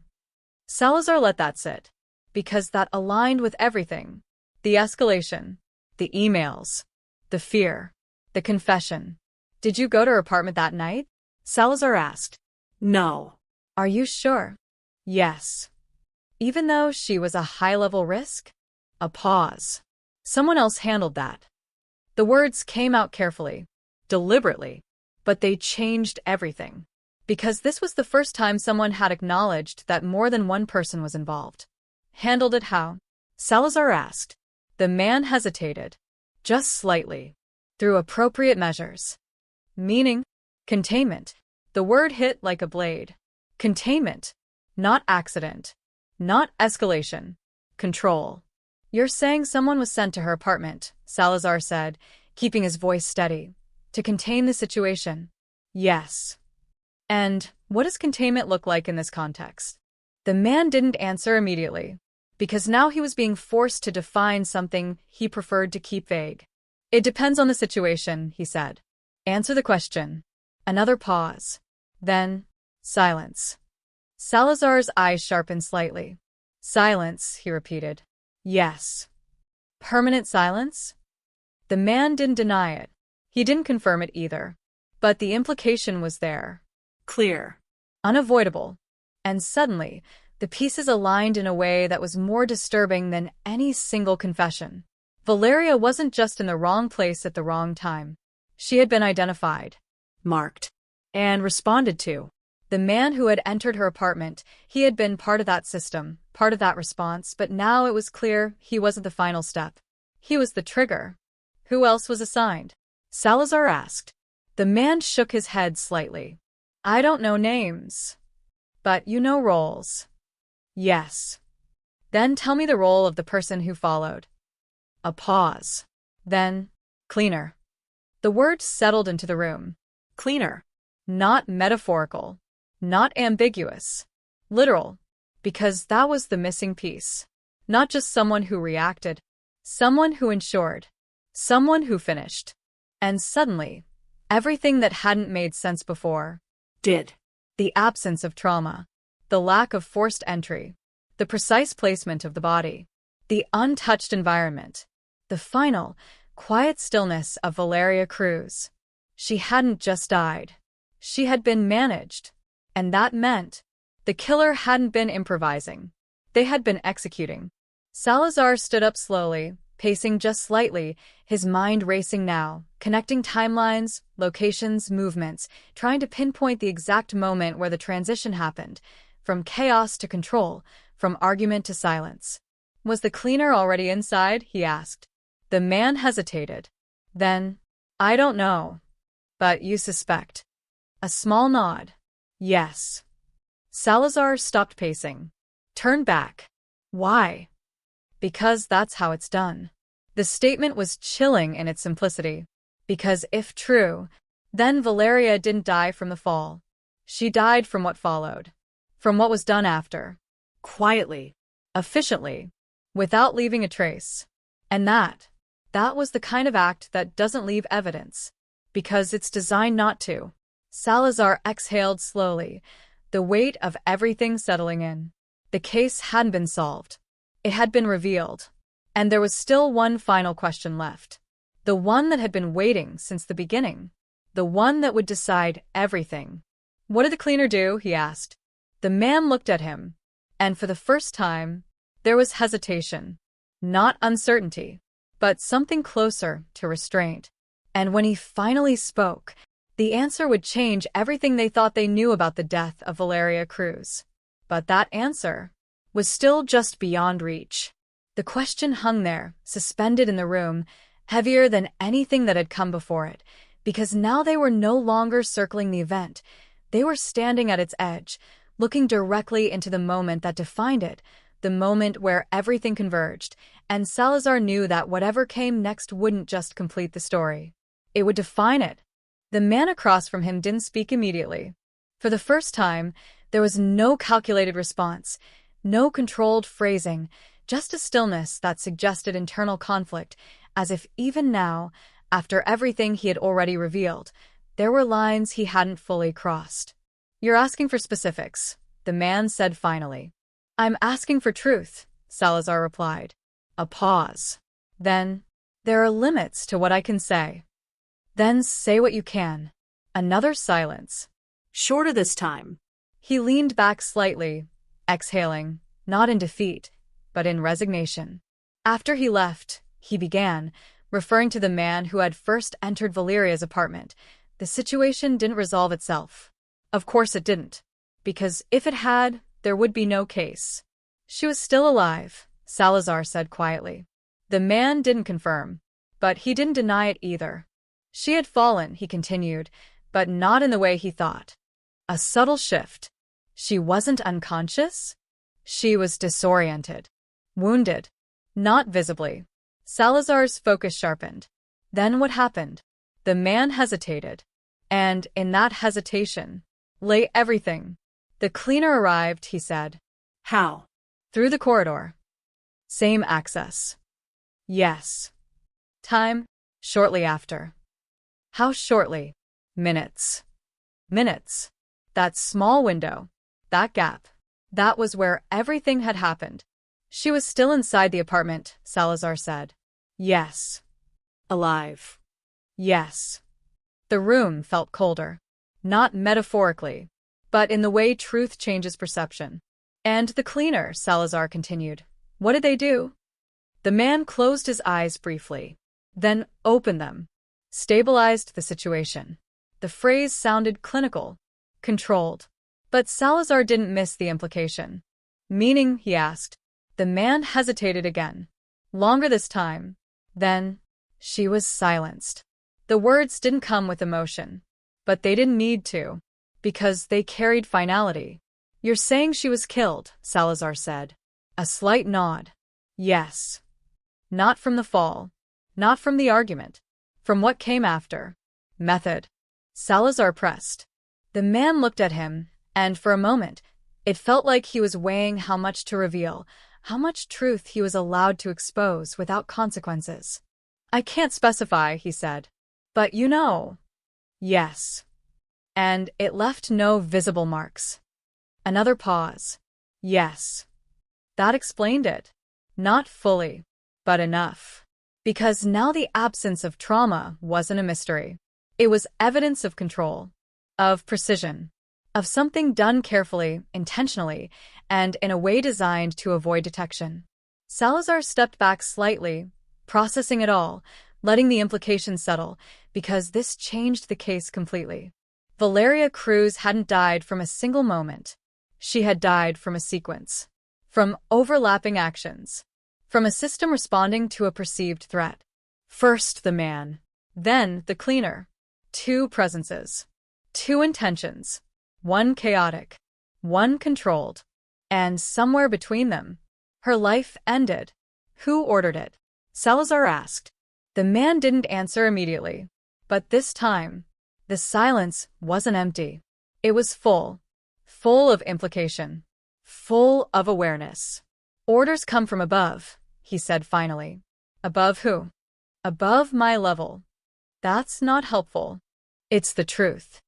Salazar let that sit, because that aligned with everything. The escalation, the emails, the fear, the confession. Did you go to her apartment that night? Salazar asked. No. Are you sure? Yes. Even though she was a high-level risk? A pause. Someone else handled that. The words came out carefully, deliberately, but they changed everything. Because this was the first time someone had acknowledged that more than one person was involved. Handled it how? Salazar asked. The man hesitated. Just slightly. Through appropriate measures. Meaning? Containment. The word hit like a blade. Containment. Not accident. Not escalation. Control. You're saying someone was sent to her apartment, Salazar said, keeping his voice steady. To contain the situation. Yes. And what does containment look like in this context? The man didn't answer immediately, because now he was being forced to define something he preferred to keep vague. It depends on the situation, he said. Answer the question. Another pause. Then, silence. Salazar's eyes sharpened slightly. Silence, he repeated. Yes. Permanent silence? The man didn't deny it. He didn't confirm it either. But the implication was there. Clear. Unavoidable. And suddenly, the pieces aligned in a way that was more disturbing than any single confession. Valeria wasn't just in the wrong place at the wrong time. She had been identified, marked, and responded to. The man who had entered her apartment, he had been part of that system, part of that response, but now it was clear he wasn't the final step. He was the trigger. Who else was assigned? Salazar asked. The man shook his head slightly. I don't know names. But you know roles. Yes. Then tell me the role of the person who followed. A pause. Then, cleaner. The word settled into the room. Cleaner. Not metaphorical. Not ambiguous. Literal. Because that was the missing piece. Not just someone who reacted. Someone who ensured. Someone who finished. And suddenly, everything that hadn't made sense before did. The absence of trauma. The lack of forced entry. The precise placement of the body. The untouched environment. The final, quiet stillness of Valeria Cruz. She hadn't just died. She had been managed. And that meant the killer hadn't been improvising. They had been executing. Salazar stood up slowly, pacing just slightly, his mind racing now, connecting timelines, locations, movements, trying to pinpoint the exact moment where the transition happened, from chaos to control, from argument to silence. Was the cleaner already inside? He asked. The man hesitated. Then, I don't know. But you suspect. A small nod. Yes. Salazar stopped pacing. Turned back. Why? Because that's how it's done. The statement was chilling in its simplicity. Because if true, then Valeria didn't die from the fall. She died from what followed. From what was done after. Quietly. Efficiently. Without leaving a trace. And That was the kind of act that doesn't leave evidence, because it's designed not to. Salazar exhaled slowly, the weight of everything settling in. The case hadn't been solved. It had been revealed. And there was still one final question left. The one that had been waiting since the beginning. The one that would decide everything. "What did the cleaner do?" he asked. The man looked at him, and for the first time, there was hesitation. Not uncertainty, but something closer to restraint. And when he finally spoke, the answer would change everything they thought they knew about the death of Valeria Cruz. But that answer was still just beyond reach. The question hung there, suspended in the room, heavier than anything that had come before it, because now they were no longer circling the event. They were standing at its edge, looking directly into the moment that defined it, the moment where everything converged, and Salazar knew that whatever came next wouldn't just complete the story. It would define it. The man across from him didn't speak immediately. For the first time, there was no calculated response, no controlled phrasing, just a stillness that suggested internal conflict, as if even now, after everything he had already revealed, there were lines he hadn't fully crossed. "You're asking for specifics," the man said finally. "I'm asking for truth," Salazar replied. A pause. Then, "There are limits to what I can say." "Then say what you can." Another silence. "Shorter this time." He leaned back slightly, exhaling, not in defeat, but in resignation. After he left, he began, referring to the man who had first entered Valeria's apartment. The situation didn't resolve itself. Of course it didn't. Because if it had, there would be no case. "She was still alive," Salazar said quietly. The man didn't confirm, but he didn't deny it either. "She had fallen," he continued, "but not in the way he thought. A subtle shift. She wasn't unconscious. She was disoriented. Wounded. Not visibly." Salazar's focus sharpened. Then what happened? The man hesitated. And in that hesitation lay everything. "The cleaner arrived," he said. "How?" "Through the corridor." "Same access." "Yes." "Time?" "Shortly after." "How shortly?" "Minutes." Minutes. That small window. That gap. That was where everything had happened. "She was still inside the apartment," Salazar said. "Yes." "Alive." "Yes." The room felt colder. Not metaphorically, but in the way truth changes perception. "And the cleaner," Salazar continued. "What did they do?" The man closed his eyes briefly, then opened them. Stabilized the situation. The phrase sounded clinical, controlled. But Salazar didn't miss the implication. "Meaning?" he asked. The man hesitated again. Longer this time. Then, she was silenced. The words didn't come with emotion. But they didn't need to. Because they carried finality. "You're saying she was killed," Salazar said. A slight nod. "Yes." Not from the fall. Not from the argument. From what came after. Method. Salazar pressed. The man looked at him, and for a moment, it felt like he was weighing how much to reveal, how much truth he was allowed to expose without consequences. "I can't specify," he said. "But you know." "Yes." And it left no visible marks. Another pause. "Yes." That explained it. Not fully, but enough. Because now the absence of trauma wasn't a mystery. It was evidence of control, of precision, of something done carefully, intentionally, and in a way designed to avoid detection. Salazar stepped back slightly, processing it all, letting the implications settle, because this changed the case completely. Valeria Cruz hadn't died from a single moment. She had died from a sequence. From overlapping actions. From a system responding to a perceived threat. First the man. Then the cleaner. Two presences. Two intentions. One chaotic. One controlled. And somewhere between them, her life ended. Who ordered it? Salazar asked. The man didn't answer immediately. But this time, the silence wasn't empty. It was full. Full of implication. Full of awareness. "Orders come from above," he said finally. "Above who?" Above my level. That's not helpful. It's the truth.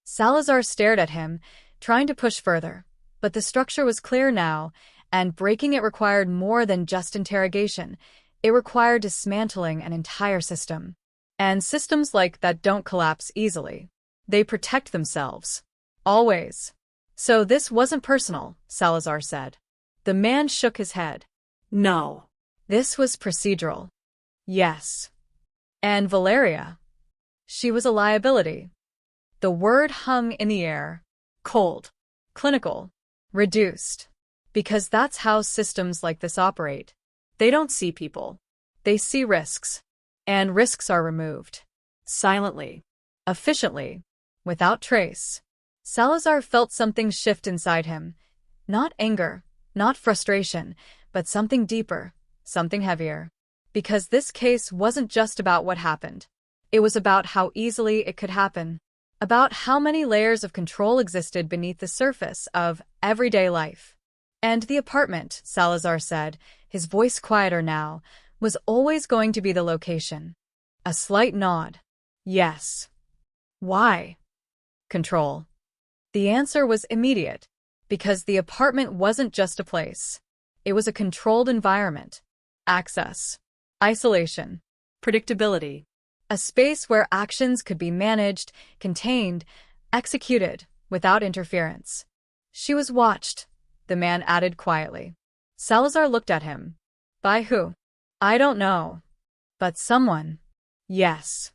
Salazar stared at him, trying to push further, but the structure was clear now, and breaking it required more than just interrogation. It required dismantling an entire system. And systems like that don't collapse easily. They protect themselves. Always. So this wasn't personal, Salazar said. The man shook his head. No. This was procedural. Yes. And Valeria? She was a liability. The word hung in the air. Cold. Clinical. Reduced. Because that's how systems like this operate. They don't see people. They see risks. And risks are removed. Silently. Efficiently. Without trace. Salazar felt something shift inside him. Not anger, not frustration, but something deeper, something heavier. Because this case wasn't just about what happened. It was about how easily it could happen. About how many layers of control existed beneath the surface of everyday life. And the apartment, Salazar said, his voice quieter now, was always going to be the location. A slight nod. Yes. Why? Control. The answer was immediate, because the apartment wasn't just a place. It was a controlled environment. Access. Isolation. Predictability. A space where actions could be managed, contained, executed, without interference. She was watched, the man added quietly. Salazar looked at him. By who? I don't know. But someone. Yes.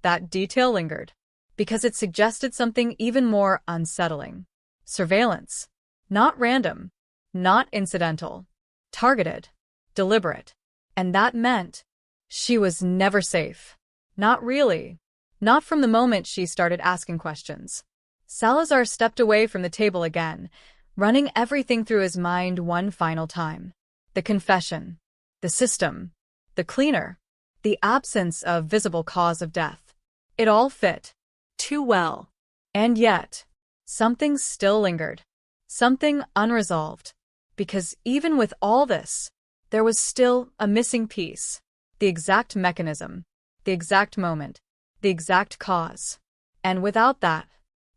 That detail lingered, because it suggested something even more unsettling. Surveillance. Not random. Not incidental. Targeted. Deliberate. And that meant she was never safe. Not really. Not from the moment she started asking questions. Salazar stepped away from the table again, running everything through his mind one final time. The confession. The system. The cleaner. The absence of visible cause of death. It all fit. Too well. And yet, something still lingered. Something unresolved. Because even with all this, there was still a missing piece. The exact mechanism. The exact moment. The exact cause. And without that,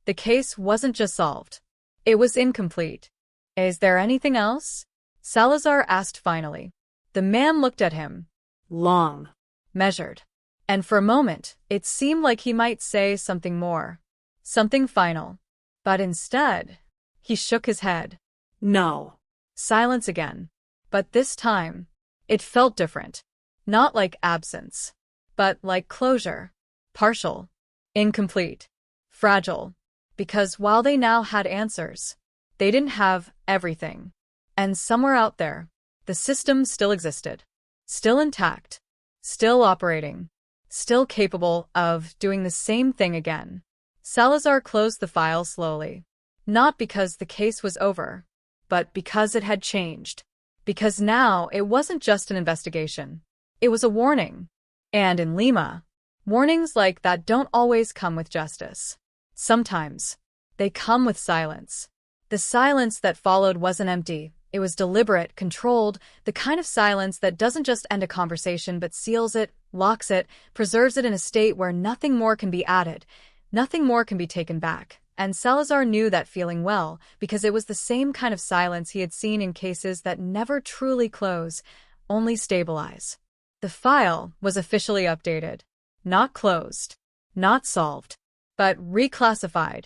the case wasn't just solved. It was incomplete. Is there anything else? Salazar asked finally. The man looked at him. Long. Measured. And for a moment, it seemed like he might say something more. Something final. But instead, he shook his head. No. Silence again. But this time, it felt different. Not like absence, but like closure. Partial. Incomplete. Fragile. Because while they now had answers, they didn't have everything. And somewhere out there, the system still existed. Still intact. Still operating. Still capable of doing the same thing again. Salazar closed the file slowly. Not because the case was over, but because it had changed. Because now it wasn't just an investigation. It was a warning. And in Lima, warnings like that don't always come with justice. Sometimes, they come with silence. The silence that followed wasn't empty. It was deliberate, controlled, the kind of silence that doesn't just end a conversation but seals it, locks it, preserves it in a state where nothing more can be added, nothing more can be taken back. And Salazar knew that feeling well, because it was the same kind of silence he had seen in cases that never truly close, only stabilize. The file was officially updated. Not closed. Not solved. But reclassified.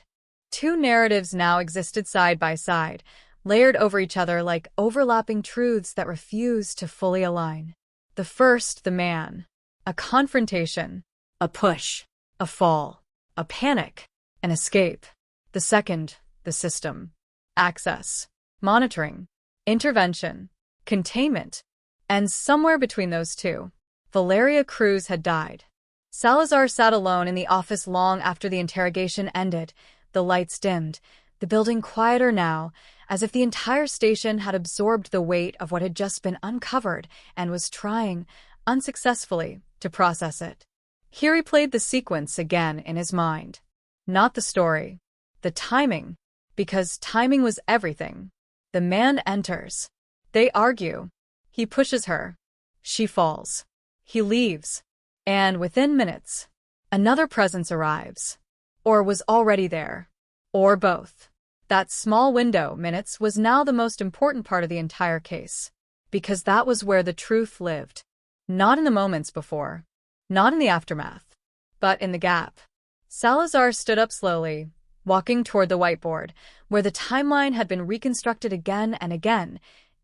Two narratives now existed side by side, layered over each other like overlapping truths that refused to fully align. The first, the man. A confrontation. A push. A fall. A panic. An escape. The second, the system. Access. Monitoring. Intervention. Containment. And somewhere between those two, Valeria Cruz had died. Salazar sat alone in the office long after the interrogation ended. The lights dimmed, the building quieter now, as if the entire station had absorbed the weight of what had just been uncovered and was trying, unsuccessfully, to process it. He replayed the sequence again in his mind. Not the story. The timing. Because timing was everything. The man enters. They argue. He pushes her. She falls. He leaves. And within minutes, another presence arrives. Or was already there. Or both. That small window, minutes, was now the most important part of the entire case. Because that was where the truth lived. Not in the moments before. Not in the aftermath. But in the gap. Salazar stood up slowly, walking toward the whiteboard, where the timeline had been reconstructed again and again,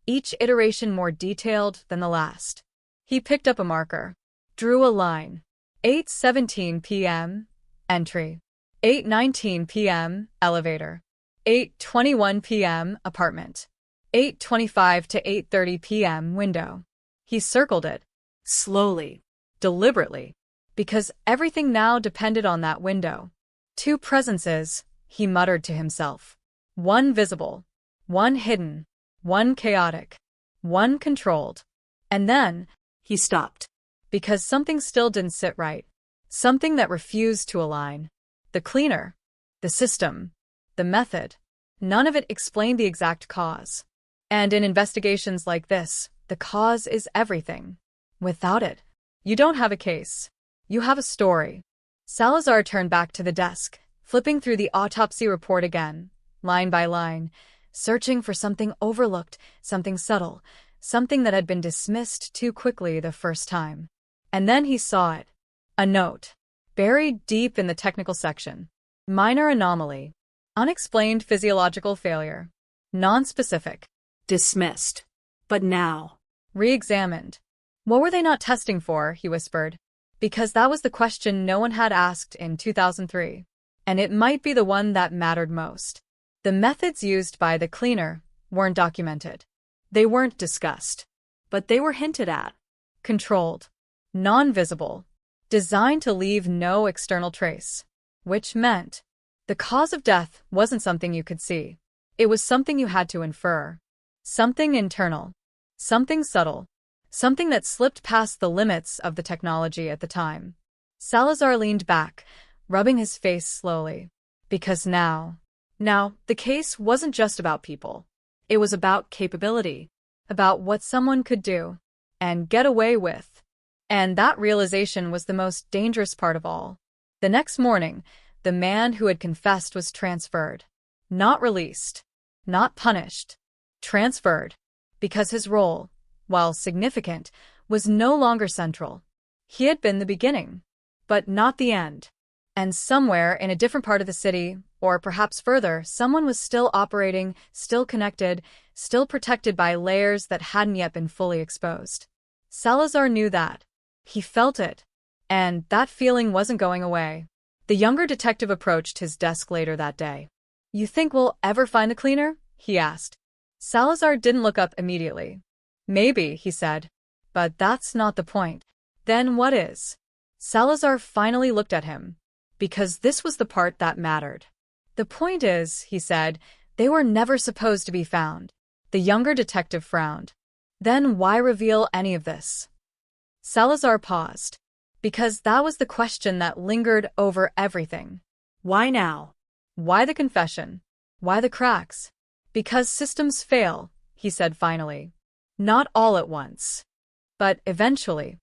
each iteration more detailed than the last. He picked up a marker, drew a line. 8:17 p.m. Entry. 8:19 p.m. Elevator. 8:21 p.m. Apartment. 8:25 to 8:30 p.m. Window. He circled it. Slowly. Deliberately. Because everything now depended on that window. Two presences, he muttered to himself. One visible. One hidden. One chaotic. One controlled. And then, he stopped. Because something still didn't sit right. Something that refused to align. The cleaner. The system. The method. None of it explained the exact cause. And in investigations like this, the cause is everything. Without it, you don't have a case. You have a story. Salazar turned back to the desk, flipping through the autopsy report again, line by line, searching for something overlooked, something subtle, something that had been dismissed too quickly the first time. And then he saw it. A note. Buried deep in the technical section. Minor anomaly. Unexplained physiological failure. Nonspecific. Dismissed. But now. Re-examined. What were they not testing for, he whispered. Because that was the question no one had asked in 2003. And it might be the one that mattered most. The methods used by the cleaner weren't documented. They weren't discussed. But they were hinted at. Controlled. Non-visible. Designed to leave no external trace. Which meant the cause of death wasn't something you could see. It was something you had to infer. Something internal. Something subtle. Something that slipped past the limits of the technology at the time. Salazar leaned back, rubbing his face slowly. Because now, the case wasn't just about people. It was about capability. About what someone could do. And get away with. And that realization was the most dangerous part of all. The next morning, the man who had confessed was transferred. Not released. Not punished. Transferred. Because his role, while significant, was no longer central. He had been the beginning, but not the end. And somewhere in a different part of the city, or perhaps further, someone was still operating, still connected, still protected by layers that hadn't yet been fully exposed. Salazar knew that. He felt it. And that feeling wasn't going away. The younger detective approached his desk later that day. You think we'll ever find the cleaner? He asked. Salazar didn't look up immediately. Maybe, he said. But that's not the point. Then what is? Salazar finally looked at him. Because this was the part that mattered. The point is, he said, they were never supposed to be found. The younger detective frowned. Then why reveal any of this? Salazar paused. Because that was the question that lingered over everything. Why now? Why the confession? Why the cracks? Because systems fail, he said finally. Not all at once. But eventually.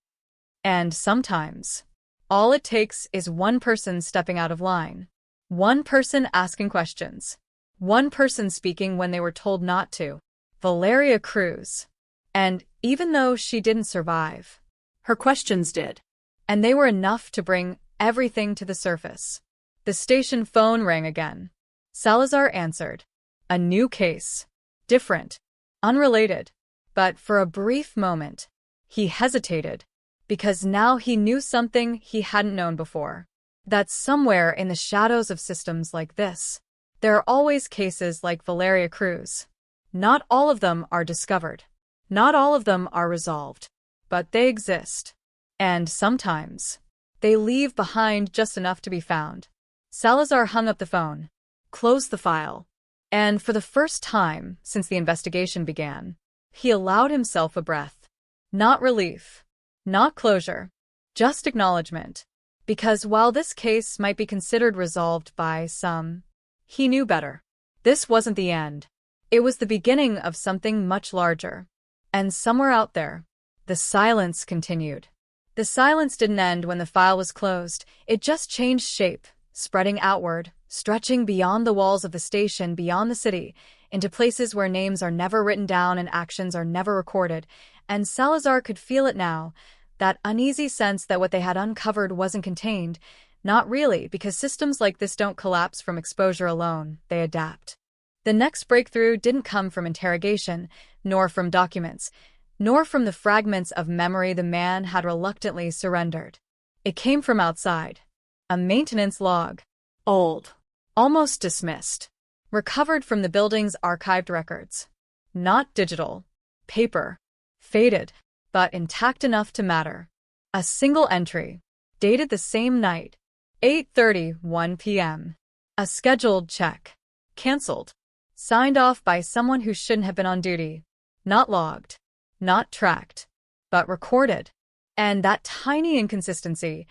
And sometimes. All it takes is one person stepping out of line. One person asking questions. One person speaking when they were told not to. Valeria Cruz. And even though she didn't survive, her questions did. And they were enough to bring everything to the surface. The station phone rang again. Salazar answered. A new case. Different. Unrelated. But for a brief moment, he hesitated. Because now he knew something he hadn't known before. That somewhere in the shadows of systems like this, there are always cases like Valeria Cruz. Not all of them are discovered. Not all of them are resolved. But they exist. And sometimes, they leave behind just enough to be found. Salazar hung up the phone, closed the file, and for the first time since the investigation began, he allowed himself a breath. Not relief, not closure, just acknowledgement. Because while this case might be considered resolved by some, he knew better. This wasn't the end. It was the beginning of something much larger. And somewhere out there, the silence continued. The silence didn't end when the file was closed. It just changed shape, spreading outward, stretching beyond the walls of the station, beyond the city, into places where names are never written down and actions are never recorded. And Salazar could feel it now, that uneasy sense that what they had uncovered wasn't contained. Not really, because systems like this don't collapse from exposure alone, they adapt. The next breakthrough didn't come from interrogation, nor from documents, nor from the fragments of memory the man had reluctantly surrendered. It came from outside. A maintenance log. Old. Almost dismissed. Recovered from the building's archived records. Not digital. Paper. Faded, but intact enough to matter. A single entry. Dated the same night. 8:31 p.m. A scheduled check. Cancelled. Signed off by someone who shouldn't have been on duty. Not logged. Not tracked. But recorded. And that tiny inconsistency,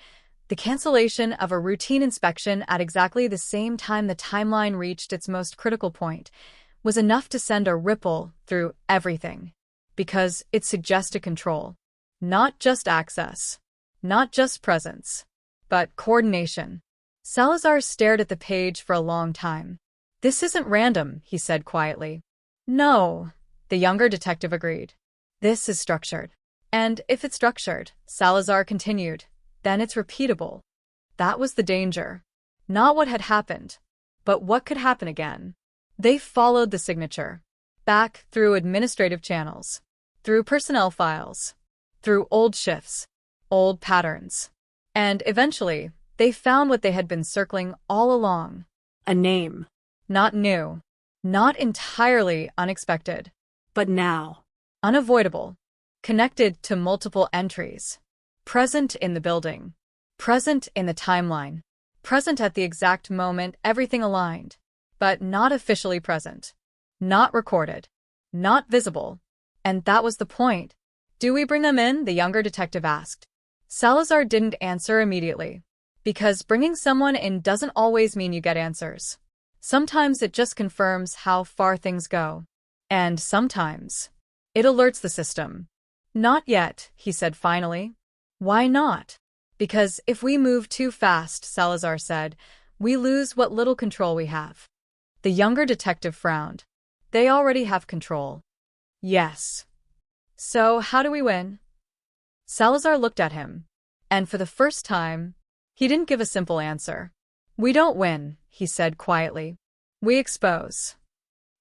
the cancellation of a routine inspection at exactly the same time the timeline reached its most critical point, was enough to send a ripple through everything. Because it suggested control. Not just access. Not just presence. But coordination. Salazar stared at the page for a long time. "This isn't random," he said quietly. "No," the younger detective agreed. "This is structured. And if it's structured," Salazar continued, "then it's repeatable." That was the danger. Not what had happened, but what could happen again. They followed the signature. Back through administrative channels. Through personnel files. Through old shifts. Old patterns. And eventually, they found what they had been circling all along. A name. Not new. Not entirely unexpected. But now. Unavoidable. Connected to multiple entries. Present in the building. Present in the timeline. Present at the exact moment everything aligned. But not officially present. Not recorded. Not visible. And that was the point. "Do we bring them in?" the younger detective asked. Salazar didn't answer immediately. Because bringing someone in doesn't always mean you get answers. Sometimes it just confirms how far things go. And sometimes it alerts the system. "Not yet," he said finally. "Why not?" "Because if we move too fast," Salazar said, "we lose what little control we have." The younger detective frowned. "They already have control." "Yes." "So how do we win?" Salazar looked at him, and for the first time, he didn't give a simple answer. "We don't win," he said quietly. "We expose."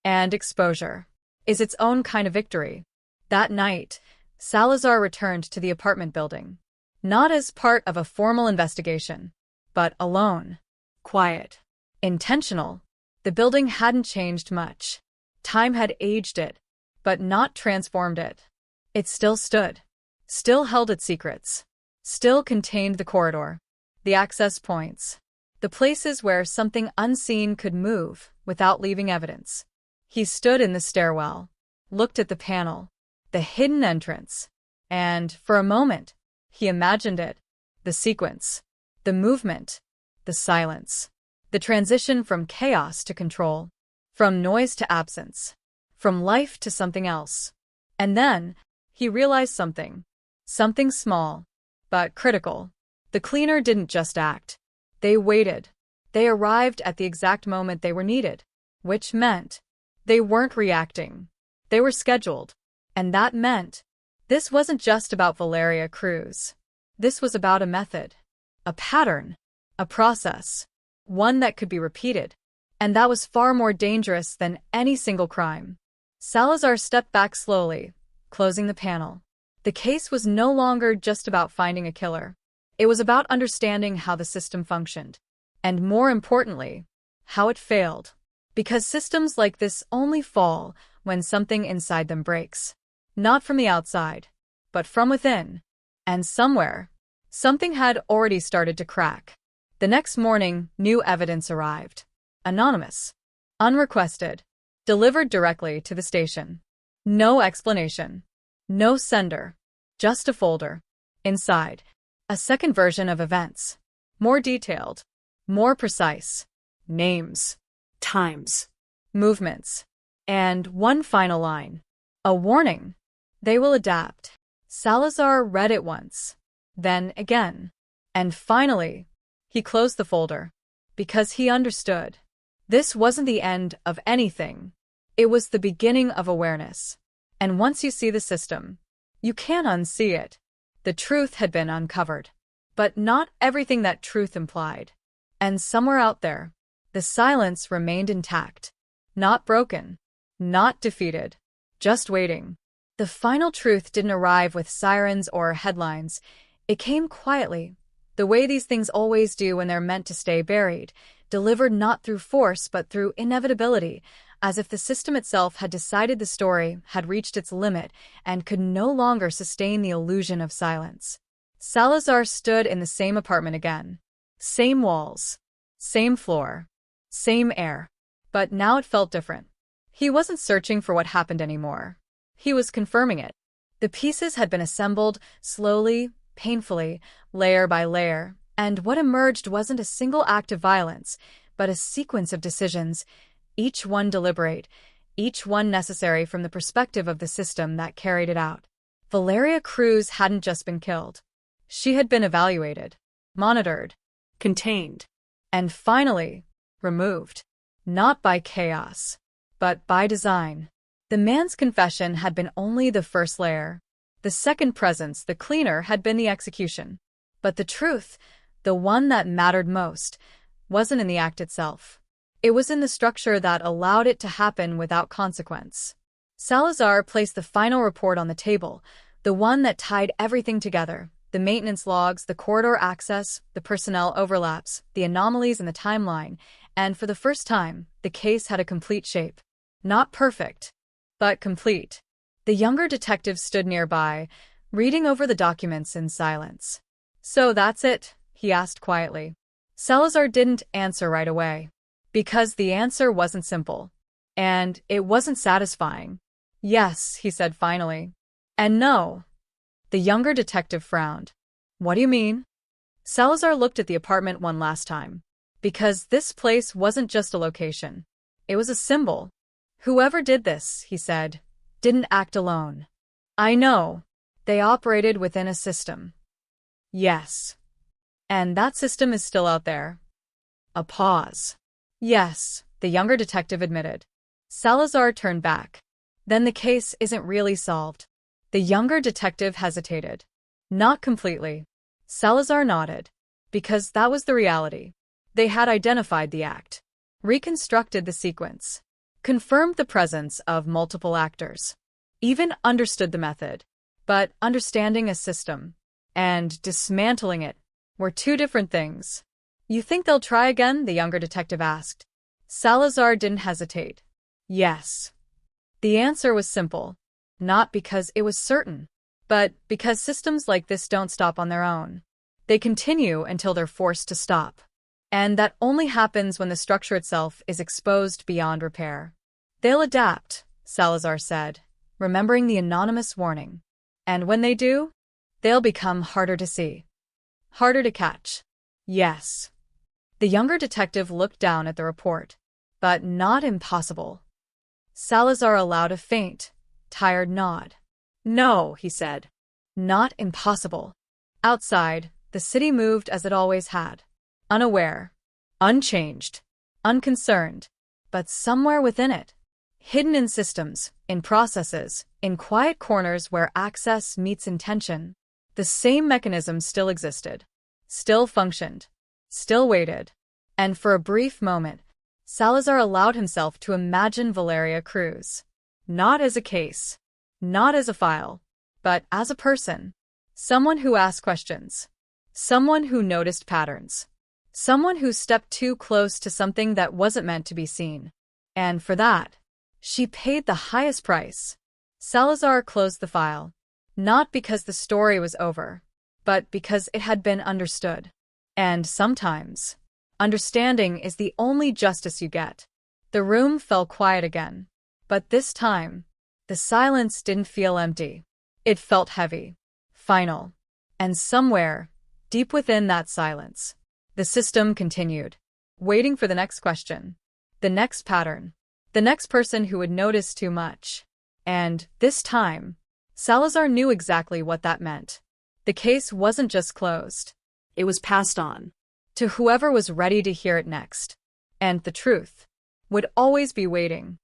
And exposure is its own kind of victory. That night, Salazar returned to the apartment building. Not as part of a formal investigation, but alone. Quiet. Intentional. The building hadn't changed much. Time had aged it, but not transformed it. It still stood. Still held its secrets. Still contained the corridor. The access points. The places where something unseen could move without leaving evidence. He stood in the stairwell, looked at the panel, the hidden entrance, and, for a moment, he imagined it, the sequence, the movement, the silence, the transition from chaos to control, from noise to absence, from life to something else. And then, he realized something. Something small, but critical. The cleaner didn't just act. They waited. They arrived at the exact moment they were needed, which meant they weren't reacting. They were scheduled. And that meant this wasn't just about Valeria Cruz. This was about a method, a pattern, a process, one that could be repeated. And that was far more dangerous than any single crime. Salazar stepped back slowly, closing the panel. The case was no longer just about finding a killer. It was about understanding how the system functioned. And more importantly, how it failed. Because systems like this only fall when something inside them breaks. Not from the outside, but from within. And somewhere, something had already started to crack. The next morning, new evidence arrived. Anonymous. Unrequested. Delivered directly to the station. No explanation. No sender. Just a folder. Inside, a second version of events. More detailed. More precise. Names. Times. Movements. And one final line. A warning. They will adapt. Salazar read it once. then again. And finally, he closed the folder. Because he understood. This wasn't the end of anything. It was the beginning of awareness. And once you see the system, you can't unsee it. The truth had been uncovered. But not everything that truth implied. And somewhere out there, the silence remained intact. Not broken. Not defeated. Just waiting. The final truth didn't arrive with sirens or headlines. It came quietly, the way these things always do when they're meant to stay buried, delivered not through force but through inevitability, as if the system itself had decided the story had reached its limit and could no longer sustain the illusion of silence. Salazar stood in the same apartment again. Same walls. Same floor. Same air. But now it felt different. He wasn't searching for what happened anymore. He was confirming it. The pieces had been assembled, slowly, painfully, layer by layer, and what emerged wasn't a single act of violence, but a sequence of decisions, each one deliberate, each one necessary from the perspective of the system that carried it out. Valeria Cruz hadn't just been killed. She had been evaluated, monitored, contained, and finally, removed. Not by chaos, but by design. The man's confession had been only the first layer. The second presence, the cleaner, had been the execution. But the truth, the one that mattered most, wasn't in the act itself. It was in the structure that allowed it to happen without consequence. Salazar placed the final report on the table, the one that tied everything together, the maintenance logs, the corridor access, the personnel overlaps, the anomalies in the timeline, and for the first time, the case had a complete shape. Not perfect, but complete. The younger detective stood nearby, reading over the documents in silence. "So that's it?" he asked quietly. Salazar didn't answer right away. Because the answer wasn't simple. And it wasn't satisfying. "Yes," he said finally. "And no." The younger detective frowned. "What do you mean?" Salazar looked at the apartment one last time. Because this place wasn't just a location. It was a symbol. "Whoever did this," he said, "didn't act alone. I know. They operated within a system." "Yes. And that system is still out there." A pause. "Yes," the younger detective admitted. Salazar turned back. "Then the case isn't really solved." The younger detective hesitated. "Not completely." Salazar nodded. Because that was the reality. They had identified the act, reconstructed the sequence, confirmed the presence of multiple actors, even understood the method. But understanding a system and dismantling it were two different things. "You think they'll try again?" the younger detective asked. Salazar didn't hesitate. "Yes." The answer was simple, not because it was certain, but because systems like this don't stop on their own. They continue until they're forced to stop. And that only happens when the structure itself is exposed beyond repair. "They'll adapt," Salazar said, remembering the anonymous warning. "And when they do, they'll become harder to see. Harder to catch." "Yes." The younger detective looked down at the report. "But not impossible." Salazar allowed a faint, tired nod. "No," he said. "Not impossible." Outside, the city moved as it always had. Unaware, unchanged, unconcerned, but somewhere within it, hidden in systems, in processes, in quiet corners where access meets intention, the same mechanism still existed, still functioned, still waited. And for a brief moment, Salazar allowed himself to imagine Valeria Cruz, not as a case, not as a file, but as a person, someone who asked questions, someone who noticed patterns. Someone who stepped too close to something that wasn't meant to be seen. And for that, she paid the highest price. Salazar closed the file, not because the story was over, but because it had been understood. And sometimes, understanding is the only justice you get. The room fell quiet again. But this time, the silence didn't feel empty. It felt heavy, final. And somewhere, deep within that silence, the system continued, waiting for the next question, the next pattern, the next person who would notice too much. And this time, Salazar knew exactly what that meant. The case wasn't just closed. It was passed on to whoever was ready to hear it next. And the truth would always be waiting.